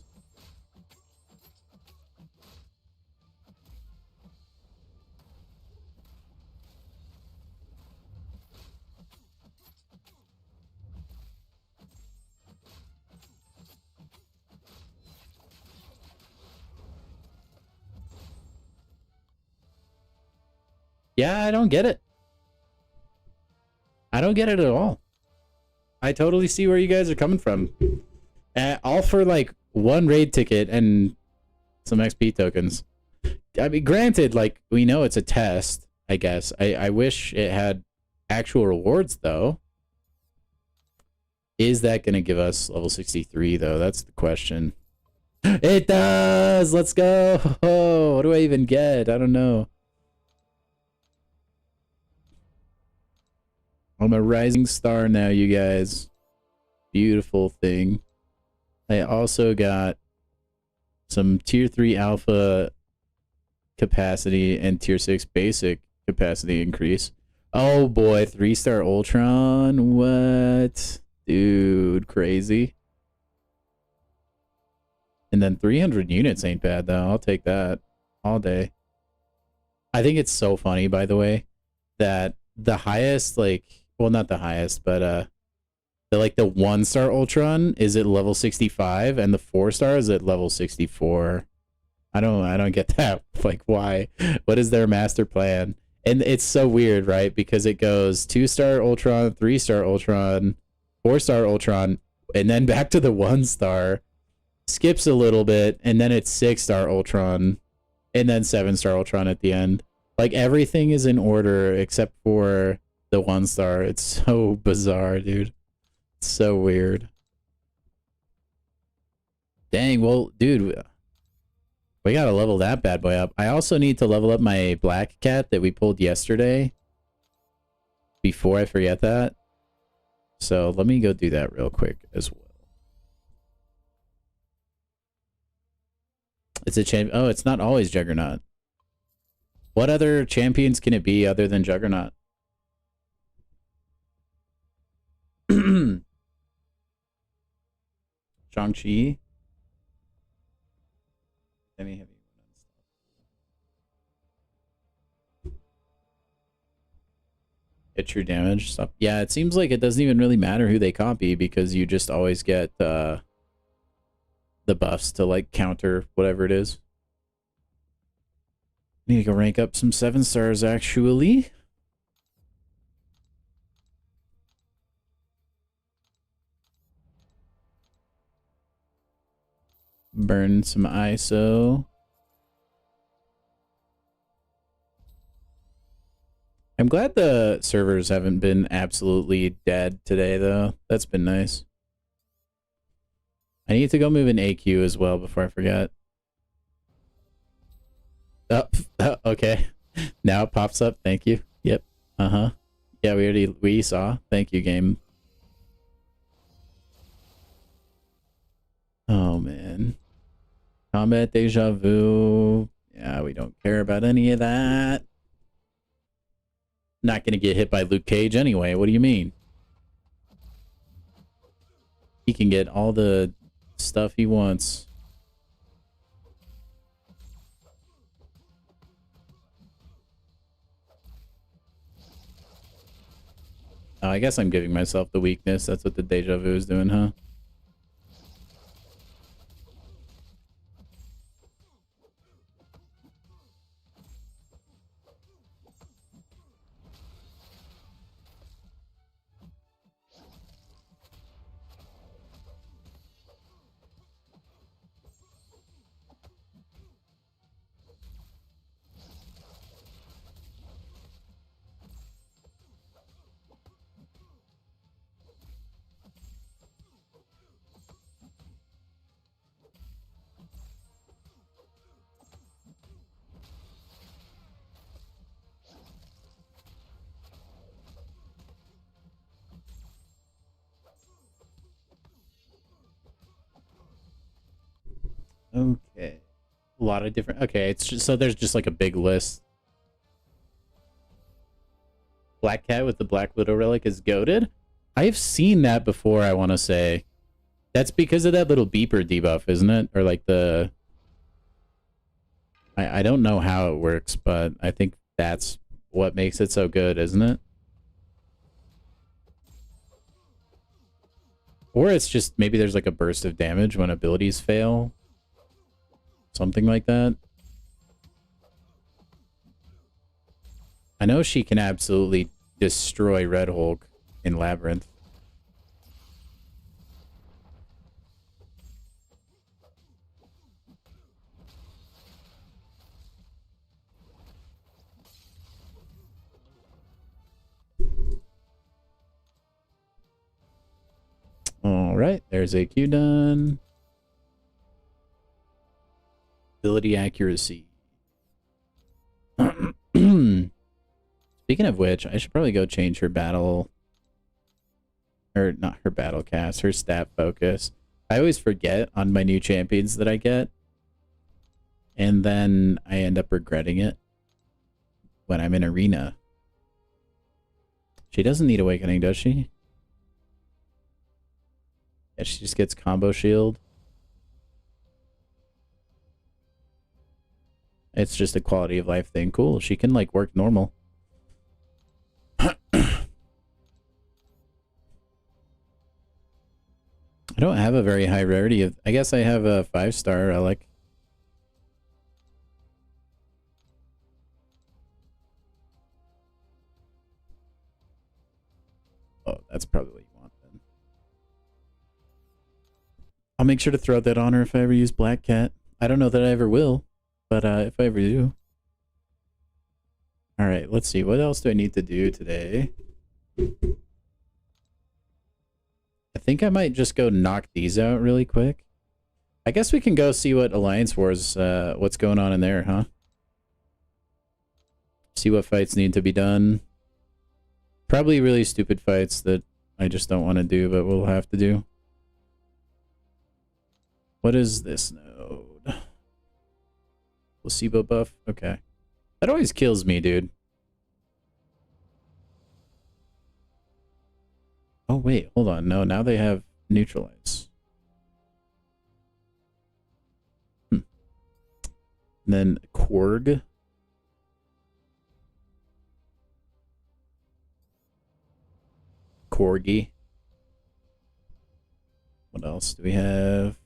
Yeah, I don't get it. I don't get it at all. I totally see where you guys are coming from. All for like one raid ticket and some XP tokens. I mean, granted, like we know it's a test, I guess. I wish it had actual rewards though. Is that going to give us level 63 though? That's the question. It does! Let's go! Oh, what do I even get? I don't know. I'm a rising star now, you guys. Beautiful thing. I also got some tier 3 alpha capacity and tier 6 basic capacity increase. Oh boy, 3-star Ultron. What? Dude, crazy. And then 300 units ain't bad though. I'll take that all day. I think it's so funny, by the way, that the highest, like, well, not the highest, but the 1-star Ultron is at level 65 and the 4-star is at level 64. I don't get that. Like, why? What is their master plan? And it's so weird, right? Because it goes 2-star Ultron, 3-star Ultron, 4-star Ultron, and then back to the 1-star. Skips a little bit, and then it's 6-star Ultron, and then 7-star Ultron at the end. Like, everything is in order except for the 1-star. It's so bizarre, dude. It's so weird. Dang, well, dude, we gotta level that bad boy up. I also need to level up my black cat that we pulled yesterday before I forget that. So let me go do that real quick as well. It's a champ. Oh, it's not always Juggernaut. What other champions can it be other than Juggernaut? Shang-Chi. Let me have you. Get true damage. Stop. Yeah, it seems like it doesn't even really matter who they copy because you just always get the buffs to like counter whatever it is. Need to go rank up some 7-stars actually. Burn some ISO. I'm glad the servers haven't been absolutely dead today, though. That's been nice. I need to go move an AQ as well before I forget. Oh, okay. Now it pops up. Thank you. Yep. Uh-huh. Yeah, we saw. Thank you, game. Oh, man. Combat deja vu. Yeah, we don't care about any of that. Not gonna get hit by Luke Cage anyway. What do you mean? He can get all the stuff he wants. Oh, I guess I'm giving myself the weakness. That's what the deja vu is doing, huh? Okay. A lot of different... Okay, it's just... So there's just like a big list. Black Cat with the Black Widow relic is goated? I've seen that before, I want to say. That's because of that little beeper debuff, isn't it? Or like the... I don't know how it works, but I think that's what makes it so good, isn't it? Or it's just maybe there's like a burst of damage when abilities fail. Something like that. I know she can absolutely destroy Red Hulk in Labyrinth. All right, there's AQ done. Ability accuracy. Speaking of which, I should probably go change her battle... Or not her battle cast, her stat focus. I always forget on my new champions that I get. And then I end up regretting it when I'm in arena. She doesn't need awakening, does she? Yeah, she just gets combo shield. It's just a quality of life thing. Cool. She can like work normal. I don't have a very high rarity of... I guess I have a 5-star relic. Oh, that's probably what you want then. I'll make sure to throw that on her if I ever use Black Cat. I don't know that I ever will, but if I ever do. Alright, let's see. What else do I need to do today? I think I might just go knock these out really quick. I guess we can go see what Alliance Wars, what's going on in there, huh? See what fights need to be done. Probably really stupid fights that I just don't want to do, but we'll have to do. What is this node? Placebo buff? Okay. That always kills me, dude. Oh, wait, hold on. No, now they have neutralize. Then Korg. Corgi. What else do we have?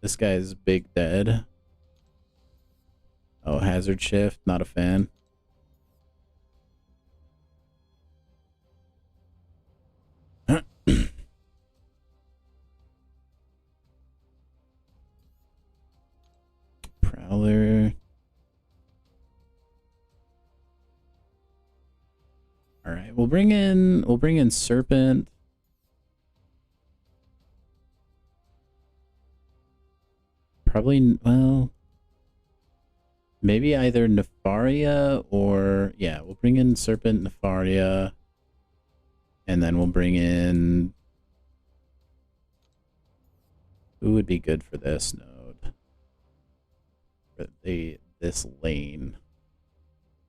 This guy's big dead. Oh, hazard shift. Not a fan. Prowler. All right, we'll bring in Serpent. Probably, well, maybe either Nefaria or, yeah, we'll bring in Serpent, Nefaria, and then we'll bring in, who would be good for this node? For this lane.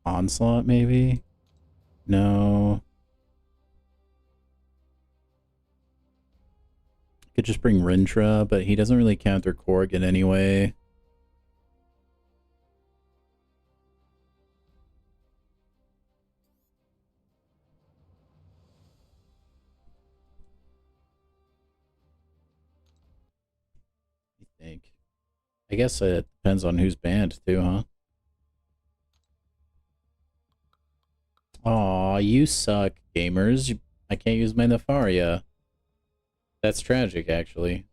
Onslaught, maybe? No. Could just bring Rintra, but he doesn't really counter Korg in any way. I think. I guess it depends on who's banned too, huh? Aw, you suck, gamers. I can't use my Nefaria. That's tragic, actually.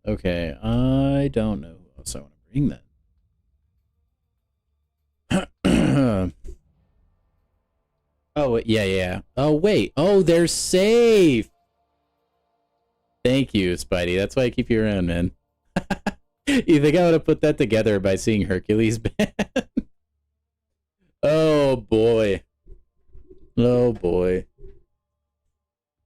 Okay, I don't know who else I want to bring then. Oh, yeah. Oh, wait. Oh, they're safe. Thank you, Spidey. That's why I keep you around, man. You think I would have put that together by seeing Hercules ban? Oh boy. Oh boy.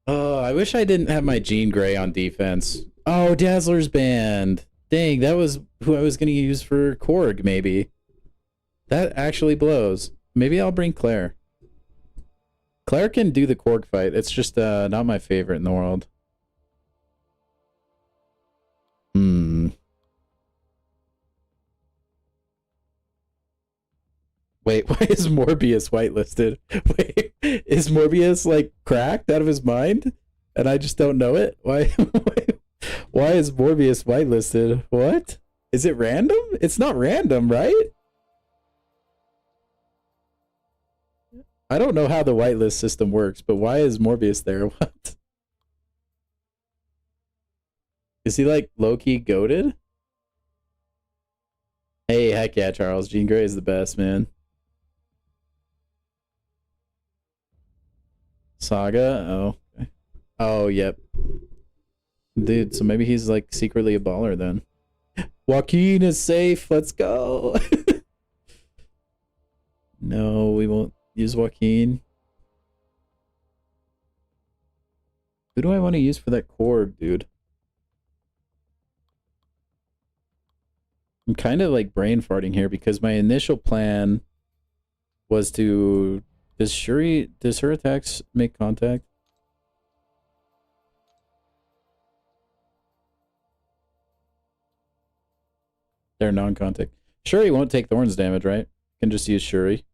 Oh, I wish I didn't have my Jean Grey on defense. Oh, Dazzler's banned. Dang, that was who I was going to use for Korg, maybe. That actually blows. Maybe I'll bring Claire. Claire can do the Korg fight. It's just not my favorite in the world. Wait, why is Morbius whitelisted? Wait, is Morbius like cracked out of his mind? And I just don't know it? Why why is Morbius whitelisted? What? Is it random? It's not random, right? I don't know how the whitelist system works, but why is Morbius there? What? Is he like low-key goated? Hey, heck yeah, Charles. Jean Grey is the best, man. Saga? Oh. Okay. Oh, yep. Dude, so maybe he's like secretly a baller then. Joaquin is safe. Let's go. No, we won't use Joaquin. Who do I want to use for that Korg, dude? I'm kind of like brain farting here because my initial plan was to... Does her attacks make contact? They're non-contact. Shuri won't take Thorn's damage, right? Can just use Shuri.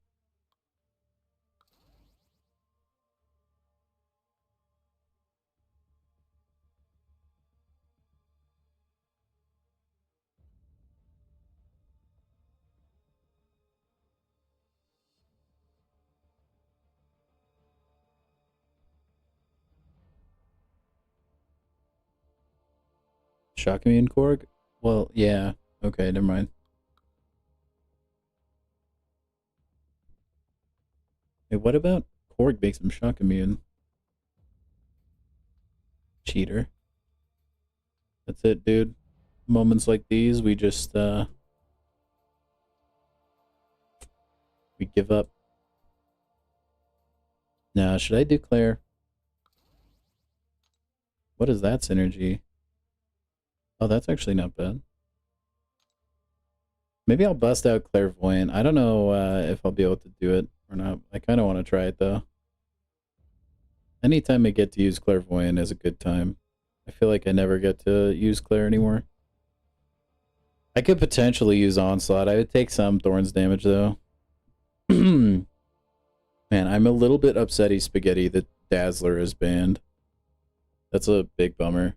Shock immune Korg? Well, yeah. Okay, never mind. Hey, what about Korg makes him shock immune? Cheater. That's it, dude. Moments like these, we just, we give up. Now, should I declare? What is that synergy? Oh, that's actually not bad. Maybe I'll bust out Clairvoyant. I don't know if I'll be able to do it or not. I kind of want to try it, though. Anytime I get to use Clairvoyant is a good time. I feel like I never get to use Claire anymore. I could potentially use Onslaught. I would take some Thorn's damage, though. Man, I'm a little bit upsetty, Spaghetti, that Dazzler is banned. That's a big bummer.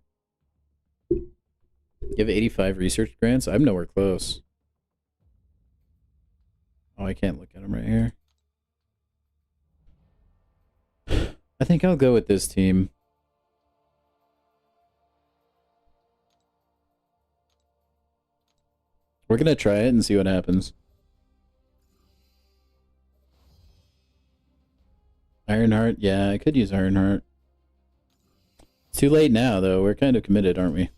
You have 85 research grants? I'm nowhere close. Oh, I can't look at them right here. I think I'll go with this team. We're gonna try it and see what happens. Ironheart? Yeah, I could use Ironheart. It's too late now, though. We're kind of committed, aren't we?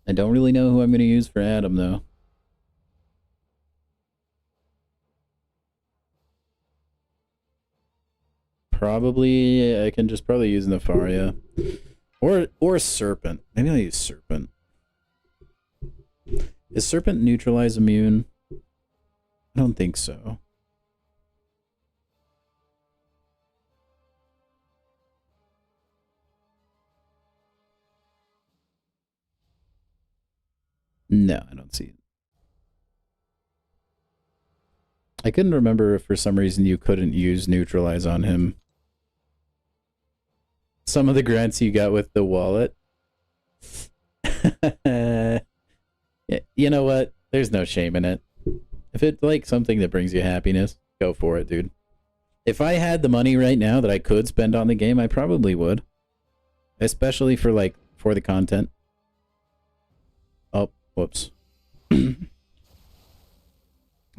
I don't really know who I'm going to use for Adam, though. Probably, I can just probably use Nefaria. Or Serpent. Maybe I'll use Serpent. Is Serpent neutralize immune? I don't think so. No, I don't see it. I couldn't remember if for some reason you couldn't use neutralize on him. Some of the grants you got with the wallet. You know what? There's no shame in it. If it's like something that brings you happiness, go for it, dude. If I had the money right now that I could spend on the game, I probably would. Especially for the content. Oh, whoops. I'll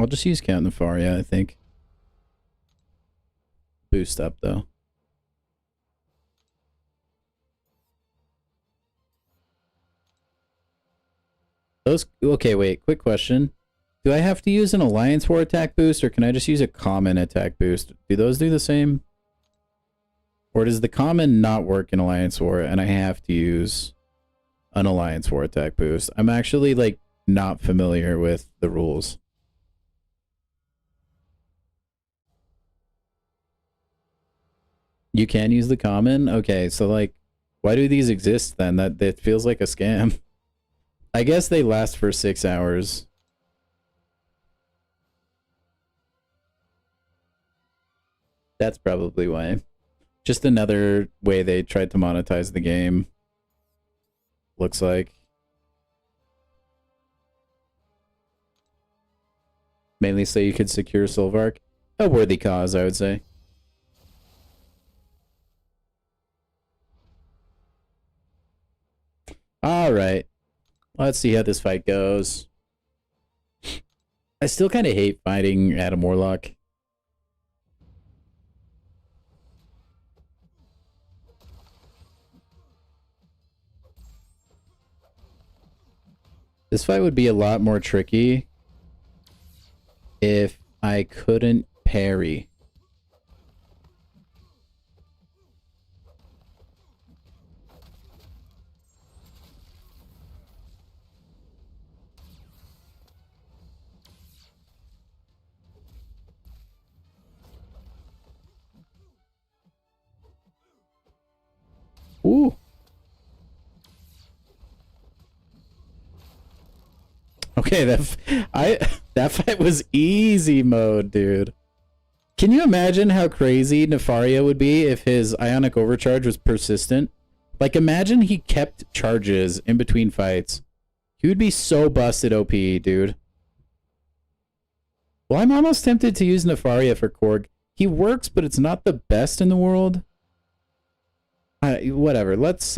just use Count Nefaria, I think. Boost up, though. Those, okay, wait, quick question. Do I have to use an Alliance War attack boost, or can I just use a common attack boost? Do those do the same? Or does the common not work in Alliance War, and I have to use an Alliance War attack boost? I'm actually, like, not familiar with the rules. You can use the common? Okay, so, like, why do these exist, then? That feels like a scam. I guess they last for 6 hours. That's probably why. Just another way they tried to monetize the game. Looks like. Mainly so you could secure Silvark. A worthy cause, I would say. Alright. Let's see how this fight goes. I still kind of hate fighting Adam Warlock. This fight would be a lot more tricky if I couldn't parry. Ooh. Okay, that fight was easy mode, dude. Can you imagine how crazy Nefaria would be if his Ionic Overcharge was persistent? Like, imagine he kept charges in between fights. He would be so busted OP, dude. Well, I'm almost tempted to use Nefaria for Korg. He works, but it's not the best in the world. Whatever. Let's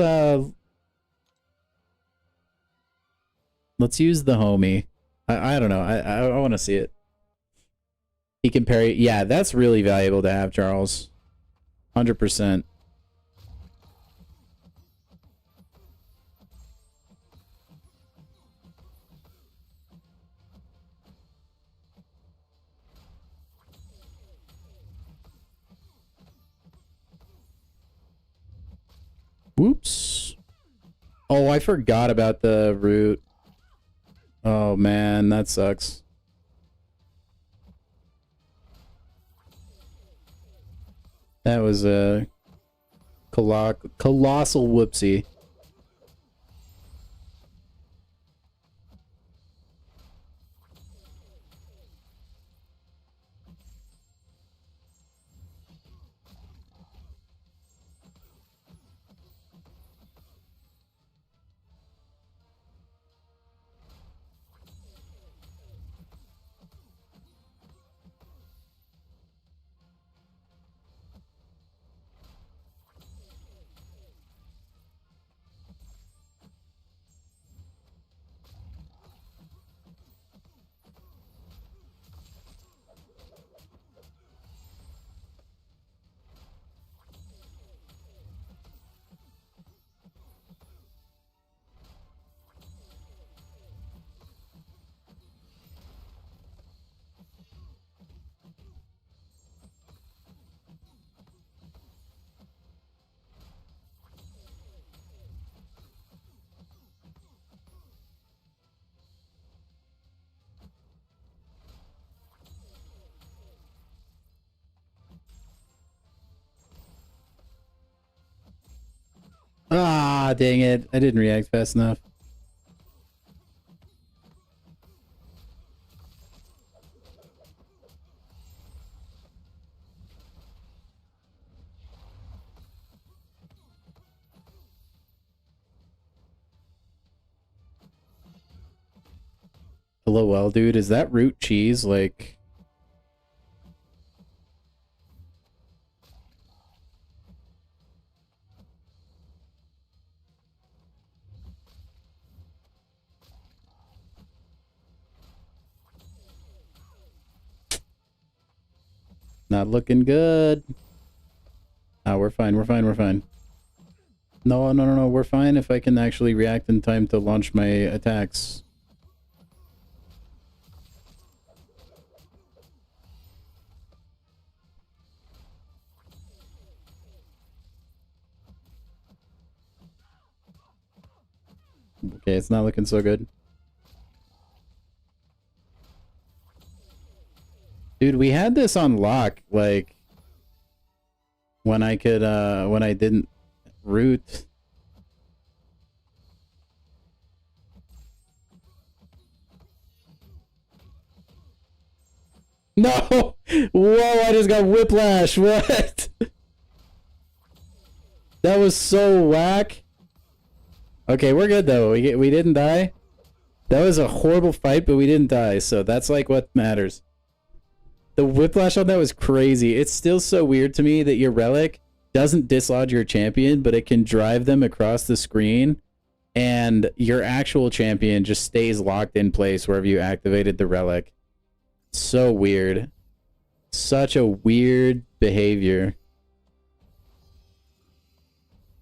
use the homie. I don't know. I want to see it. He can parry. Yeah, that's really valuable to have, Charles. 100%. Whoops. Oh, I forgot about the root. Oh, man, that sucks. That was a colossal whoopsie. Ah, dang it. I didn't react fast enough. LOL, dude. Is that root cheese, like... Not looking good. Ah, we're fine, we're fine, we're fine. No, we're fine if I can actually react in time to launch my attacks. Okay, it's not looking so good. Dude, we had this on lock, like, when I could, when I didn't root. No! Whoa, I just got whiplash, what? That was so whack. Okay, we're good though, we didn't die. That was a horrible fight, but we didn't die, so that's like what matters. The whiplash on that was crazy. It's still so weird to me that your relic doesn't dislodge your champion, but it can drive them across the screen, and your actual champion just stays locked in place wherever you activated the relic. So weird. Such a weird behavior.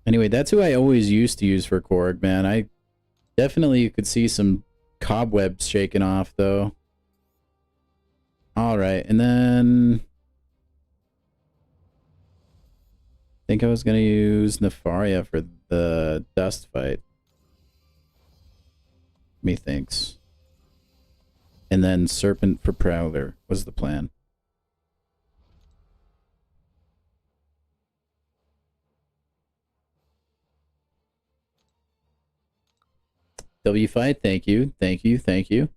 Anyway, that's who I always used to use for Korg, man. I definitely could see some cobwebs shaking off, though. Alright, and then... I think I was going to use Nefaria for the dust fight. Methinks. And then Serpent for Prowler was the plan. W fight, thank you, thank you, thank you.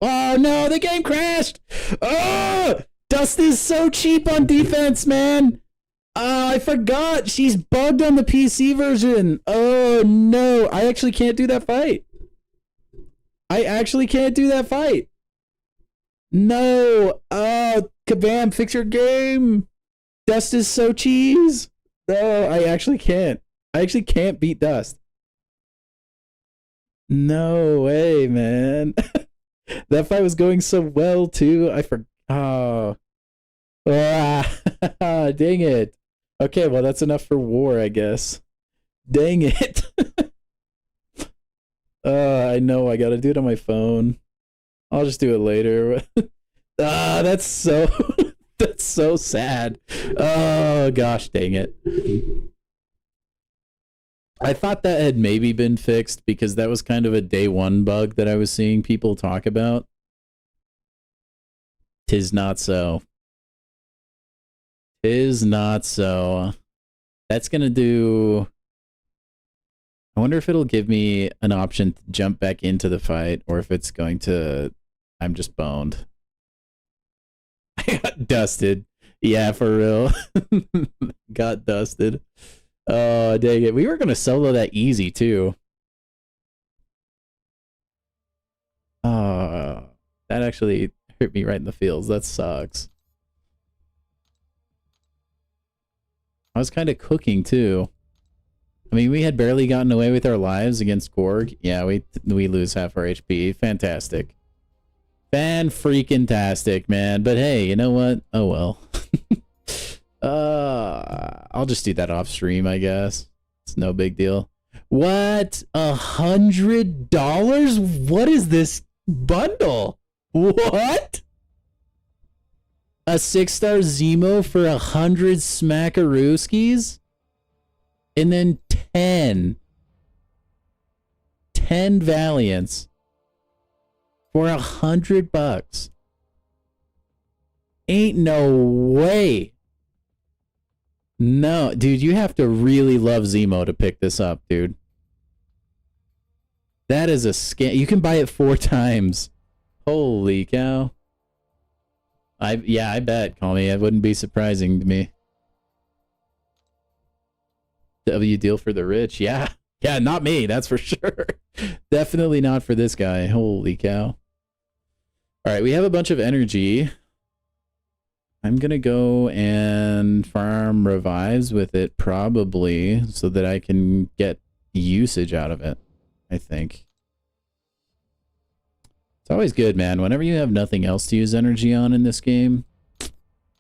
Oh no, the game crashed! Oh! Dust is so cheap on defense, man! Oh, I forgot! She's bugged on the PC version! Oh no, I actually can't do that fight! I actually can't do that fight! No! Oh, Kabam, fix your game! Dust is so cheese! No, I actually can't. I actually can't beat Dust. No way, man. That fight was going so well, too. I forgot. Oh. Ah, dang it. Okay, well, that's enough for war, I guess. Dang it. I know, I gotta do it on my phone. I'll just do it later. That's so... that's so sad. Oh, gosh, dang it. I thought that had maybe been fixed because that was kind of a day one bug that I was seeing people talk about. 'Tis not so. 'Tis not so. That's gonna do... I wonder if it'll give me an option to jump back into the fight or if it's going to... I'm just boned. I got dusted. Yeah, for real. Got dusted. Oh, dang it. We were going to solo that easy, too. Oh, that actually hurt me right in the feels. That sucks. I was kind of cooking, too. I mean, we had barely gotten away with our lives against Gorg. Yeah, we lose half our HP. Fantastic. Fan-freaking-tastic, man. But hey, you know what? Oh, well. I'll just do that off stream, I guess. It's no big deal. What? $100? What is this bundle? What? A 6-star Zemo for 100 smackarooskies? And then 10 Valiants for $100. Ain't no way. No, dude, you have to really love Zemo to pick this up, dude. That is a scam. You can buy it 4 times. Holy cow. Yeah, I bet, call me. It wouldn't be surprising to me. W deal for the rich. Yeah. Yeah, not me, that's for sure. Definitely not for this guy. Holy cow. Alright, we have a bunch of energy. I'm gonna go and farm revives with it, probably, so that I can get usage out of it, I think. It's always good, man. Whenever you have nothing else to use energy on in this game,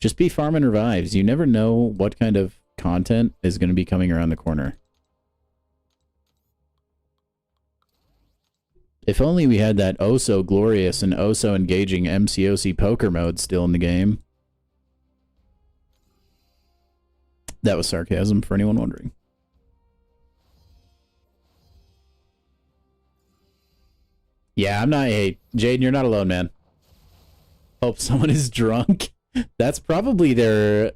Just be farming revives. You never know what kind of content is going to be coming around the corner. If only we had that oh so glorious and oh so engaging MCOC poker mode still in the game. That was sarcasm for anyone wondering. Yeah, I'm not. Hey, Jaden, you're not alone, man. Hope someone is drunk. That's probably their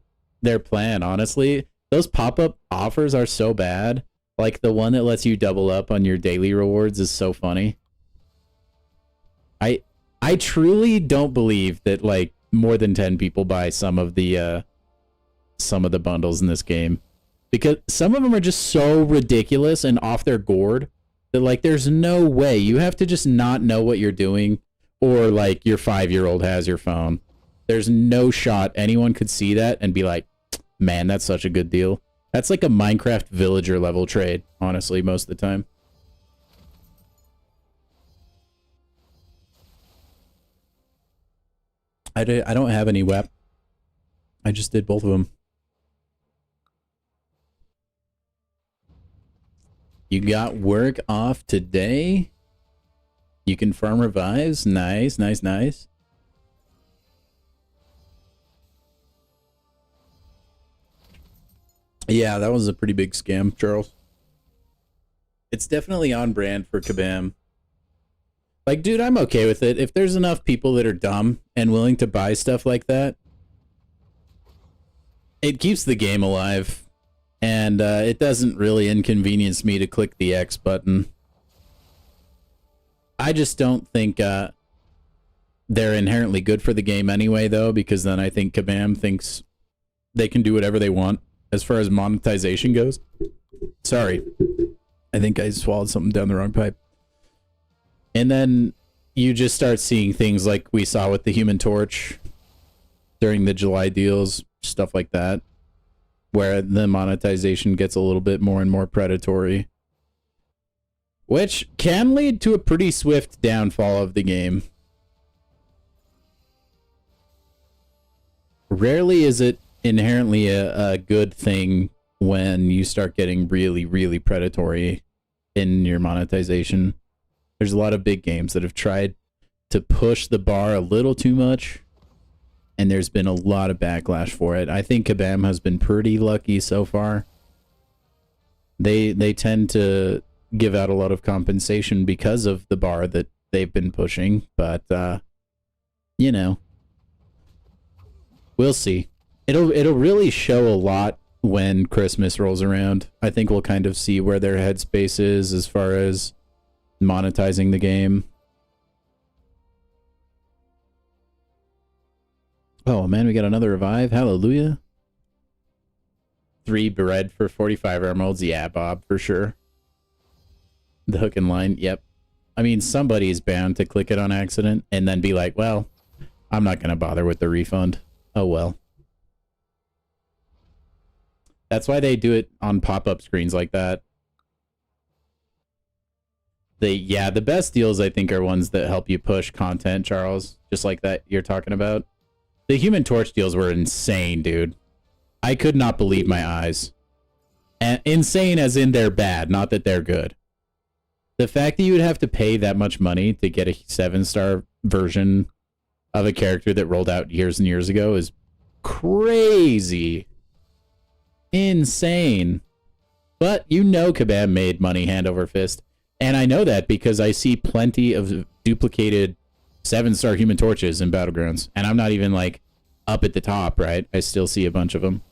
plan, honestly. Those pop-up offers are so bad. Like, the one that lets you double up on your daily rewards is so funny. I truly don't believe that, like, more than 10 people buy some of the bundles in this game. Because some of them are just so ridiculous and off their gourd that, like, there's no way. You have to just not know what you're doing, or, like, your 5-year-old has your phone. There's no shot anyone could see that and be like, man, that's such a good deal. That's like a Minecraft villager level trade, honestly, most of the time. I don't have any WEP. I just did both of them. You got work off today? You can farm revives? Nice, nice, nice. Yeah, that was a pretty big scam, Charles. It's definitely on brand for Kabam. Like, dude, I'm okay with it. If there's enough people that are dumb and willing to buy stuff like that, it keeps the game alive. And it doesn't really inconvenience me to click the X button. I just don't think they're inherently good for the game anyway, though, because then I think Kabam thinks they can do whatever they want as far as monetization goes. Sorry. I think I swallowed something down the wrong pipe. And then you just start seeing things like we saw with the Human Torch during the July deals, stuff like that, where the monetization gets a little bit more and more predatory, which can lead to a pretty swift downfall of the game. Rarely is it inherently a good thing when you start getting really, really predatory in your monetization. There's a lot of big games that have tried to push the bar a little too much, and there's been a lot of backlash for it. I think Kabam has been pretty lucky so far. They tend to give out a lot of compensation because of the bar that they've been pushing, but you know, we'll see. It'll really show a lot when Christmas rolls around. I think we'll kind of see where their headspace is as far as monetizing the game. Oh man, we got another revive. Hallelujah. 3 bread for 45 emeralds. Yeah, Bob, for sure. The hook and line. Yep. I mean, somebody's bound to click it on accident and then be like, well, I'm not going to bother with the refund. Oh, well. That's why they do it on pop-up screens like that. The best deals, I think, are ones that help you push content, Charles. Just like that you're talking about. The Human Torch deals were insane, dude. I could not believe my eyes. And insane as in they're bad, not that they're good. The fact that you would have to pay that much money to get a 7-star version of a character that rolled out years and years ago is crazy. Insane. But you know Kabam made money hand over fist. And I know that because I see plenty of duplicated 7-star Human Torches in Battlegrounds. And I'm not even, like, up at the top, right? I still see a bunch of them.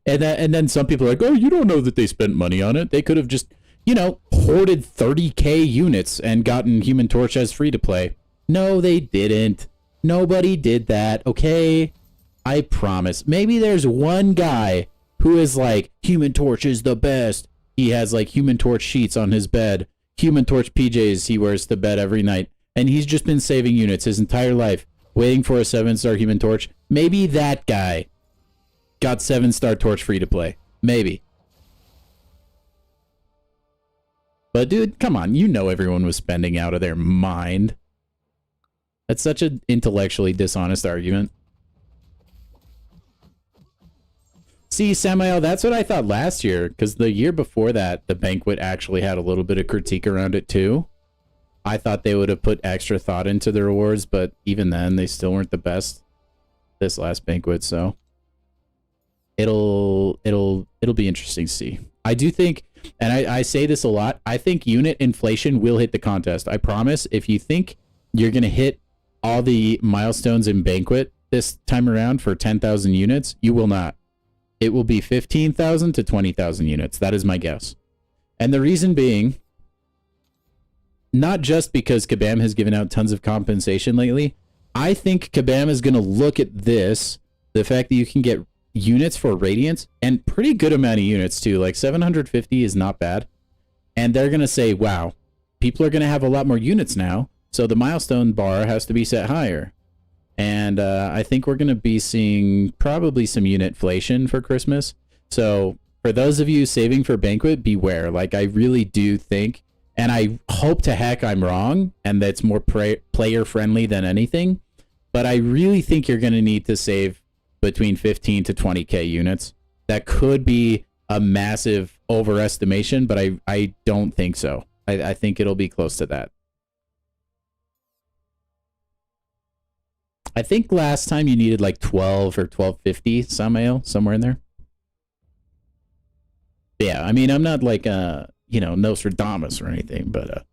And then some people are like, oh, you don't know that they spent money on it. They could have just, you know, hoarded 30k units and gotten Human Torch as free to play. No, they didn't. Nobody did that, okay? I promise. Maybe there's one guy who is like, Human Torch is the best. He has like Human Torch sheets on his bed. Human Torch PJs he wears to bed every night. And he's just been saving units his entire life, waiting for a 7-star Human Torch. Maybe that guy got 7-star Torch free to play. Maybe. But dude, come on, you know everyone was spending out of their mind. That's such an intellectually dishonest argument. See, Samael, that's what I thought last year, because the year before that, the banquet actually had a little bit of critique around it too. I thought they would have put extra thought into the rewards, but even then, they still weren't the best this last banquet, so it'll be interesting to see. I do think, and I say this a lot, I think unit inflation will hit the contest. I promise, if you think you're going to hit all the milestones in banquet this time around for 10,000 units, you will not. It will be 15,000 to 20,000 units. That is my guess. And the reason being, not just because Kabam has given out tons of compensation lately, I think Kabam is going to look at this, the fact that you can get units for Radiance, and pretty good amount of units too, like 750 is not bad. And they're going to say, wow, people are going to have a lot more units now, so the milestone bar has to be set higher. And I think we're going to be seeing probably some unit inflation for Christmas. So for those of you saving for Banquet, beware. Like, I really do think, and I hope to heck I'm wrong, and that's more player friendly than anything, but I really think you're going to need to save between 15 to 20k units. That could be a massive overestimation, but I don't think so. I think it'll be close to that. I think last time you needed like 12 or 1250 Samael, somewhere in there. Yeah, I mean, I'm not like you know, Nostradamus or anything, but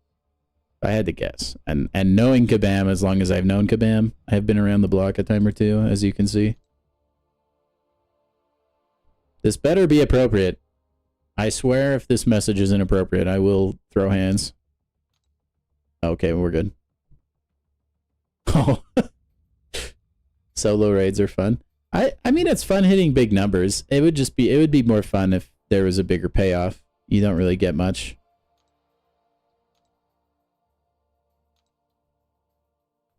I had to guess. And knowing Kabam, as long as I've known Kabam, I've been around the block a time or two, as you can see. This better be appropriate. I swear if this message is inappropriate, I will throw hands. Okay, we're good. Oh. Solo raids are fun. I mean, it's fun hitting big numbers. It would be more fun if there was a bigger payoff. You don't really get much.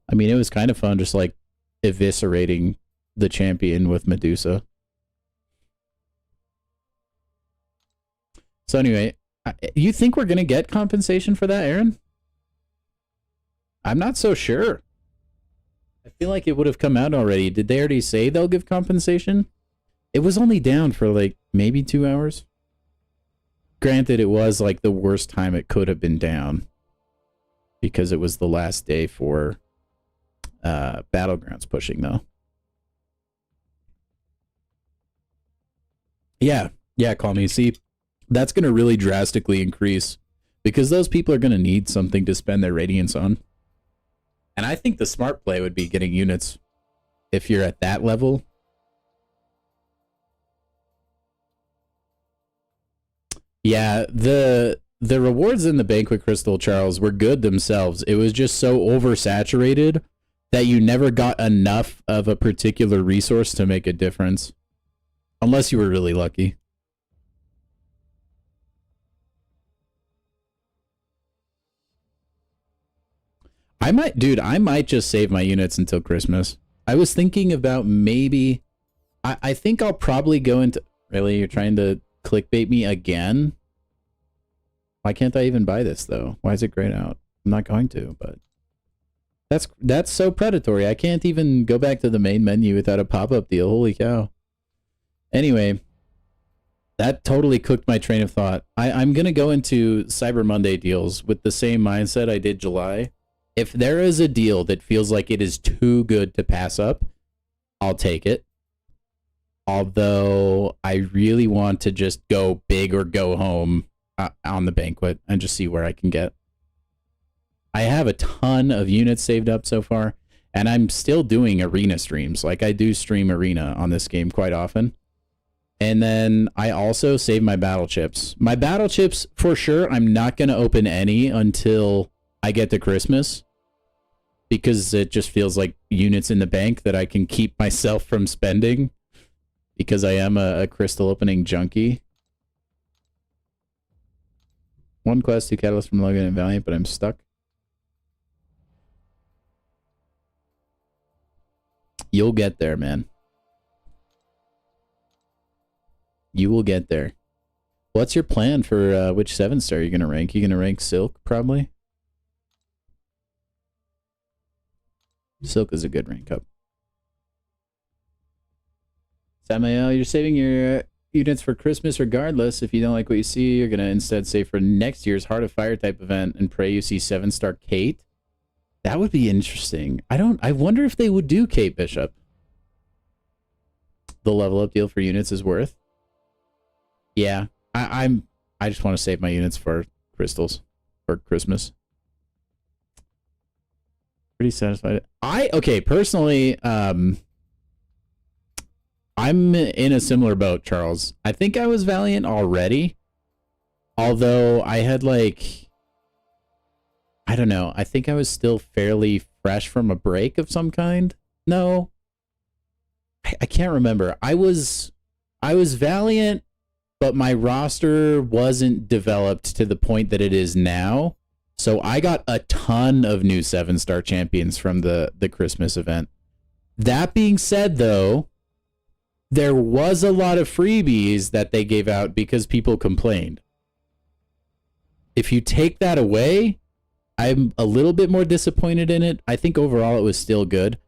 I mean, it was kind of fun just like eviscerating the champion with Medusa. So anyway, you think we're going to get compensation for that, Aaron? I'm not so sure. I feel like it would have come out already. Did they already say they'll give compensation? It was only down for like maybe 2 hours. Granted, it was like the worst time it could have been down because it was the last day for Battlegrounds pushing, though. Yeah, call me. See, that's going to really drastically increase because those people are going to need something to spend their Radiance on. And I think the smart play would be getting units if you're at that level. Yeah, the rewards in the Banquet Crystal, Charles, were good themselves. It was just so oversaturated that you never got enough of a particular resource to make a difference. Unless you were really lucky. I might just save my units until Christmas. I was thinking about maybe... I think I'll probably go into... Really? You're trying to clickbait me again? Why can't I even buy this, though? Why is it grayed out? I'm not going to, but... That's so predatory. I can't even go back to the main menu without a pop-up deal. Holy cow. Anyway, that totally cooked my train of thought. I'm going to go into Cyber Monday deals with the same mindset I did July. If there is a deal that feels like it is too good to pass up, I'll take it. Although I really want to just go big or go home on the Banquet and just see where I can get. I have a ton of units saved up so far, and I'm still doing arena streams. Like, I do stream arena on this game quite often. And then I also save my battle chips. My battle chips, for sure, I'm not going to open any until I get to Christmas, because it just feels like units in the bank that I can keep myself from spending, because I am a crystal opening junkie. 1 quest, 2 catalysts from Logan and Valiant, but I'm stuck. You'll get there, man. You will get there. What's your plan for which 7-star you're gonna rank? You gonna rank Silk probably? Silk is a good rank up. Samael, you're saving your units for Christmas regardless. If you don't like what you see, you're gonna instead save for next year's Heart of Fire type event and pray you see 7-star Kate. That would be interesting. I wonder if they would do Kate Bishop. The level up deal for units is worth. Yeah, I just want to save my units for crystals for Christmas. Pretty satisfied. Personally, I'm in a similar boat, Charles. I think I was Valiant already. Although I had like, I don't know. I think I was still fairly fresh from a break of some kind. No. I can't remember. I was Valiant, but my roster wasn't developed to the point that it is now. So I got a ton of new 7-star champions from the Christmas event. That being said, though, there was a lot of freebies that they gave out because people complained. If you take that away, I'm a little bit more disappointed in it. I think overall it was still good.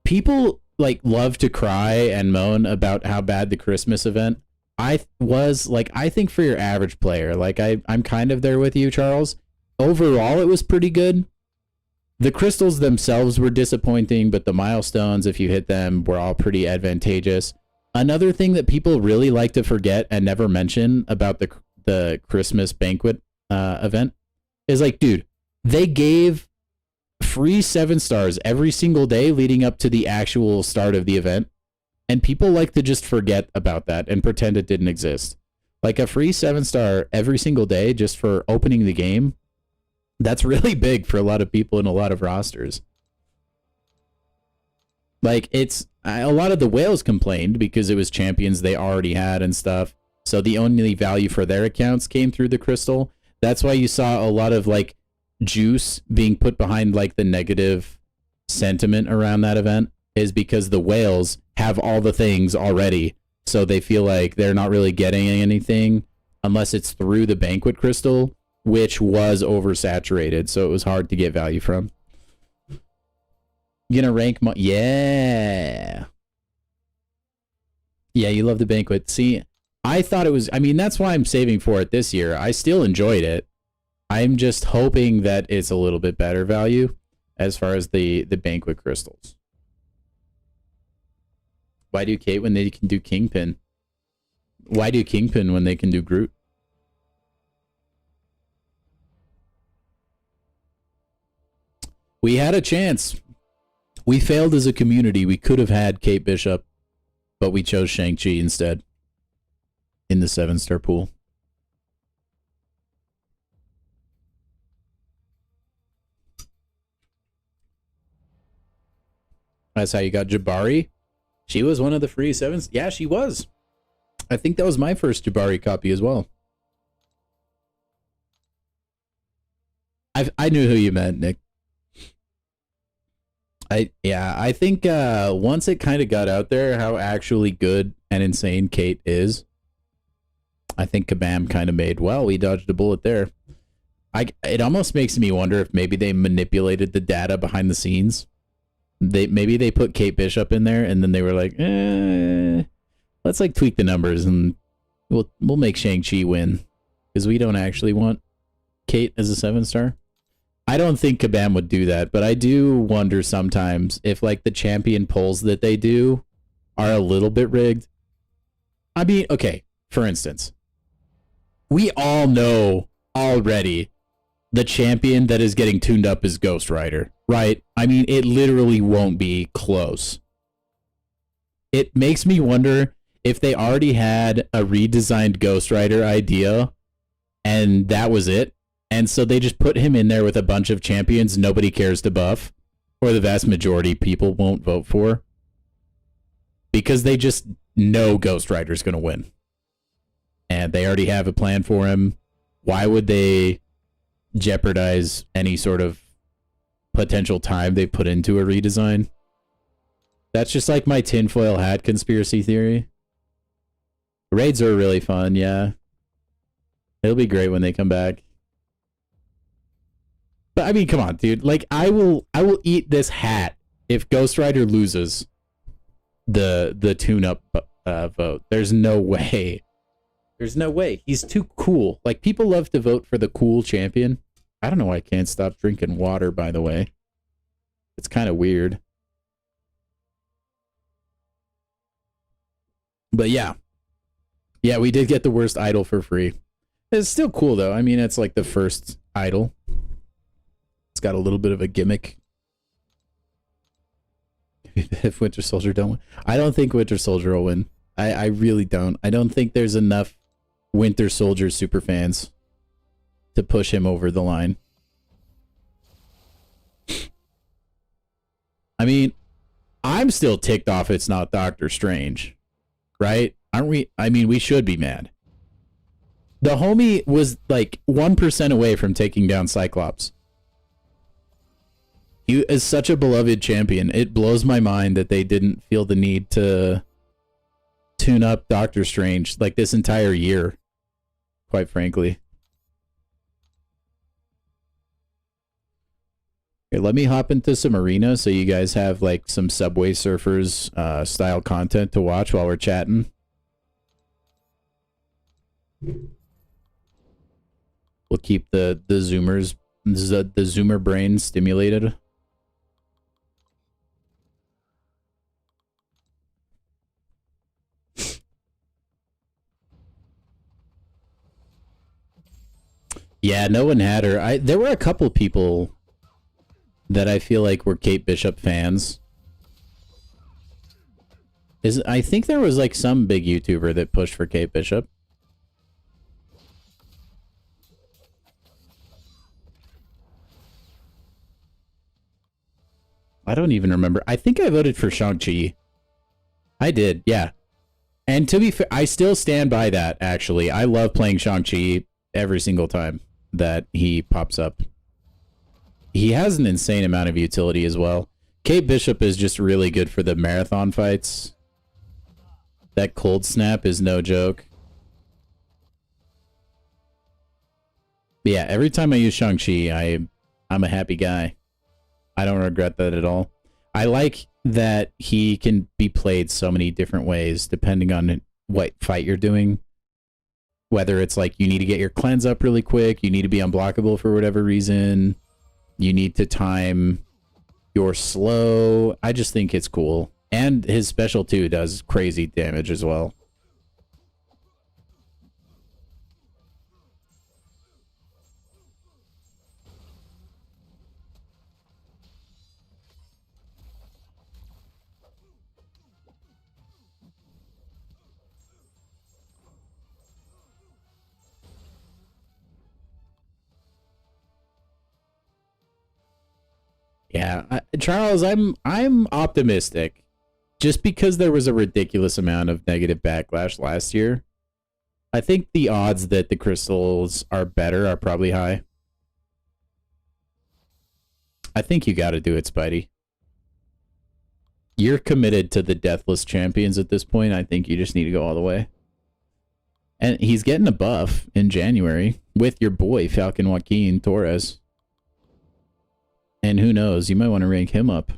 People like love to cry and moan about how bad the Christmas event. I think for your average player, like I'm kind of there with you, Charles. Overall, it was pretty good. The crystals themselves were disappointing, but the milestones, if you hit them, were all pretty advantageous. Another thing that people really like to forget and never mention about the Christmas banquet event is like, dude, they gave free 7-stars every single day leading up to the actual start of the event. And people like to just forget about that and pretend it didn't exist. Like a free 7-star every single day just for opening the game. That's really big for a lot of people in a lot of rosters. Like a lot of the whales complained because it was champions they already had and stuff. So the only value for their accounts came through the crystal. That's why you saw a lot of like juice being put behind like the negative sentiment around that event, is because the whales have all the things already. So they feel like they're not really getting anything unless it's through the banquet crystal, which was oversaturated. So it was hard to get value from. You gonna rank yeah. Yeah, you love the banquet. See, I thought it was, I mean, that's why I'm saving for it this year. I still enjoyed it. I'm just hoping that it's a little bit better value as far as the banquet crystals. Why do Kate when they can do Kingpin? Why do Kingpin when they can do Groot? We had a chance. We failed as a community. We could have had Kate Bishop, but we chose Shang-Chi instead in the 7-star pool. That's how you got Jabari. She was one of the free 7s. Yeah, she was. I think that was my first Jabari copy as well. I knew who you meant, Nick. I think once it kind of got out there how actually good and insane Kate is, I think Kabam kind of made, well, we dodged a bullet there. It almost makes me wonder if maybe they manipulated the data behind the scenes. Maybe they put Kate Bishop in there and then they were like, let's like tweak the numbers and we'll make Shang-Chi win because we don't actually want Kate as a 7-star. I don't think Kabam would do that, but I do wonder sometimes if like the champion polls that they do are a little bit rigged. I mean, okay, for instance, we all know already the champion that is getting tuned up is Ghost Rider, right? I mean, it literally won't be close. It makes me wonder if they already had a redesigned Ghost Rider idea and that was it. And so they just put him in there with a bunch of champions nobody cares to buff, or the vast majority people won't vote for, because they just know Ghost Rider's going to win. And they already have a plan for him. Why would they jeopardize any sort of potential time they put into a redesign? That's just like my tinfoil hat conspiracy theory. Raids are really fun, yeah. It'll be great when they come back. But I mean, come on, dude. Like, I will eat this hat if Ghost Rider loses the tune-up vote. There's no way. There's no way. He's too cool. Like, people love to vote for the cool champion. I don't know why I can't stop drinking water, by the way. It's kind of weird. But yeah. Yeah, we did get the worst idol for free. It's still cool, though. I mean, it's like the first idol. It's got a little bit of a gimmick. If Winter Soldier don't win. I don't think Winter Soldier will win. I really don't. I don't think there's enough Winter Soldier superfans to push him over the line. I mean, I'm still ticked off it's not Doctor Strange. Right? Aren't we? I mean, we should be mad. The homie was like 1% away from taking down Cyclops. He is such a beloved champion. It blows my mind that they didn't feel the need to tune up Doctor Strange like this entire year, quite frankly. Okay, let me hop into some arena so you guys have like some Subway Surfers style content to watch while we're chatting. We'll keep the Zoomers, the Zoomer brain stimulated. Yeah, no one had her. There were a couple people that I feel like were Kate Bishop fans. I think there was like some big YouTuber that pushed for Kate Bishop. I don't even remember. I think I voted for Shang-Chi. I did, yeah. And to be fair, I still stand by that, actually. I love playing Shang-Chi every single time that he pops up. He has an insane amount of utility as well. Kate Bishop is just really good for the marathon fights. That cold snap is no joke. But yeah, every time I use Shang-Chi, I'm a happy guy. I don't regret that at all. I like that he can be played so many different ways depending on what fight you're doing. Whether it's like you need to get your cleanse up really quick, you need to be unblockable for whatever reason, you need to time your slow. I just think it's cool. And his special too does crazy damage as well. Yeah, Charles, I'm optimistic. Just because there was a ridiculous amount of negative backlash last year, I think the odds that the crystals are better are probably high. I think you got to do it, Spidey. You're committed to the Deathless Champions at this point. I think you just need to go all the way. And he's getting a buff in January with your boy, Falcon Joaquin Torres. And who knows, you might want to rank him up.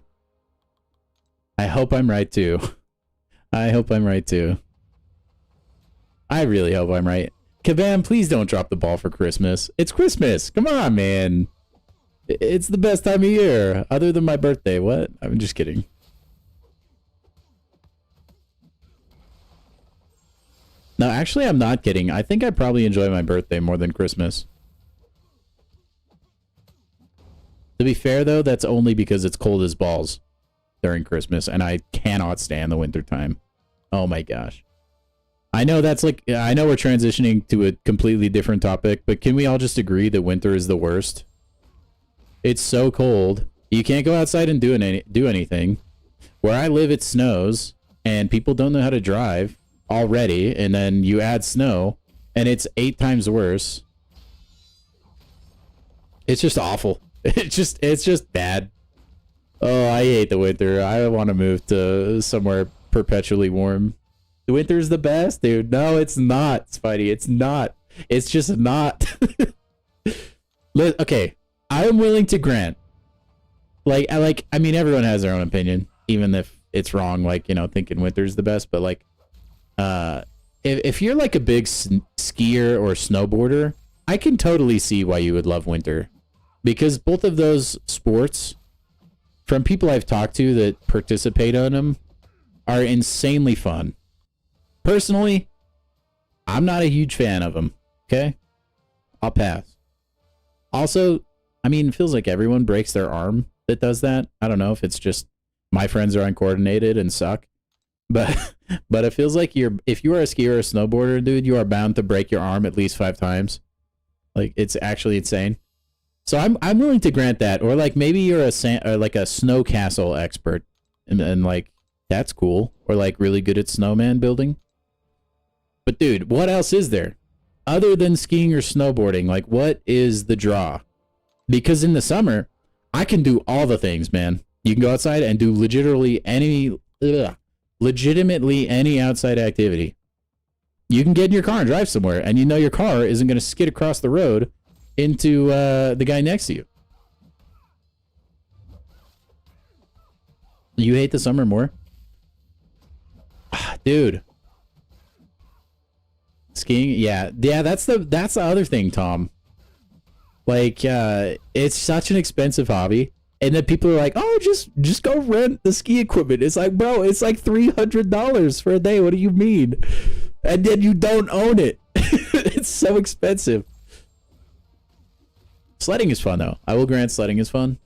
I hope I'm right too. I hope I'm right too. I really hope I'm right. Kabam, please don't drop the ball for Christmas. It's Christmas. Come on, man. It's the best time of year. Other than my birthday. What? I'm just kidding. No, actually, I'm not kidding. I think I probably enjoy my birthday more than Christmas. To be fair, though, that's only because it's cold as balls during Christmas, and I cannot stand the winter time. Oh my gosh. I know that's like, I know we're transitioning to a completely different topic, but can we all just agree that winter is the worst? It's so cold. You can't go outside and do anything. Where I live, it snows, and people don't know how to drive already, and then you add snow, and it's 8 times worse. It's just awful. It's just bad. Oh, I hate the winter. I want to move to somewhere perpetually warm. The winter's the best, dude. No, it's not, Spidey. It's not. It's just not. Okay, I am willing to grant. I mean, everyone has their own opinion, even if it's wrong. Like, you know, thinking winter's the best, but like, if you're like a big skier or snowboarder, I can totally see why you would love winter, because both of those sports, from people I've talked to that participate on them, are insanely fun. Personally, I'm not a huge fan of them. Okay, I'll pass. Also, I mean, it feels like everyone breaks their arm that does that. I don't know if it's just my friends are uncoordinated and suck, but it feels like if you are a skier or a snowboarder, dude, you are bound to break your arm at least 5 times. Like, it's actually insane. So I'm willing to grant that, or like maybe you're or like a snow castle expert, and like that's cool, or like really good at snowman building. But dude, what else is there other than skiing or snowboarding? Like, what is the draw? Because in the summer, I can do all the things, man. You can go outside and do legitimately any outside activity. You can get in your car and drive somewhere, and you know your car isn't going to skid across the road into the guy next to you. You hate the summer more? Dude. Skiing? Yeah, that's the other thing, Tom. Like, it's such an expensive hobby. And then people are like, oh, just go rent the ski equipment. It's like, bro, it's like $300 for a day. What do you mean? And then you don't own it. It's so expensive. Sledding is fun, though. I will grant sledding is fun.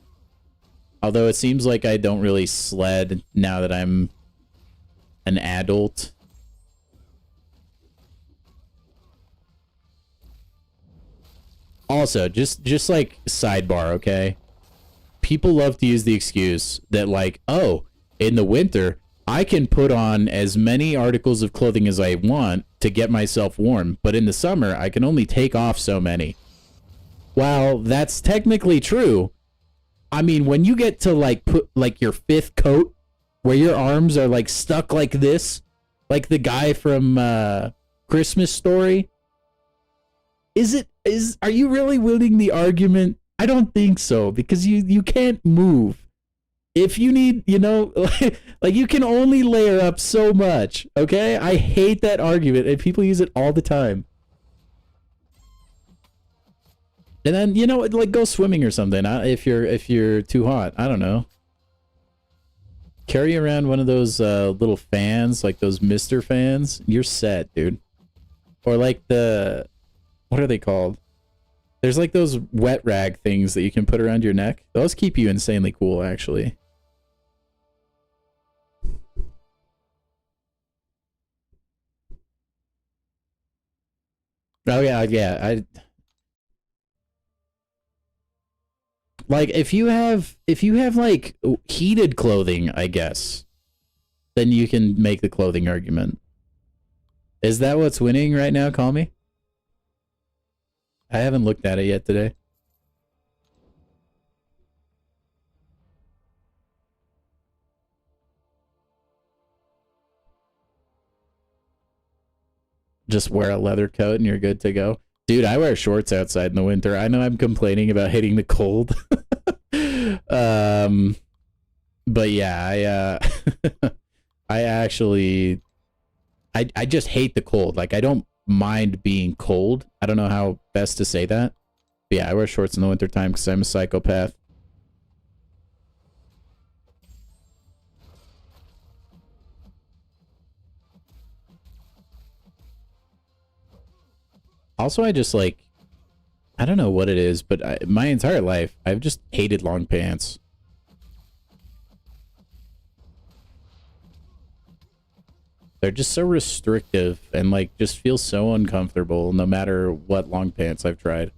Although it seems like I don't really sled now that I'm an adult. Also, just like sidebar, okay? People love to use the excuse that like, oh, in the winter, I can put on as many articles of clothing as I want to get myself warm, but in the summer, I can only take off so many. While that's technically true, I mean, when you get to like put like your 5th coat, where your arms are like stuck like this, like the guy from Christmas Story, are you really winning the argument? I don't think so, because you can't move. If you need, you know, like you can only layer up so much, okay? I hate that argument, and people use it all the time. And then, you know, like go swimming or something if you're too hot. I don't know. Carry around one of those little fans, like those Mister fans. You're set, dude. Or like what are they called? There's like those wet rag things that you can put around your neck. Those keep you insanely cool, actually. Oh yeah. Like if you have like heated clothing, I guess, then you can make the clothing argument. Is that what's winning right now? Call me. I haven't looked at it yet today. Just wear a leather coat and you're good to go. Dude, I wear shorts outside in the winter. I know I'm complaining about hitting the cold. But yeah, I just hate the cold. Like, I don't mind being cold. I don't know how best to say that. But yeah, I wear shorts in the wintertime because I'm a psychopath. Also, I just like, I don't know what it is, but my entire life, I've just hated long pants. They're just so restrictive and like just feel so uncomfortable no matter what long pants I've tried.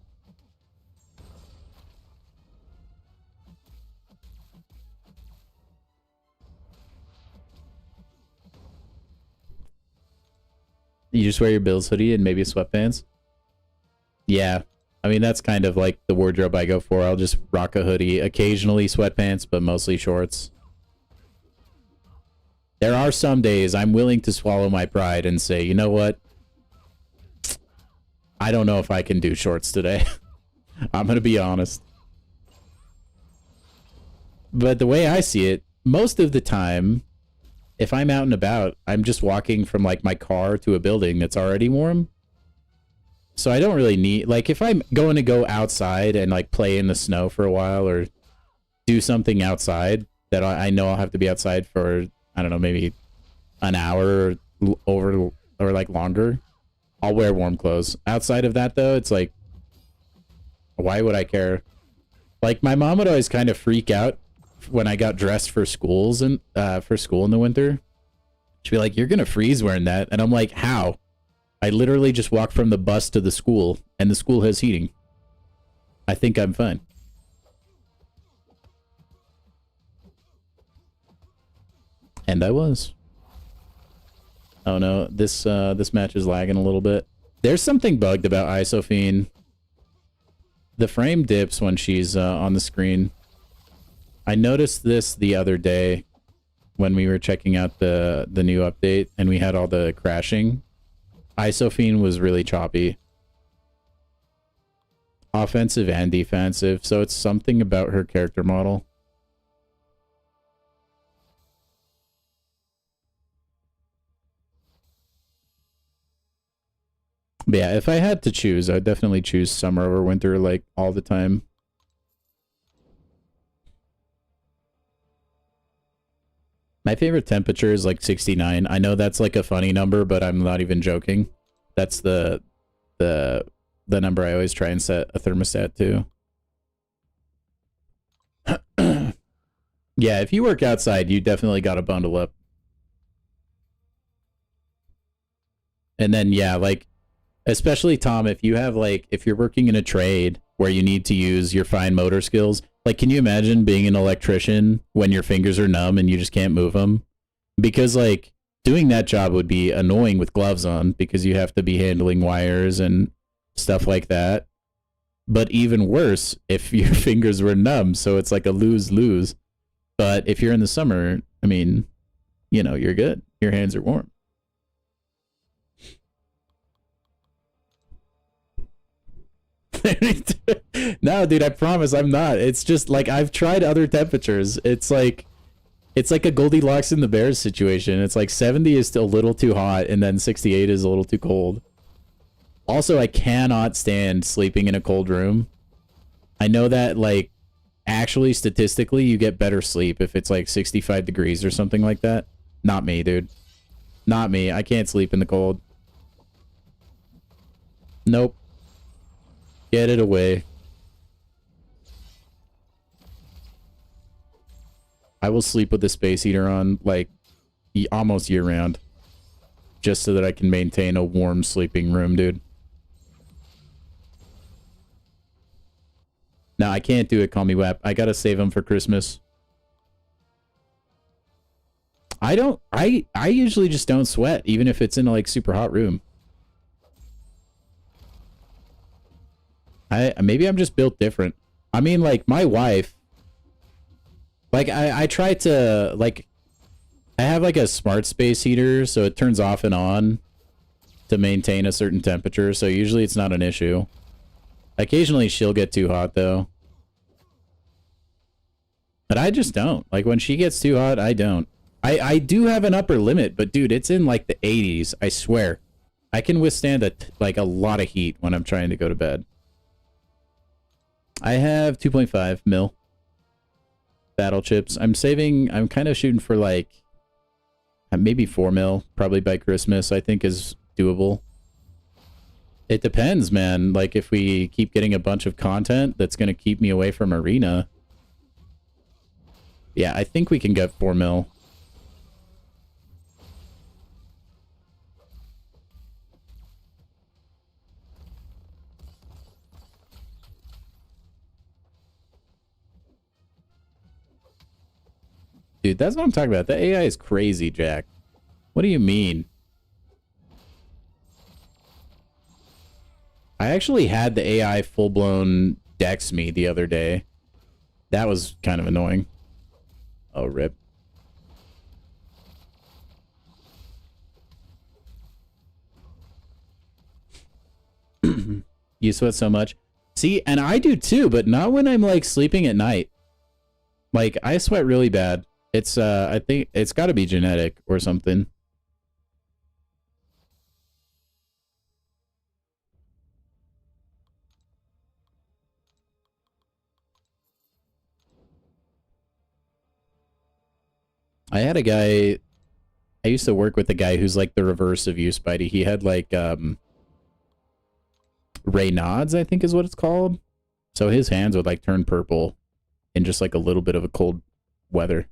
You just wear your Bills hoodie and maybe sweatpants? Yeah. I mean, that's kind of like the wardrobe I go for. I'll just rock a hoodie, occasionally sweatpants, but mostly shorts. There are some days I'm willing to swallow my pride and say, you know what? I don't know if I can do shorts today. I'm gonna be honest. But the way I see it, most of the time, if I'm out and about, I'm just walking from like my car to a building that's already warm. So I don't really need, like, if I'm going to go outside and like play in the snow for a while or do something outside that I know I'll have to be outside for, I don't know, maybe an hour or over or like longer, I'll wear warm clothes. Outside of that though, it's like, why would I care? Like, my mom would always kind of freak out when I got dressed for schools and for school in the winter. She'd be like, "You're gonna freeze wearing that," and I'm like, "How? I literally just walked from the bus to the school, and the school has heating. I think I'm fine." And I was. Oh no, this match is lagging a little bit. There's something bugged about Isophene. The frame dips when she's on the screen. I noticed this the other day when we were checking out the new update and we had all the crashing. Isophene was really choppy. Offensive and defensive, so it's something about her character model. But yeah, if I had to choose, I'd definitely choose summer over winter, like, all the time. My favorite temperature is like 69. I know that's like a funny number, but I'm not even joking. That's the number I always try and set a thermostat to. Yeah, if you work outside, you definitely got to bundle up. And then, yeah, like, especially Tom, if you have like, if you're working in a trade where you need to use your fine motor skills, like, can you imagine being an electrician when your fingers are numb and you just can't move them? Because, like, doing that job would be annoying with gloves on because you have to be handling wires and stuff like that. But even worse if your fingers were numb, so it's like a lose-lose. But if you're in the summer, I mean, you know, you're good. Your hands are warm. No, dude, I promise I'm not. It's just like, I've tried other temperatures. It's like a Goldilocks and the Bears situation. It's like 70 is still a little too hot and then 68 is a little too cold. Also, I cannot stand sleeping in a cold room. I know that, like, actually statistically you get better sleep if it's like 65 degrees or something like that. Not me, dude. Not me. I can't sleep in the cold. Nope. Get it away. I will sleep with the space heater on, like, almost year-round. Just so that I can maintain a warm sleeping room, dude. No, I can't do it, Call Me Wap. I gotta save them for Christmas. I usually just don't sweat, even if it's in a, like, super hot room. Maybe I'm just built different. I mean, like, my wife, like, I try to, like, I have like a smart space heater, so it turns off and on to maintain a certain temperature, so usually it's not an issue. Occasionally she'll get too hot though. But I just don't. Like, when she gets too hot, I don't. I do have an upper limit, but dude, it's in like the 80s, I swear. I can withstand like a lot of heat when I'm trying to go to bed. I have 2.5 mil battle chips. I'm kind of shooting for like maybe 4 mil, probably by Christmas, I think is doable. It depends, man. Like, if we keep getting a bunch of content that's going to keep me away from Arena. Yeah, I think we can get 4 mil. Dude, that's what I'm talking about. The AI is crazy, Jack. What do you mean? I actually had the AI full-blown dex me the other day. That was kind of annoying. Oh, rip. You sweat so much. See, and I do too, but not when I'm like sleeping at night. Like I sweat really bad. It's I think it's got to be genetic or something. I had a guy, I used to work with a guy who's like the reverse of you, Spidey. He had like Raynaud's, I think is what it's called. So his hands would like turn purple in just like a little bit of a cold weather.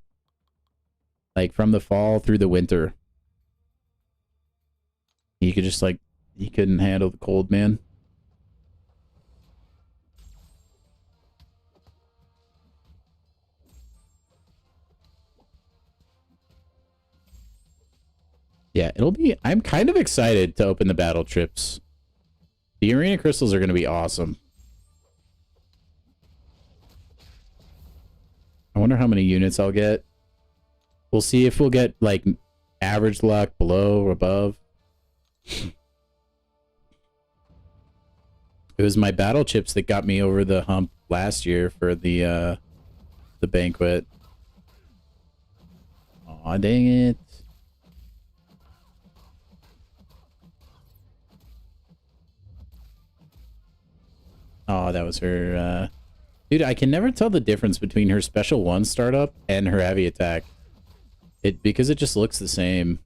Like from the fall through the winter. He could just like, he couldn't handle the cold, man. Yeah, it'll be, I'm kind of excited to open the battle trips. The arena crystals are going to be awesome. I wonder how many units I'll get. We'll see if we'll get like average luck, below or above. It was my battle chips that got me over the hump last year for the banquet. Aw, dang it. Oh, that was her, Dude, I can never tell the difference between her special 1 startup and her heavy attack. Because it just looks the same.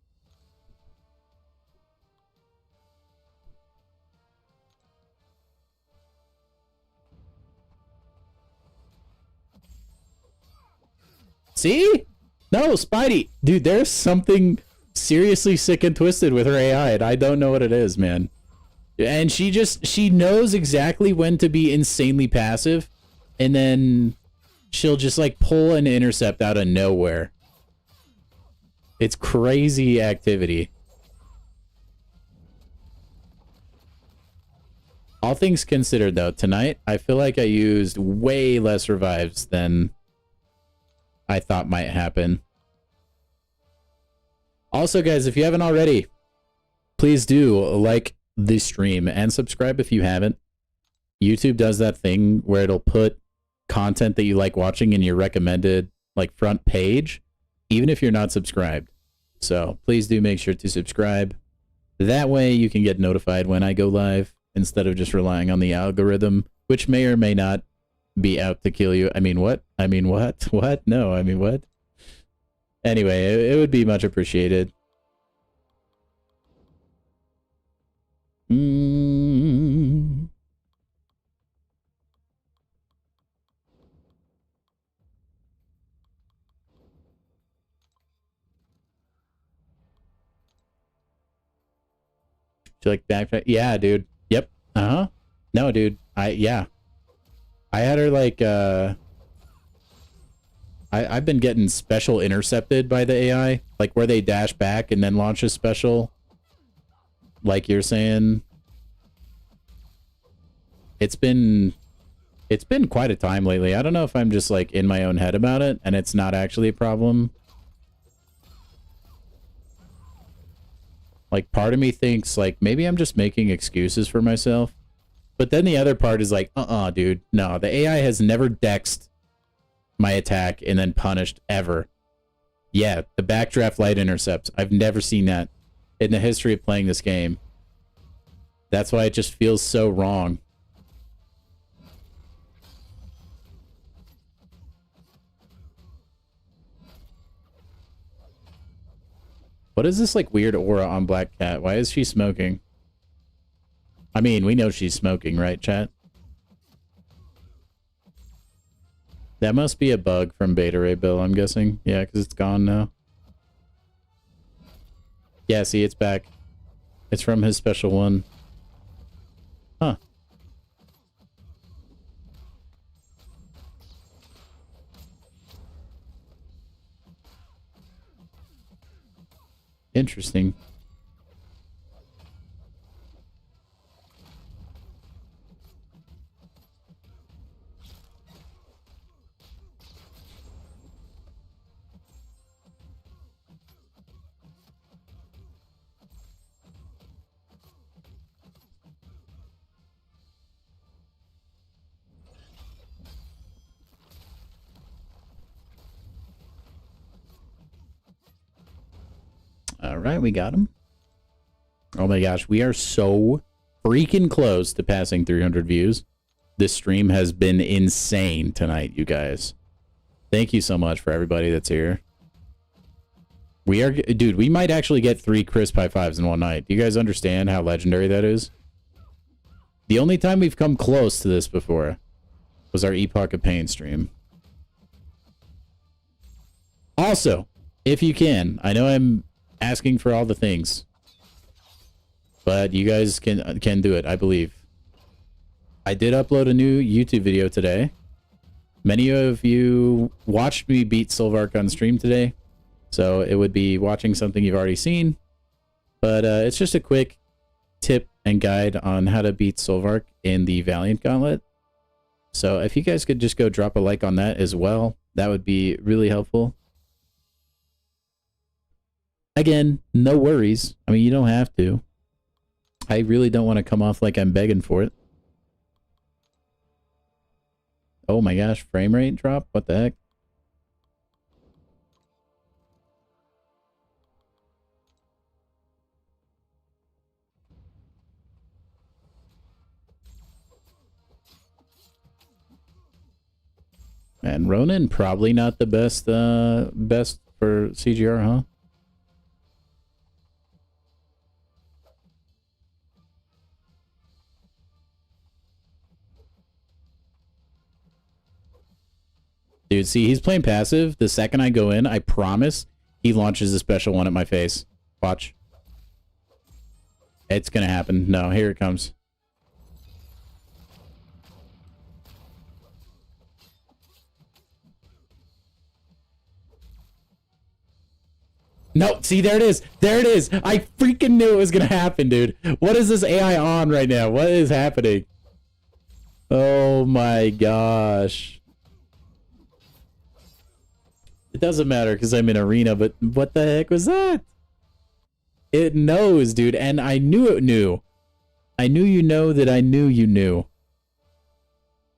See? No, Spidey. Dude, there's something seriously sick and twisted with her AI, and I don't know what it is, man. And she knows exactly when to be insanely passive, and then she'll just like pull an intercept out of nowhere. It's crazy activity. All things considered, though, tonight, I feel like I used way less revives than I thought might happen. Also, guys, if you haven't already, please do like the stream and subscribe if you haven't. YouTube does that thing where it'll put content that you like watching in your recommended like front page, even if you're not subscribed. So please do make sure to subscribe. That way you can get notified when I go live instead of just relying on the algorithm, which may or may not be out to kill you. I mean, what? I mean, what? What? No, I mean, what? Anyway, it would be much appreciated. Do you like backpack? Yeah, dude. Yep. Uh-huh. No, dude. Yeah. I had her like, I've been getting special intercepted by the AI, like where they dash back and then launch a special, like you're saying. It's been quite a time lately. I don't know if I'm just like in my own head about it and it's not actually a problem. Like part of me thinks like maybe I'm just making excuses for myself. But then the other part is like, dude, no, the AI has never dexed my attack and then punished ever. Yeah, the backdraft light intercepts. I've never seen that in the history of playing this game. That's why it just feels so wrong. What is this like weird aura on Black Cat? Why is she smoking? I mean, we know she's smoking, right, chat? That must be a bug from Beta Ray Bill, I'm guessing. Yeah, because it's gone now. Yeah, see, it's back. It's from his special 1. Huh. Interesting. All right, we got him. Oh my gosh, we are so freaking close to passing 300 views. This stream has been insane tonight, you guys. Thank you so much for everybody that's here. We are, dude, we might actually get 3 crisp high fives in one night. Do you guys understand how legendary that is? The only time we've come close to this before was our Epoch of Pain stream. Also, if you can, I know I'm asking for all the things, but you guys can do it, I believe. I did upload a new YouTube video today. Many of you watched me beat Silvark on stream today, so it would be watching something you've already seen. But it's just a quick tip and guide on how to beat Silvark in the Valiant Gauntlet. So if you guys could just go drop a like on that as well, that would be really helpful. Again, no worries. I mean, you don't have to. I really don't want to come off like I'm begging for it. Oh my gosh, frame rate drop? What the heck? Man, Ronin probably not the best best for CGR, huh? Dude, see, he's playing passive. The second I go in, I promise he launches a special one at my face. Watch. It's gonna happen. No, here it comes. No, see, there it is. There it is. I freaking knew it was gonna happen, dude. What is this AI on right now? What is happening? Oh my gosh. It doesn't matter because I'm in arena, but what the heck was that? It knows, dude, and I knew it knew. I knew you know that I knew you knew.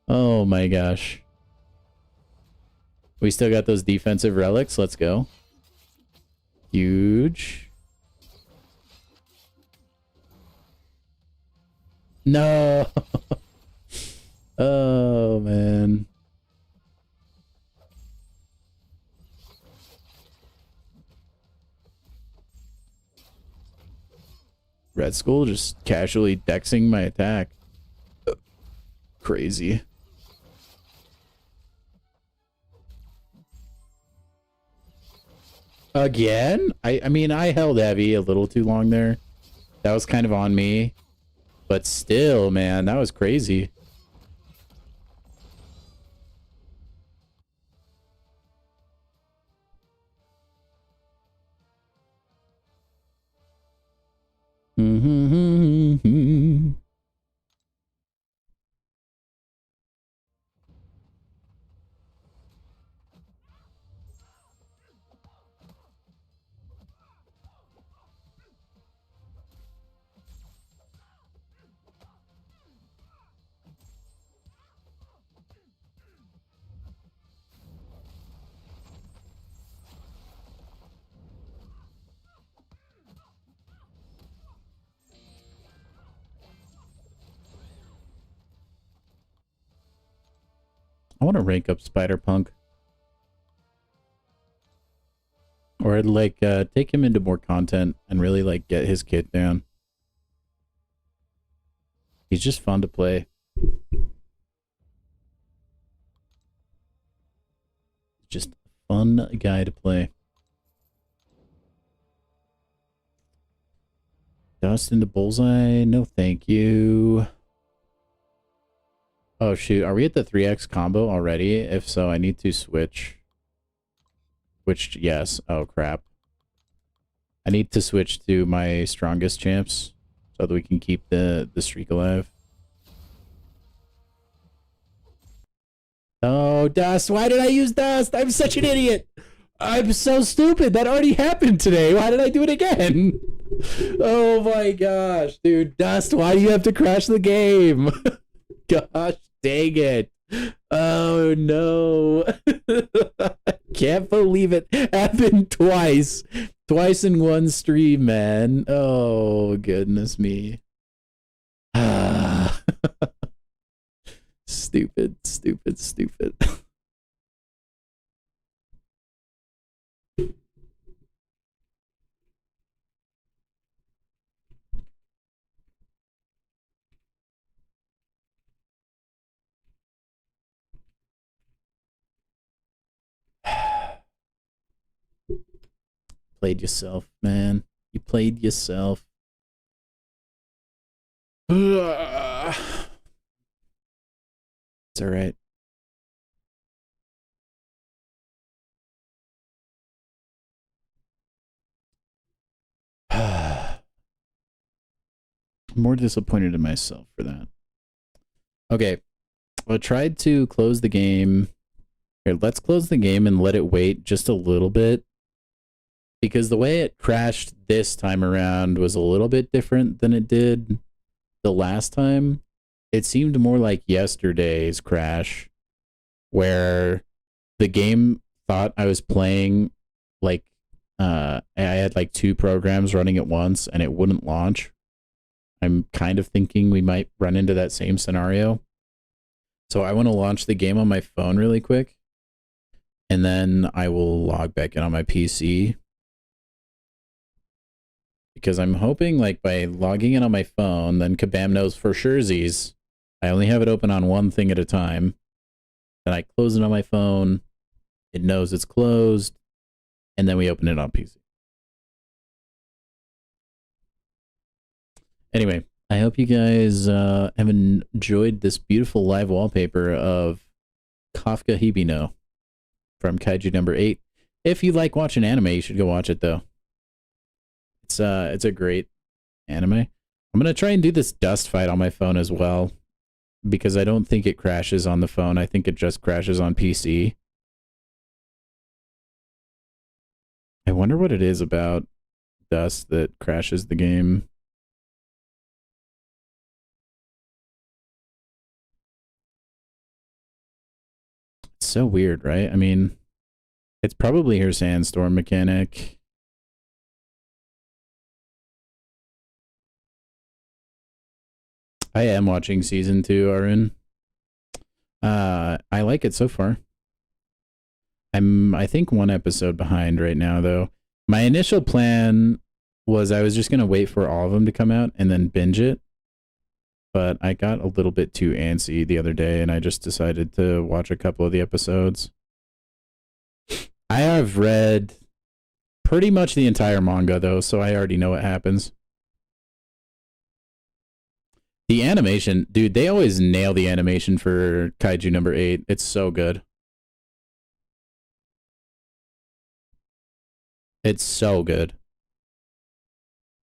Oh my gosh. We still got those defensive relics. Let's go. Huge. No. Oh, man. Red Skull just casually dexing my attack. Crazy. Again? I mean, I held heavy a little too long there. That was kind of on me. But still, man, that was crazy. I want to rank up Spider-Punk. Or I'd like take him into more content and really like get his kit down. He's just fun to play. Just a fun guy to play. Dust into Bullseye? No thank you. Oh shoot, are we at the 3x combo already? If so, I need to switch. Which, yes. Oh crap. I need to switch to my strongest champs so that we can keep the streak alive. Oh, Dust, why did I use Dust? I'm such an idiot. I'm so stupid. That already happened today. Why did I do it again? Oh my gosh, dude. Dust, why do you have to crash the game? Gosh dang it. Oh no. Can't believe it happened twice Twice in one stream, man. Oh, goodness me. Ah. Stupid, stupid, stupid. Played yourself, man. You played yourself. It's all right. I'm more disappointed in myself for that. Okay. I tried to close the game. Here, let's close the game and let it wait just a little bit. Because the way it crashed this time around was a little bit different than it did the last time. It seemed more like yesterday's crash, where the game thought I was playing like I had like two programs running at once and it wouldn't launch. I'm kind of thinking we might run into that same scenario. So I want to launch the game on my phone really quick, and then I will log back in on my PC. Because I'm hoping, like, by logging in on my phone, then Kabam knows for surezies I only have it open on one thing at a time. And I close it on my phone, it knows it's closed, and then we open it on PC. Anyway, I hope you guys have enjoyed this beautiful live wallpaper of Kafka Hibino from Kaiju number 8. If you like watching anime, you should go watch it, though. It's a great anime. I'm gonna try and do this dust fight on my phone as well, because I don't think it crashes on the phone. I think it just crashes on PC. I wonder what it is about dust that crashes the game. It's so weird, right? I mean, it's probably her sandstorm mechanic. I am watching season 2, Arun. I like it so far. I think one episode behind right now, though. My initial plan was I was just going to wait for all of them to come out and then binge it. But I got a little bit too antsy the other day, and I just decided to watch a couple of the episodes. I have read pretty much the entire manga, though, so I already know what happens. The animation, dude, they always nail the animation for Kaiju number 8. It's so good. It's so good.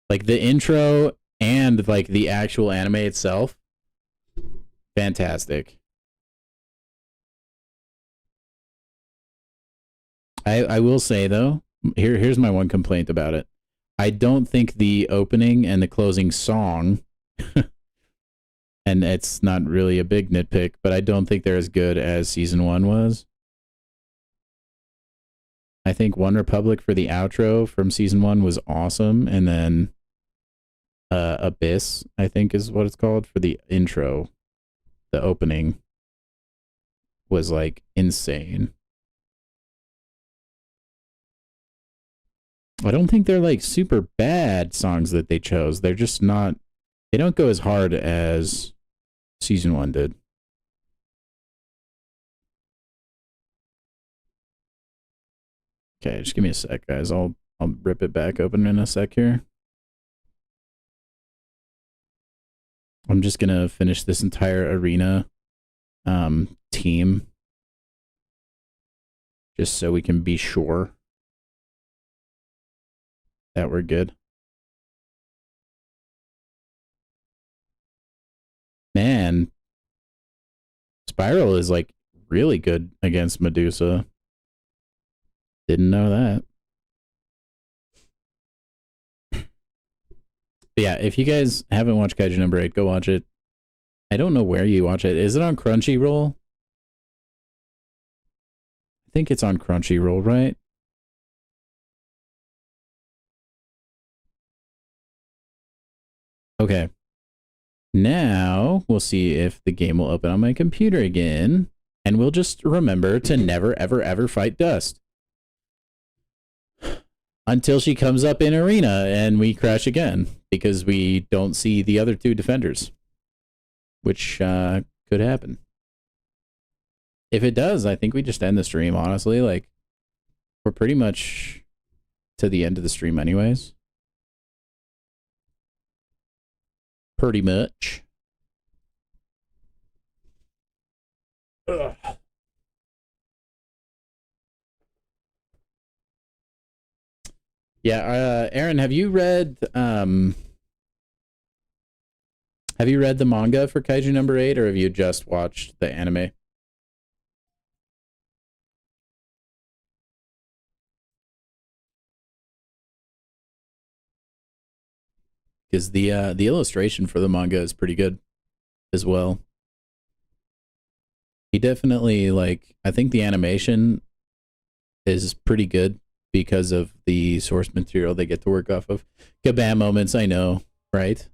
Like the intro and like the actual anime itself, fantastic. I will say though, here's my one complaint about it. I don't think the opening and the closing song and it's not really a big nitpick, but I don't think they're as good as season 1 was. I think One Republic for the outro from season 1 was awesome, and then Abyss, I think is what it's called, for the intro. The opening was like insane. I don't think they're like super bad songs that they chose. They're just not, they don't go as hard as season 1 did. Okay, just give me a sec, guys. I'll rip it back open in a sec here. I'm just gonna finish this entire arena team just so we can be sure that we're good. Man, Spiral is like really good against Medusa. Didn't know that. But yeah, if you guys haven't watched Kaiju number 8, go watch it. I don't know where you watch it. Is it on Crunchyroll? I think it's on Crunchyroll, right? Okay. Now we'll see if the game will open on my computer again. And we'll just remember to never, ever, ever fight Dust. Until she comes up in arena and we crash again. Because we don't see the other two defenders. Which could happen. If it does, I think we just end the stream, honestly. Like, we're pretty much to the end of the stream anyways. Pretty much. Ugh. Yeah, Aaron, have you read the manga for Kaiju number 8, or have you just watched the anime? Because the illustration for the manga is pretty good as well. He definitely, like, I think the animation is pretty good because of the source material they get to work off of. Kabam moments, I know, right?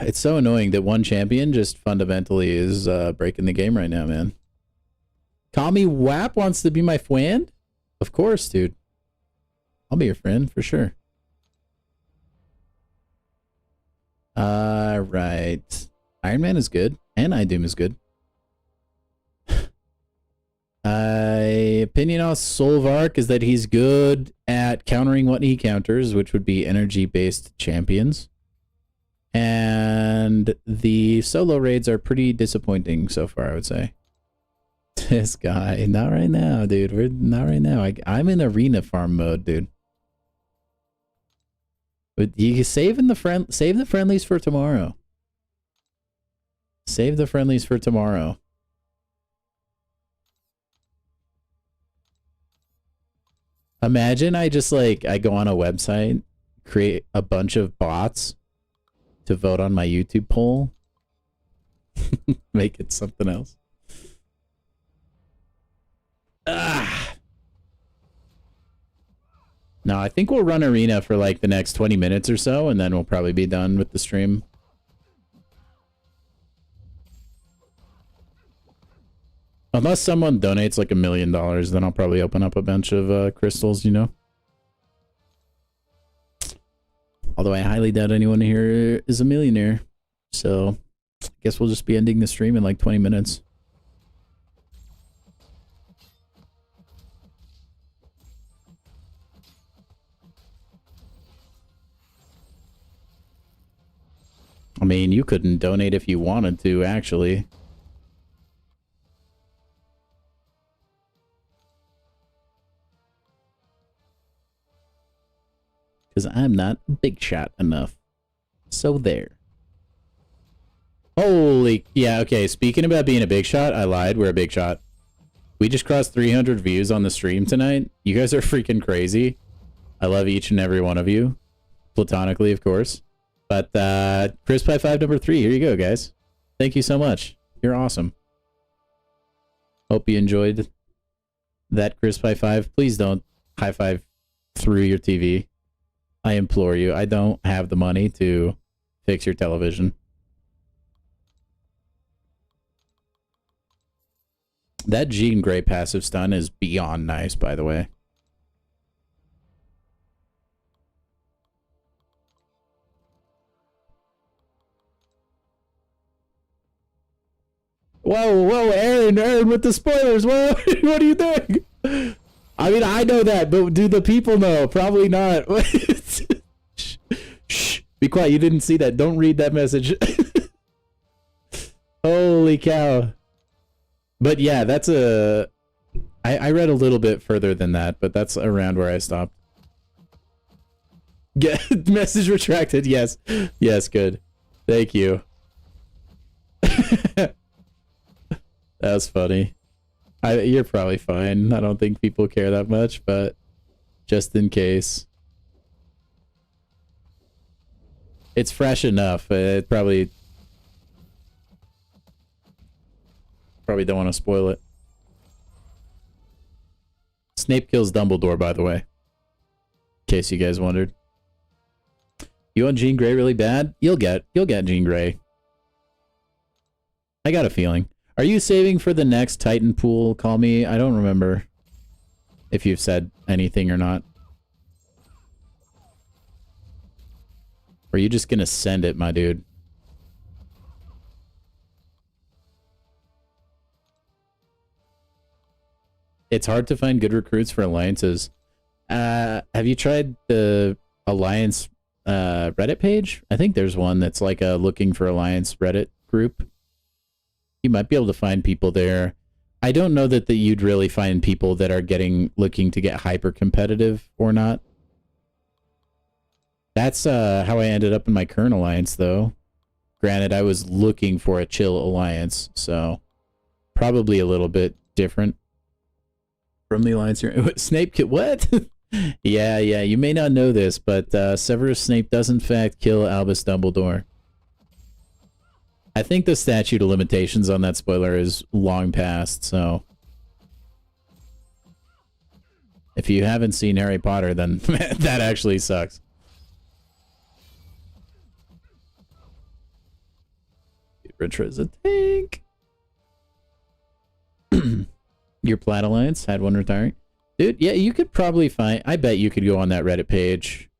It's so annoying that one champion just fundamentally is breaking the game right now, man. Kami Wap wants to be my friend? Of course, dude. I'll be your friend for sure. Right. Iron Man is good, and iDoom is good. Opinion on Solvark is that he's good at countering what he counters, which would be energy-based champions. And the solo raids are pretty disappointing so far, I would say. This guy, not right now, dude. We're not right now. I'm in arena farm mode, dude. But you save the friendlies for tomorrow. Save the friendlies for tomorrow. Imagine I just like I go on a website, create a bunch of bots to vote on my YouTube poll. Make it something else. Ah. No, I think we'll run arena for like the next 20 minutes or so, and then we'll probably be done with the stream. Unless someone donates like $1 million, then I'll probably open up a bunch of crystals, you know? Although I highly doubt anyone here is a millionaire. So, I guess we'll just be ending the stream in like 20 minutes. I mean, you couldn't donate if you wanted to, actually. Because I'm not big shot enough. So there. Holy... Yeah, okay. Speaking about being a big shot, I lied. We're a big shot. We just crossed 300 views on the stream tonight. You guys are freaking crazy. I love each and every one of you. Platonically, of course. But, Chris Pie 5 number 3. Here you go, guys. Thank you so much. You're awesome. Hope you enjoyed that, Chris Pie 5. Please don't high five through your TV. I implore you. I don't have the money to fix your television. That Jean Grey passive stun is beyond nice, by the way. Whoa, Aaron, with the spoilers. Whoa, what do you think? I mean, I know that, but do the people know? Probably not. Shh, be quiet. You didn't see that. Don't read that message. Holy cow. But yeah, that's a... I read a little bit further than that, but that's around where I stopped. Get message retracted. Yes. Yes, good. Thank you. That was funny. You're probably fine. I don't think people care that much, but just in case. It's fresh enough. It probably don't want to spoil it. Snape kills Dumbledore, by the way. In case you guys wondered. You want Jean Grey really bad? You'll get Jean Grey. I got a feeling. Are you saving for the next Titan pool? Call me. I don't remember if you've said anything or not. Or are you just gonna send it, my dude? It's hard to find good recruits for alliances. Have you tried the Alliance Reddit page? I think there's one that's like a looking for alliance Reddit group. You might be able to find people there. I don't know that you'd really find people that are looking to get hyper competitive or not. That's how I ended up in my current alliance, though. Granted, I was looking for a chill alliance, so probably a little bit different from the alliance here. Snape what? Yeah, you may not know this, but Severus Snape does in fact kill Albus Dumbledore. I think the statute of limitations on that spoiler is long past, so if you haven't seen Harry Potter, then that actually sucks. Retro's a tank. Your Plat Alliance had one retiring. Dude, yeah, you could probably find... I bet you could go on that Reddit page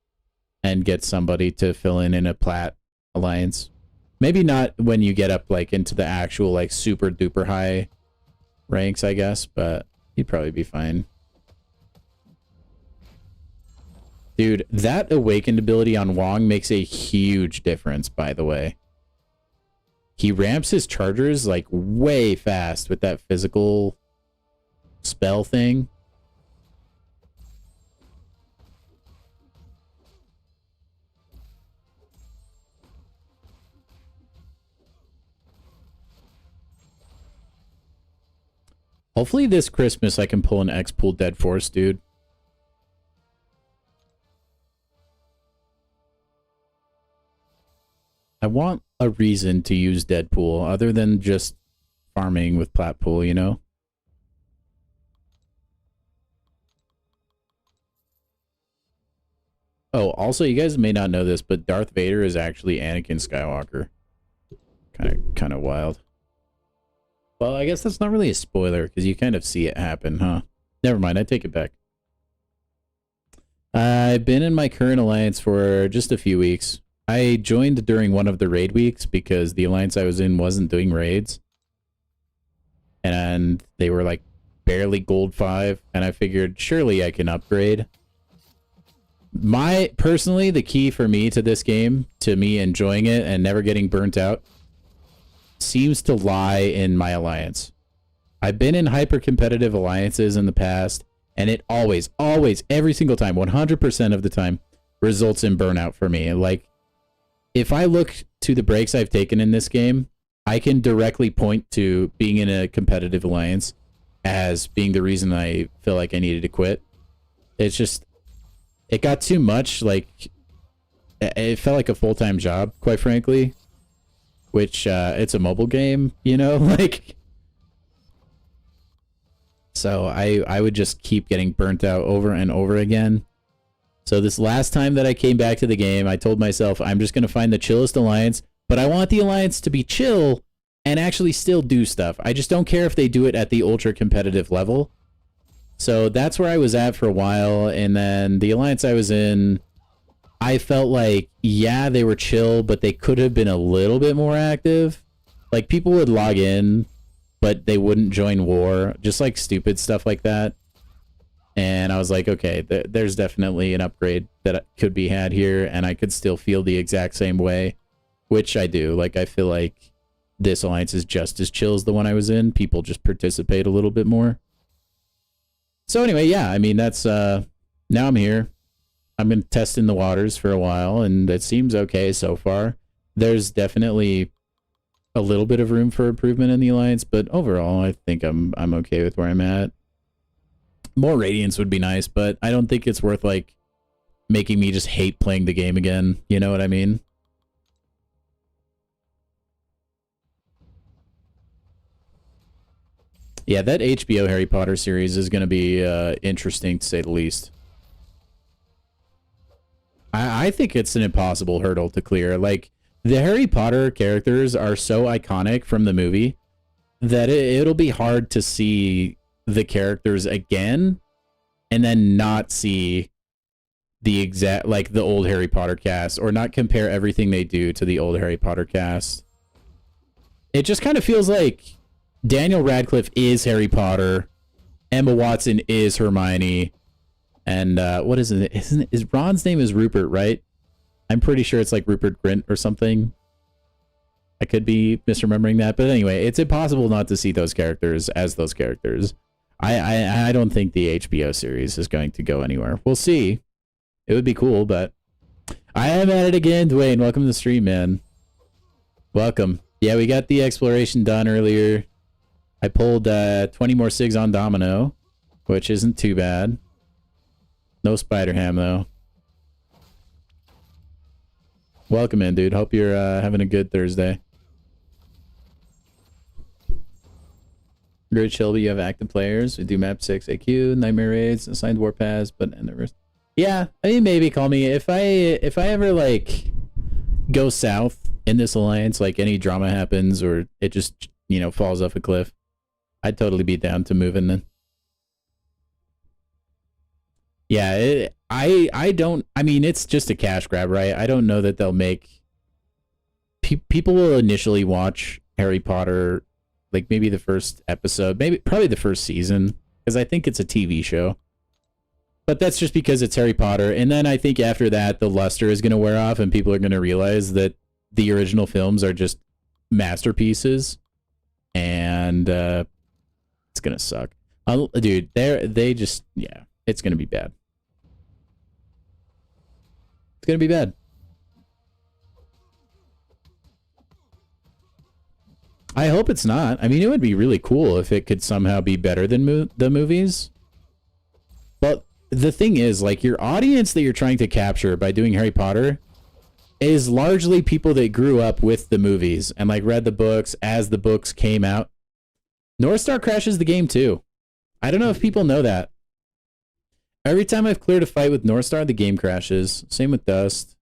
and get somebody to fill in a Plat Alliance. Maybe not when you get up, like, into the actual, like, super duper high ranks, I guess, but you'd probably be fine. Dude, that awakened ability on Wong makes a huge difference, by the way. He ramps his chargers, like, way fast with that physical spell thing. Hopefully this Christmas I can pull an X-Pool Dead Force, dude. I want a reason to use Deadpool other than just farming with Platpool, you know? Oh, also, you guys may not know this, but Darth Vader is actually Anakin Skywalker. Kind of wild. Well, I guess that's not really a spoiler, because you kind of see it happen, huh? Never mind, I take it back. I've been in my current alliance for just a few weeks. I joined during one of the raid weeks because the alliance I was in wasn't doing raids. And they were like barely gold 5, and I figured surely I can upgrade. Personally, the key for me to this game, to me enjoying it and never getting burnt out, seems to lie in my alliance. I've been in hyper-competitive alliances in the past, and it always, every single time, 100% of the time, results in burnout for me. Like, if I look to the breaks I've taken in this game, I can directly point to being in a competitive alliance as being the reason I feel like I needed to quit. It's just, it got too much, like, it felt like a full-time job, quite frankly. Which, it's a mobile game, you know, like... So I would just keep getting burnt out over and over again. So this last time that I came back to the game, I told myself, I'm just going to find the chillest alliance, but I want the alliance to be chill and actually still do stuff. I just don't care if they do it at the ultra competitive level. So that's where I was at for a while, and then the alliance I was in... I felt like, yeah, they were chill, but they could have been a little bit more active. Like, people would log in, but they wouldn't join war. Just, like, stupid stuff like that. And I was like, okay, there's definitely an upgrade that could be had here, and I could still feel the exact same way. Which I do. Like, I feel like this alliance is just as chill as the one I was in. People just participate a little bit more. So anyway, yeah, I mean, that's, now I'm here. I've been testing the waters for a while, and it seems okay so far. There's definitely a little bit of room for improvement in the alliance, but overall, I think I'm okay with where I'm at. More Radiance would be nice, but I don't think it's worth, like, making me just hate playing the game again. You know what I mean? Yeah, that HBO Harry Potter series is going to be interesting, to say the least. I think it's an impossible hurdle to clear. Like, the Harry Potter characters are so iconic from the movie that it'll be hard to see the characters again and then not see the exact, like, the old Harry Potter cast, or not compare everything they do to the old Harry Potter cast. It just kind of feels like Daniel Radcliffe is Harry Potter, Emma Watson is Hermione, and what is it? Is Ron's name is Rupert, right? I'm pretty sure it's like Rupert Grint or something. I could be misremembering that, but anyway, it's impossible not to see those characters as those characters. I don't think the HBO series is going to go anywhere. We'll see. It would be cool, but I am at it again, Dwayne. Welcome to the stream, man. Welcome. Yeah, we got the exploration done earlier. I pulled 20 more SIGs on Domino, which isn't too bad. No Spider Ham, though. Welcome in, dude. Hope you're having a good Thursday. Great Shelby, you have active players. We do map 6 AQ, Nightmare Raids, assigned Warpaths, but Endeavors. Yeah, I mean, maybe call me if I ever like go south in this alliance, like any drama happens or it just, you know, falls off a cliff. I'd totally be down to moving then. Yeah, I don't, I mean, it's just a cash grab, right? I don't know that they'll make people will initially watch Harry Potter, like maybe the first episode, probably the first season, because I think it's a TV show. But that's just because it's Harry Potter. And then I think after that, the luster is going to wear off and people are going to realize that the original films are just masterpieces. And it's going to suck. Dude, they just, yeah, it's going to be bad. It's going to be bad. I hope it's not. I mean, it would be really cool if it could somehow be better than the movies. But the thing is, like, your audience that you're trying to capture by doing Harry Potter is largely people that grew up with the movies and, like, read the books as the books came out. North Star crashes the game, too. I don't know if people know that. Every time I've cleared a fight with North Star, the game crashes. Same with Dust.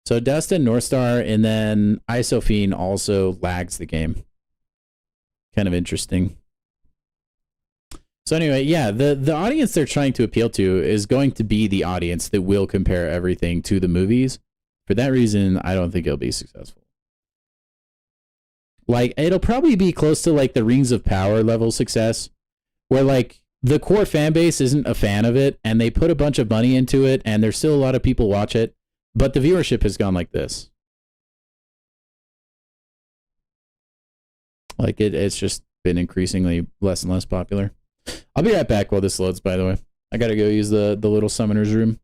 So Dust and North Star, and then Isophene also lags the game. Kind of interesting. So anyway, yeah, the audience they're trying to appeal to is going to be the audience that will compare everything to the movies. For that reason, I don't think it'll be successful. Like, it'll probably be close to, like, the Rings of Power level success, where, like, the core fan base isn't a fan of it, and they put a bunch of money into it, and there's still a lot of people watch it, but the viewership has gone like this. Like, it's just been increasingly less and less popular. I'll be right back while this loads, by the way. I gotta go use the little summoner's room.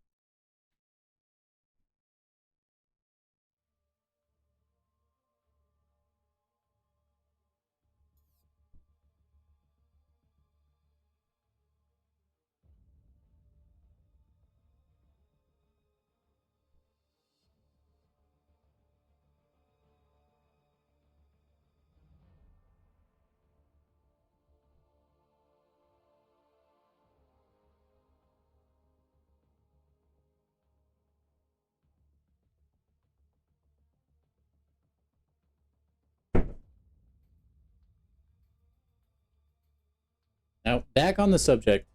Now, back on the subject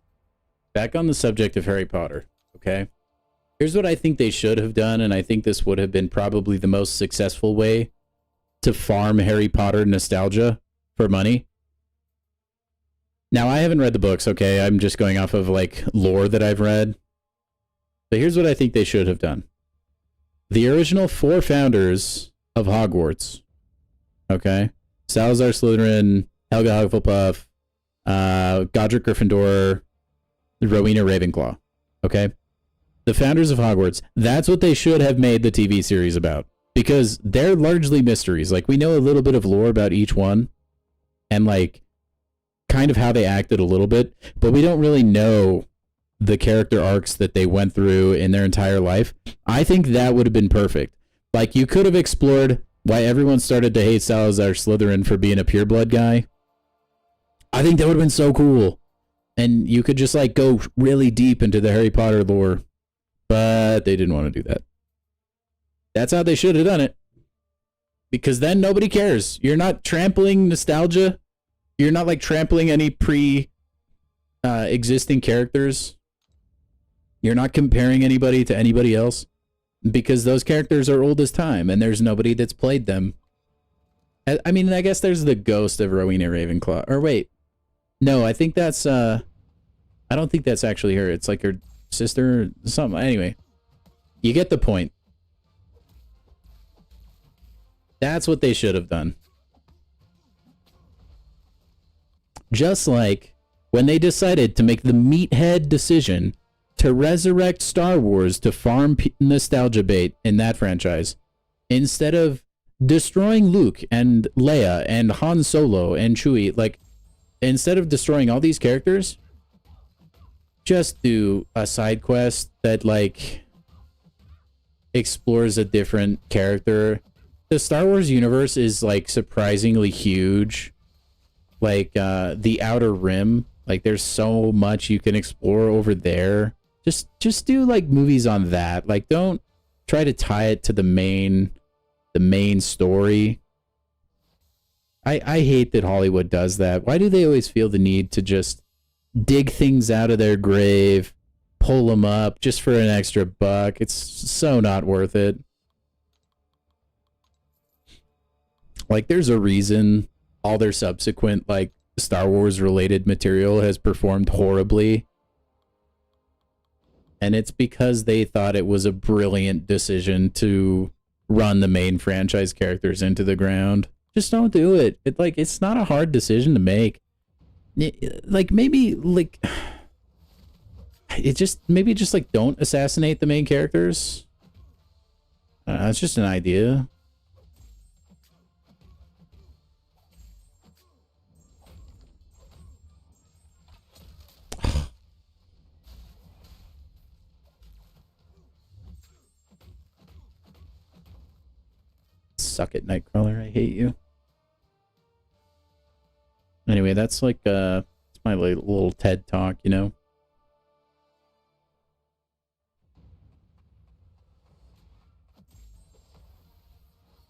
of Harry Potter, okay? Here's what I think they should have done, and I think this would have been probably the most successful way to farm Harry Potter nostalgia for money. Now, I haven't read the books, okay? I'm just going off of, like, lore that I've read. But here's what I think they should have done. The original 4 founders of Hogwarts, okay? Salazar Slytherin, Helga Hufflepuff, Godric Gryffindor, Rowena Ravenclaw, okay? The founders of Hogwarts, that's what they should have made the TV series about. Because they're largely mysteries. Like, we know a little bit of lore about each one, and, like, kind of how they acted a little bit, but we don't really know the character arcs that they went through in their entire life. I think that would have been perfect. Like, you could have explored why everyone started to hate Salazar Slytherin for being a pureblood guy. I think that would have been so cool. And you could just, like, go really deep into the Harry Potter lore. But they didn't want to do that. That's how they should have done it. Because then nobody cares. You're not trampling nostalgia. You're not like trampling any existing characters. You're not comparing anybody to anybody else. Because those characters are old as time and there's nobody that's played them. I mean, I guess there's the ghost of Rowena Ravenclaw. Or wait. No, I think that's I don't think that's actually her. It's like her sister or something. Anyway. You get the point. That's what they should have done. Just like when they decided to make the meathead decision to resurrect Star Wars to farm nostalgia bait in that franchise, instead of destroying Luke and Leia and Han Solo and Chewie, like, instead of destroying all these characters, just do a side quest that, like, explores a different character. The Star Wars universe is, like, surprisingly huge. Like, the Outer Rim, like, there's so much you can explore over there. Just do, like, movies on that. Like, don't try to tie it to the main story. I hate that Hollywood does that. Why do they always feel the need to just dig things out of their grave, pull them up just for an extra buck? It's so not worth it. Like, there's a reason all their subsequent, like, Star Wars related material has performed horribly. And it's because they thought it was a brilliant decision to run the main franchise characters into the ground. Just don't do it. It's not a hard decision to make. Maybe don't assassinate the main characters. It's just an idea. Suck it, Nightcrawler. I hate you. Anyway, that's like it's my little TED talk, you know.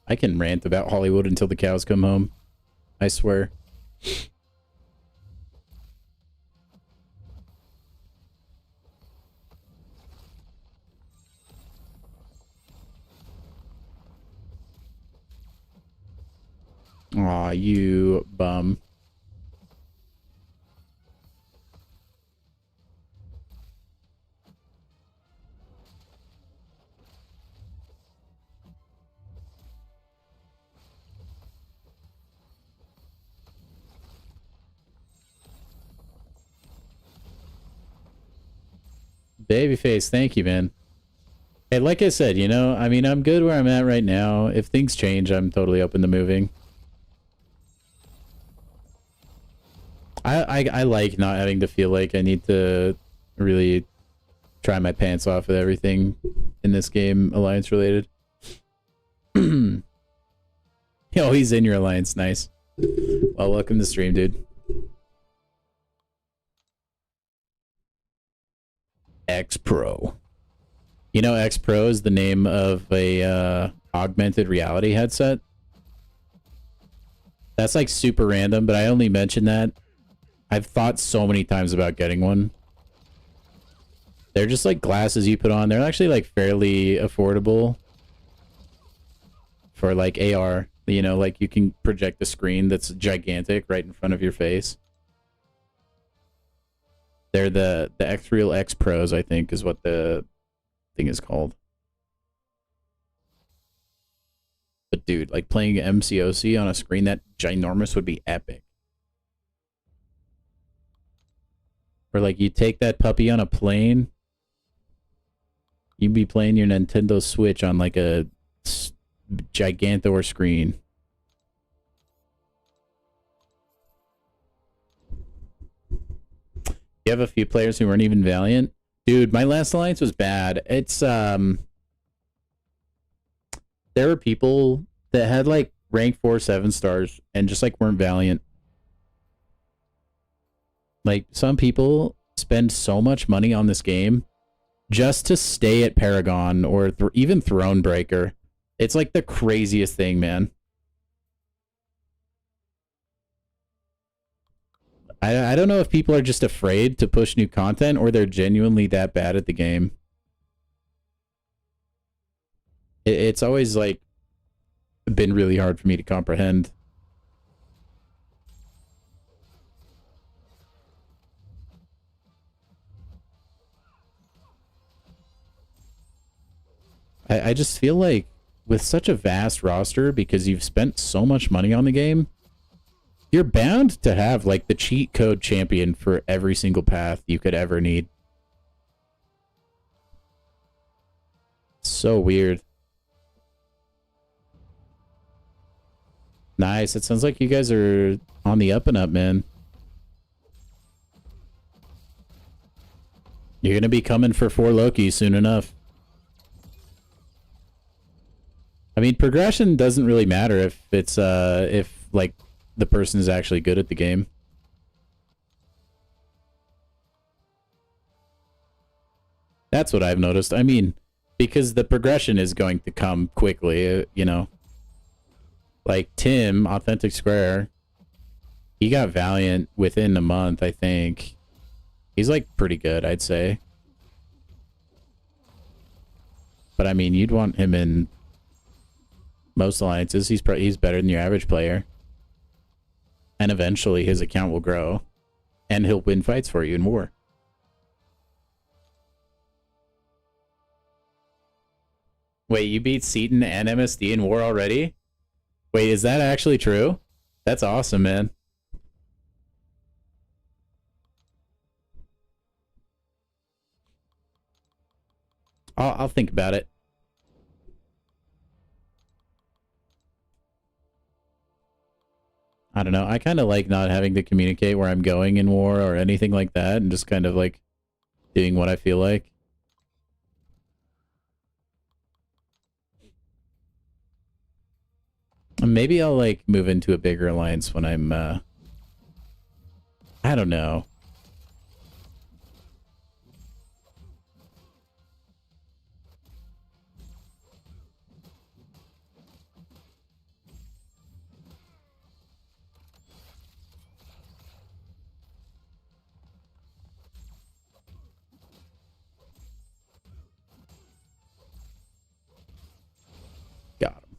I can rant about Hollywood until the cows come home. I swear. Aw, you bum. Babyface, thank you, man. Hey, like I said, you know, I mean, I'm good where I'm at right now. If things change, I'm totally open to moving. I like not having to feel like I need to really try my pants off with everything in this game, Alliance related. Oh, he's in your Alliance. Nice. Well, welcome to stream, dude. X Pro. You know, X Pro is the name of a augmented reality headset. That's like super random, but I only mentioned that. I've thought so many times about getting one. They're just like glasses you put on. They're actually like fairly affordable for like AR. You know, like you can project a screen that's gigantic right in front of your face. They're the X-Real X Pros, I think, is what the thing is called. But dude, like playing MCOC on a screen that ginormous would be epic. Or like you take that puppy on a plane, you'd be playing your Nintendo Switch on like a gigantor screen. You have a few players who weren't even Valiant. Dude, my last Alliance was bad. It's there were people that had like rank 4 7 stars and just like weren't Valiant. Like, some people spend so much money on this game just to stay at Paragon or even Thronebreaker. It's like the craziest thing, man. I don't know if people are just afraid to push new content or they're genuinely that bad at the game. It's always like been really hard for me to comprehend. I just feel like with such a vast roster, because you've spent so much money on the game, you're bound to have like the cheat code champion for every single path you could ever need. So weird. Nice. It sounds like you guys are on the up and up, man. You're going to be coming for 4 Loki soon enough. I mean, progression doesn't really matter if it's, if, like, the person is actually good at the game. That's what I've noticed. I mean, because the progression is going to come quickly, you know. Like, Tim, Authentic Square, he got Valiant within a month, I think. He's, like, pretty good, I'd say. But, I mean, you'd want him in most alliances. He's better than your average player. And eventually his account will grow. And he'll win fights for you in war. Wait, you beat Seaton and MSD in war already? Wait, is that actually true? That's awesome, man. I'll think about it. I don't know. I kind of like not having to communicate where I'm going in war or anything like that, and just kind of like doing what I feel like. Maybe I'll like move into a bigger alliance when I'm I don't know. Got him.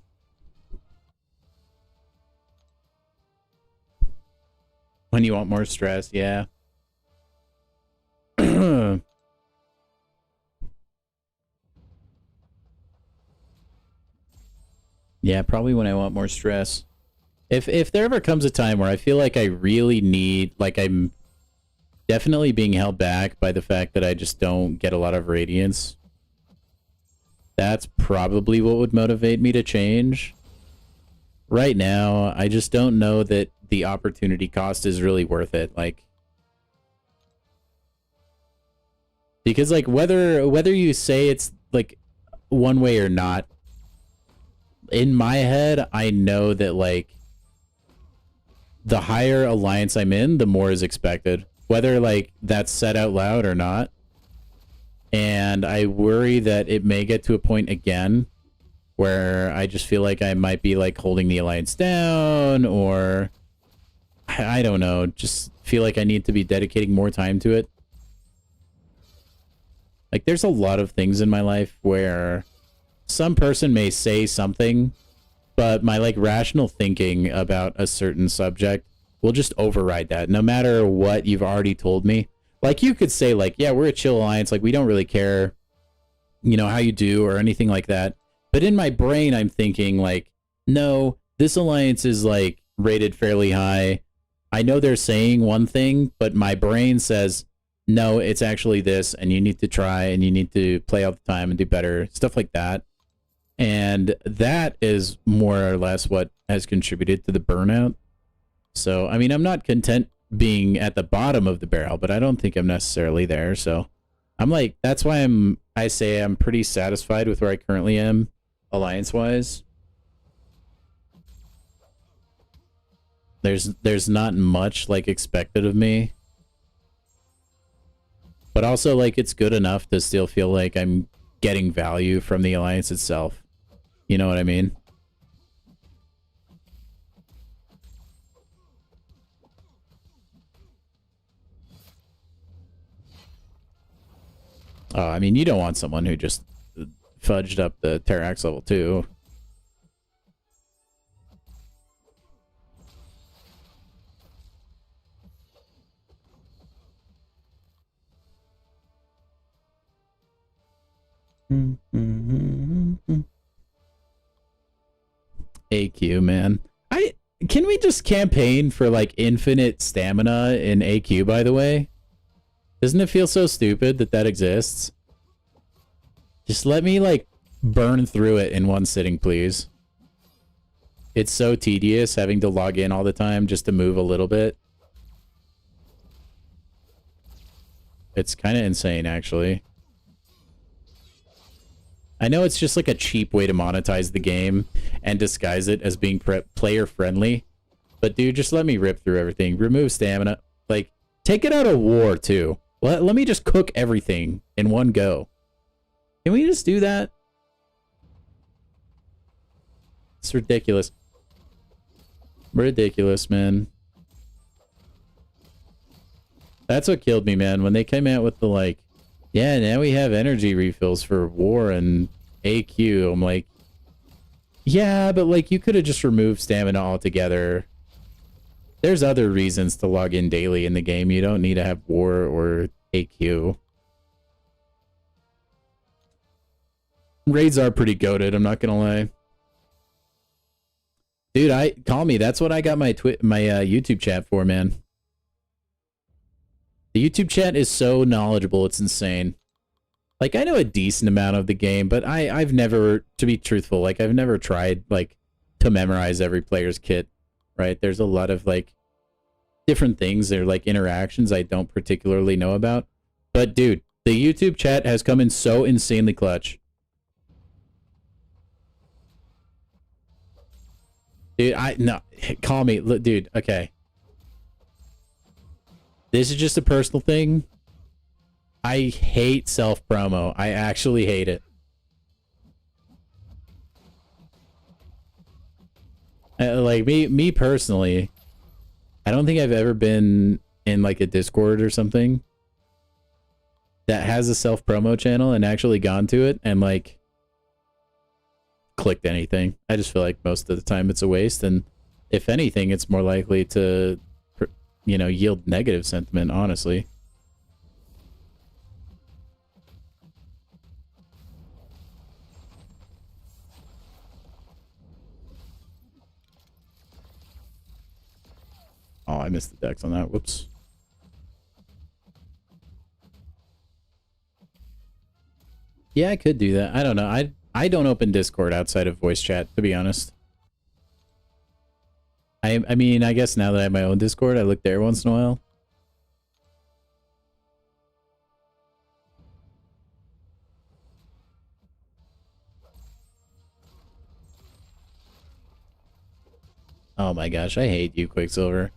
When you want more stress, yeah. Yeah, probably when I want more stress. If there ever comes a time where I feel like I really need, like I'm definitely being held back by the fact that I just don't get a lot of radiance, that's probably what would motivate me to change. Right now, I just don't know that the opportunity cost is really worth it. Like, because like whether you say it's like one way or not, in my head, I know that like the higher alliance I'm in, the more is expected, whether like that's said out loud or not. And I worry that it may get to a point again where I just feel like I might be like holding the alliance down, or I don't know, just feel like I need to be dedicating more time to it. Like there's a lot of things in my life where some person may say something, but my like rational thinking about a certain subject will just override that no matter what you've already told me. Like you could say like, yeah, we're a chill alliance, like we don't really care, you know, how you do or anything like that. But in my brain, I'm thinking like, no, this alliance is like rated fairly high. I know they're saying one thing, but my brain says, no, it's actually this, and you need to try and you need to play all the time and do better, stuff like that. And that is more or less what has contributed to the burnout. So, I mean, I'm not content being at the bottom of the barrel, but I don't think I'm necessarily there. So I'm like, that's why I say I'm pretty satisfied with where I currently am, alliance-wise. There's not much like expected of me. But also like it's good enough to still feel like I'm getting value from the alliance itself. You know what I mean? Oh, I mean, you don't want someone who just fudged up the Terrax level 2. AQ, man. Can we just campaign for like infinite stamina in AQ, by the way? Doesn't it feel so stupid that that exists? Just let me like burn through it in one sitting, please. It's so tedious having to log in all the time just to move a little bit. It's kind of insane, actually. I know it's just like a cheap way to monetize the game and disguise it as being player friendly. But dude, just let me rip through everything. Remove stamina. Like, take it out of war too. Let me just cook everything in one go. Can we just do that? It's ridiculous. Ridiculous, man. That's what killed me, man. When they came out with the like, yeah, now we have energy refills for war and AQ. I'm like, yeah, but like you could have just removed stamina altogether. There's other reasons to log in daily in the game. You don't need to have war or AQ. Raids are pretty goated, I'm not gonna lie. Dude, call me. That's what I got my YouTube chat for, man. The YouTube chat is so knowledgeable, it's insane. Like, I know a decent amount of the game, but I've never, to be truthful, like, I've never tried, like, to memorize every player's kit, right? There's a lot of, like, different things. They're, like, interactions I don't particularly know about. But, dude, the YouTube chat has come in so insanely clutch. Dude, no, call me. Look, dude, okay. This is just a personal thing. I hate self-promo. I actually hate it. Like, me personally, I don't think I've ever been in, like, a Discord or something that has a self-promo channel and actually gone to it and, like, clicked anything. I just feel like most of the time it's a waste, and if anything, it's more likely to, you know, yield negative sentiment, honestly. Oh, I missed the dex on that. Whoops. Yeah, I could do that. I don't know. I don't open Discord outside of voice chat, to be honest. I mean, I guess now that I have my own Discord, I look there once in a while. Oh my gosh, I hate you, Quicksilver.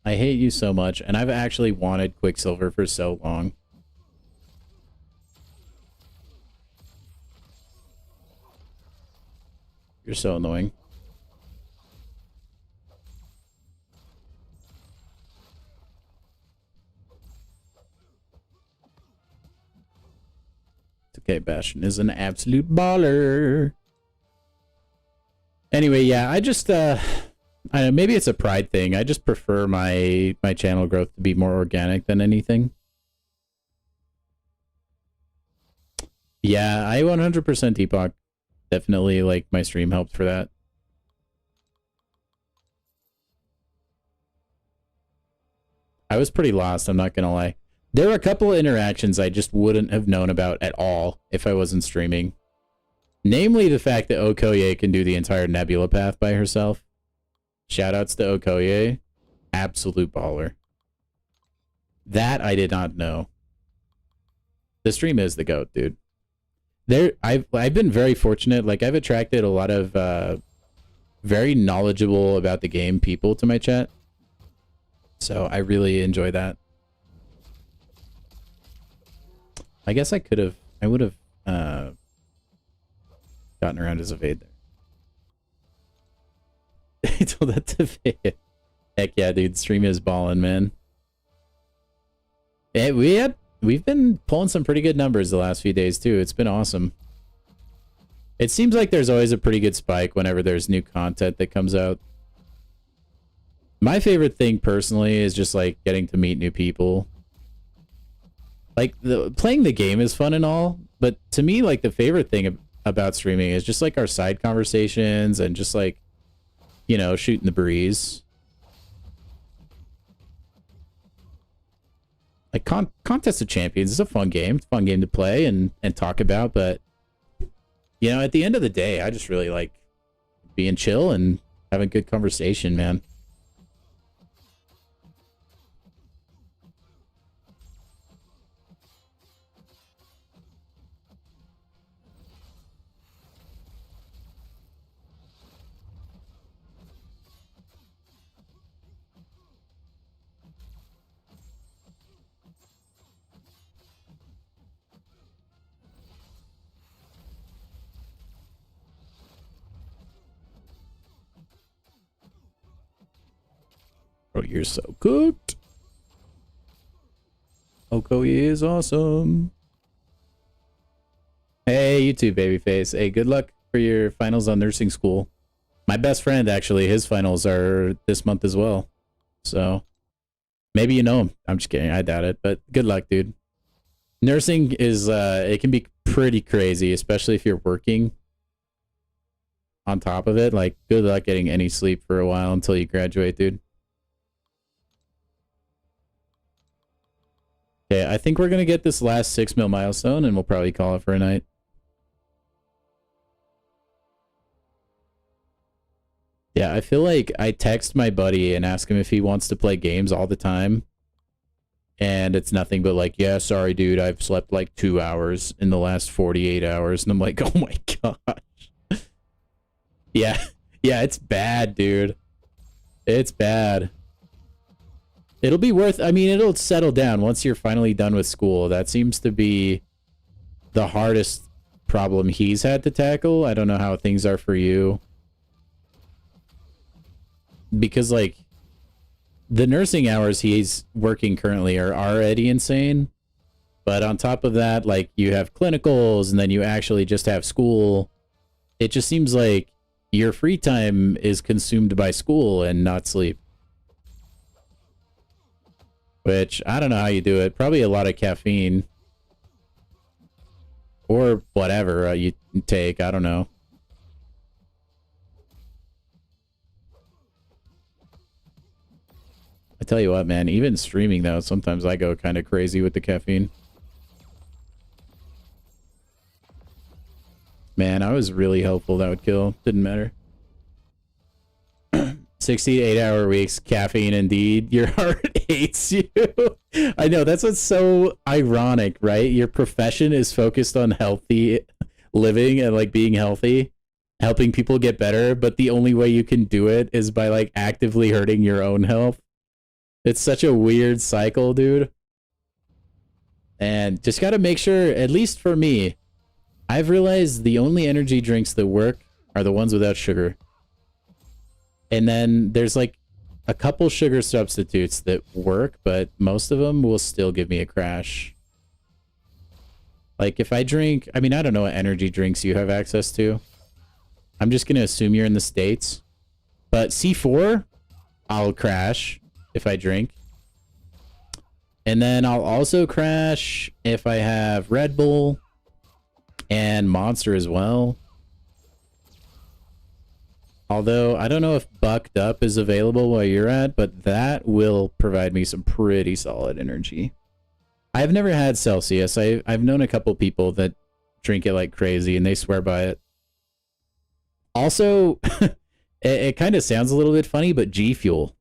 I hate you so much, and I've actually wanted Quicksilver for so long. You're so annoying. It's okay, Bastion is an absolute baller. Anyway, yeah, I just, I don't know, maybe it's a pride thing. I just prefer my channel growth to be more organic than anything. Yeah, I 100% Epoch. Definitely, like, my stream helped for that. I was pretty lost, I'm not gonna lie. There were a couple of interactions I just wouldn't have known about at all if I wasn't streaming. Namely, the fact that Okoye can do the entire Nebula path by herself. Shoutouts to Okoye. Absolute baller. That I did not know. The stream is the GOAT, dude. I've been very fortunate. Like, I've attracted a lot of very knowledgeable about the game people to my chat. So I really enjoy that. I guess I would have gotten around his evade there. He told that to Fade. Heck yeah, dude. Stream is balling, man. We've been pulling some pretty good numbers the last few days, too. It's been awesome. It seems like there's always a pretty good spike whenever there's new content that comes out. My favorite thing, personally, is just, like, getting to meet new people. Like, playing the game is fun and all, but to me, like, the favorite thing about streaming is just, like, our side conversations and just, like, you know, shooting the breeze. Like, Contest of Champions is a fun game. It's a fun game to play and talk about, but, you know, at the end of the day, I just really like being chill and having good conversation, man. Oh, you're so cooked. Oko is awesome. Hey, you too, babyface. Hey, good luck for your finals on nursing school. My best friend, actually, his finals are this month as well. So, maybe you know him. I'm just kidding. I doubt it. But good luck, dude. Nursing is, it can be pretty crazy, especially if you're working on top of it. Like, good luck getting any sleep for a while until you graduate, dude. Okay, I think we're going to get this last 6 mil milestone, and we'll probably call it for a night. Yeah, I feel like I text my buddy and ask him if he wants to play games all the time. And it's nothing but like, yeah, sorry, dude, I've slept like 2 hours in the last 48 hours. And I'm like, oh my gosh. Yeah, it's bad, dude. It's bad. It'll be worth, I mean, it'll settle down once you're finally done with school. That seems to be the hardest problem he's had to tackle. I don't know how things are for you. Because, like, the nursing hours he's working currently are already insane. But on top of that, like, you have clinicals and then you actually just have school. It just seems like your free time is consumed by school and not sleep. Which, I don't know how you do it. Probably a lot of caffeine. Or whatever you take. I don't know. I tell you what, man. Even streaming, though, sometimes I go kind of crazy with the caffeine. Man, I was really hopeful that would kill. Didn't matter. 60 to 8 hour weeks, caffeine indeed. Your heart hates you. I know, that's what's so ironic, right? Your profession is focused on healthy living and like being healthy, helping people get better, but the only way you can do it is by like actively hurting your own health. It's such a weird cycle, dude. And just gotta make sure, at least for me, I've realized the only energy drinks that work are the ones without sugar. And then there's like a couple sugar substitutes that work, but most of them will still give me a crash. Like if I drink, I mean, I don't know what energy drinks you have access to. I'm just going to assume you're in the States. But C4, I'll crash if I drink. And then I'll also crash if I have Red Bull and Monster as well. Although, I don't know if Bucked Up is available where you're at, but that will provide me some pretty solid energy. I've never had Celsius. I've known a couple people that drink it like crazy, and they swear by it. Also, it kind of sounds a little bit funny, but G Fuel.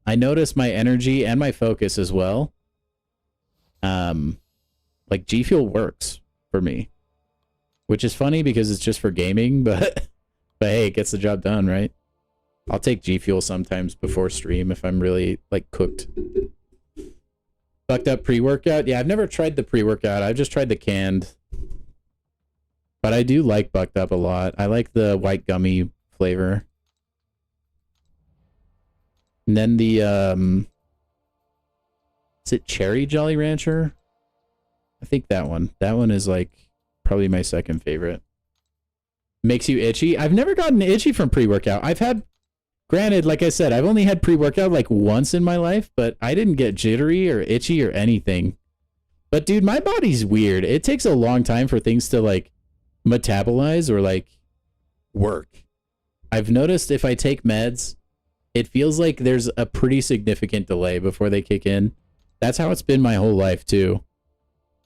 I notice my energy and my focus as well. Like, G Fuel works for me. Which is funny because it's just for gaming, but... But hey, it gets the job done, right? I'll take G Fuel sometimes before stream if I'm really, like, cooked. Bucked Up pre-workout? Yeah, I've never tried the pre-workout. I've just tried the canned. But I do like Bucked Up a lot. I like the white gummy flavor. And then the, is it Cherry Jolly Rancher? I think that one. That one is like probably my second favorite. Makes you itchy. I've never gotten itchy from pre-workout. I've had, granted, like I said, I've only had pre-workout like once in my life, but I didn't get jittery or itchy or anything. But dude, my body's weird. It takes a long time for things to like metabolize or like work. I've noticed if I take meds, it feels like there's a pretty significant delay before they kick in. That's how it's been my whole life too.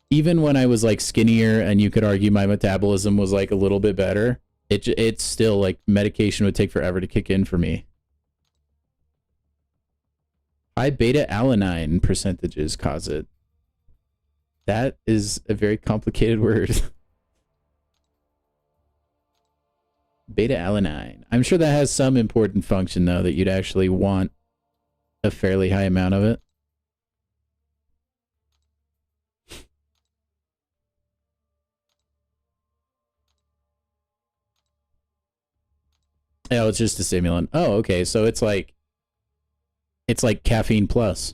Even when I was like skinnier and you could argue my metabolism was like a little bit better, it's still like medication would take forever to kick in for me. High beta alanine percentages cause it. That is a very complicated word. Beta alanine. I'm sure that has some important function though, that you'd actually want a fairly high amount of it. Oh, it's just a stimulant. Oh, okay. So it's like caffeine plus.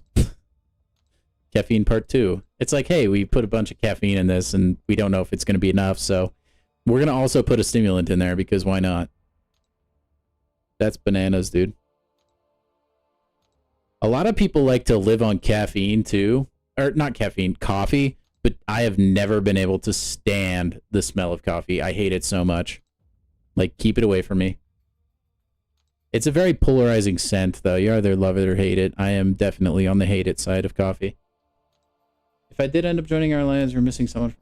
Caffeine part 2. It's like, hey, we put a bunch of caffeine in this and we don't know if it's going to be enough, so we're going to also put a stimulant in there because why not? That's bananas, dude. A lot of people like to live on caffeine too. Or not caffeine, coffee. But I have never been able to stand the smell of coffee. I hate it so much. Like, keep it away from me. It's a very polarizing scent, though. You either love it or hate it. I am definitely on the hate it side of coffee. If I did end up joining our alliance, we're missing someone.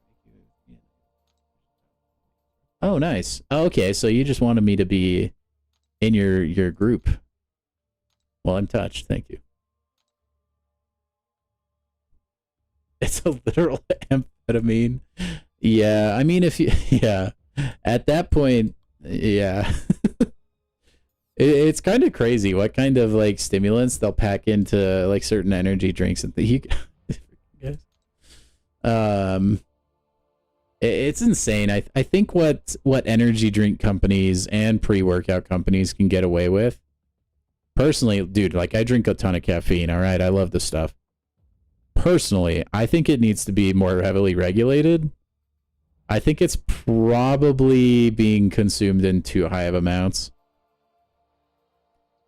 Oh, nice. Oh, okay, so you just wanted me to be in your group. Well, I'm touched. Thank you. It's a literal amphetamine. Yeah, I mean, if you... Yeah. At that point, yeah. It's kind of crazy what kind of like stimulants they'll pack into like certain energy drinks and it's insane. I think what energy drink companies and pre-workout companies can get away with. Personally, dude, like I drink a ton of caffeine, all right? I love this stuff. Personally, I think it needs to be more heavily regulated. I think it's probably being consumed in too high of amounts.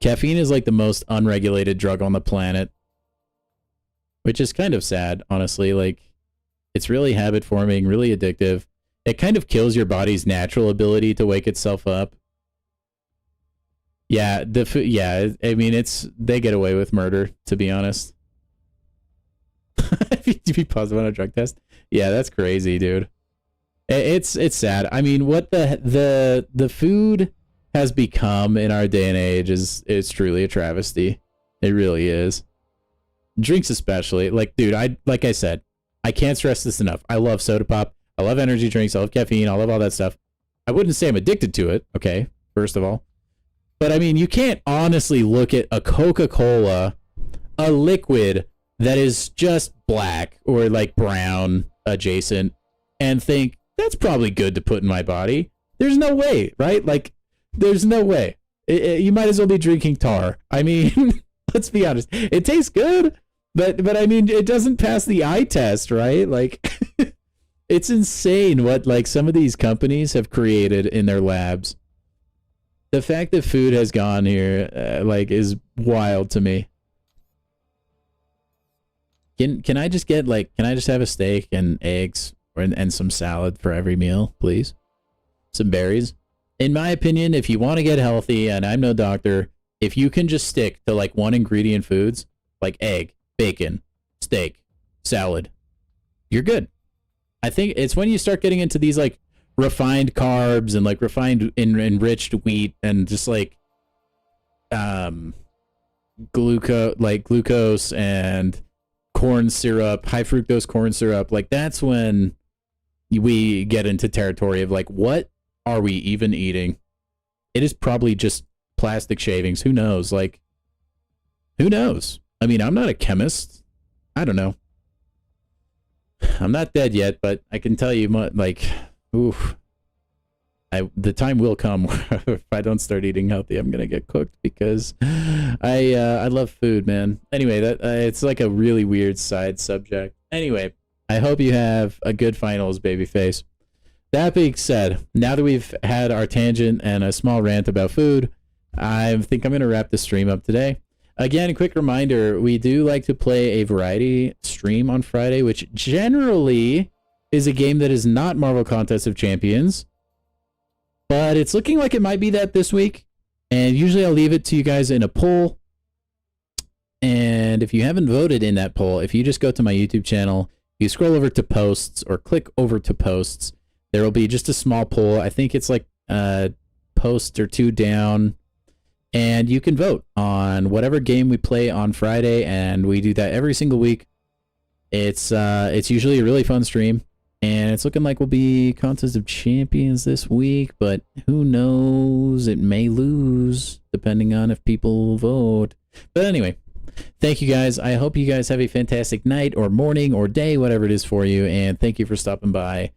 Caffeine is like the most unregulated drug on the planet, which is kind of sad, honestly. Like, it's really habit forming, really addictive. It kind of kills your body's natural ability to wake itself up. Yeah, I mean, they get away with murder, to be honest. To be positive on a drug test. Yeah, that's crazy, dude. It's sad. I mean, what the food has become in our day and age is truly a travesty. It really is. Drinks especially. Like, dude, like I said, I can't stress this enough. I love soda pop. I love energy drinks. I love caffeine. I love all that stuff. I wouldn't say I'm addicted to it, okay, first of all. But I mean, you can't honestly look at a Coca-Cola, a liquid that is just black or like brown adjacent, and think that's probably good to put in my body. There's no way, right? Like, there's no way. You might as well be drinking tar. I mean, let's be honest. It tastes good, but I mean, it doesn't pass the eye test, right? Like, it's insane what like some of these companies have created in their labs. The fact that food has gone here, like, is wild to me. Can I just get like, can I just have a steak and eggs and some salad for every meal, please? Some berries. In my opinion, if you want to get healthy, and I'm no doctor, if you can just stick to like one ingredient foods, like egg, bacon, steak, salad, you're good. I think it's when you start getting into these like refined carbs and like refined enriched wheat and just like glucose and corn syrup, high fructose corn syrup, like that's when we get into territory of like, what are we even eating? It is probably just plastic shavings. Who knows? Like, who knows? I mean, I'm not a chemist. I don't know. I'm not dead yet, but I can tell you, like, oof. the time will come where if I don't start eating healthy, I'm gonna get cooked because I love food, man. Anyway, that it's like a really weird side subject. Anyway, I hope you have a good finals, babyface. That being said, now that we've had our tangent and a small rant about food, I think I'm gonna wrap the stream up today. Again, a quick reminder, we do like to play a variety stream on Friday, which generally is a game that is not Marvel Contest of Champions. But it's looking like it might be that this week. And usually I'll leave it to you guys in a poll. And if you haven't voted in that poll, if you just go to my YouTube channel, you scroll over to posts or click over to posts, there will be just a small poll. I think it's like a post or two down. And you can vote on whatever game we play on Friday. And we do that every single week. It's usually a really fun stream. And it's looking like we'll be Contest of Champions this week, but who knows? It may lose, depending on if people vote. But anyway, thank you guys. I hope you guys have a fantastic night or morning or day, whatever it is for you. And thank you for stopping by.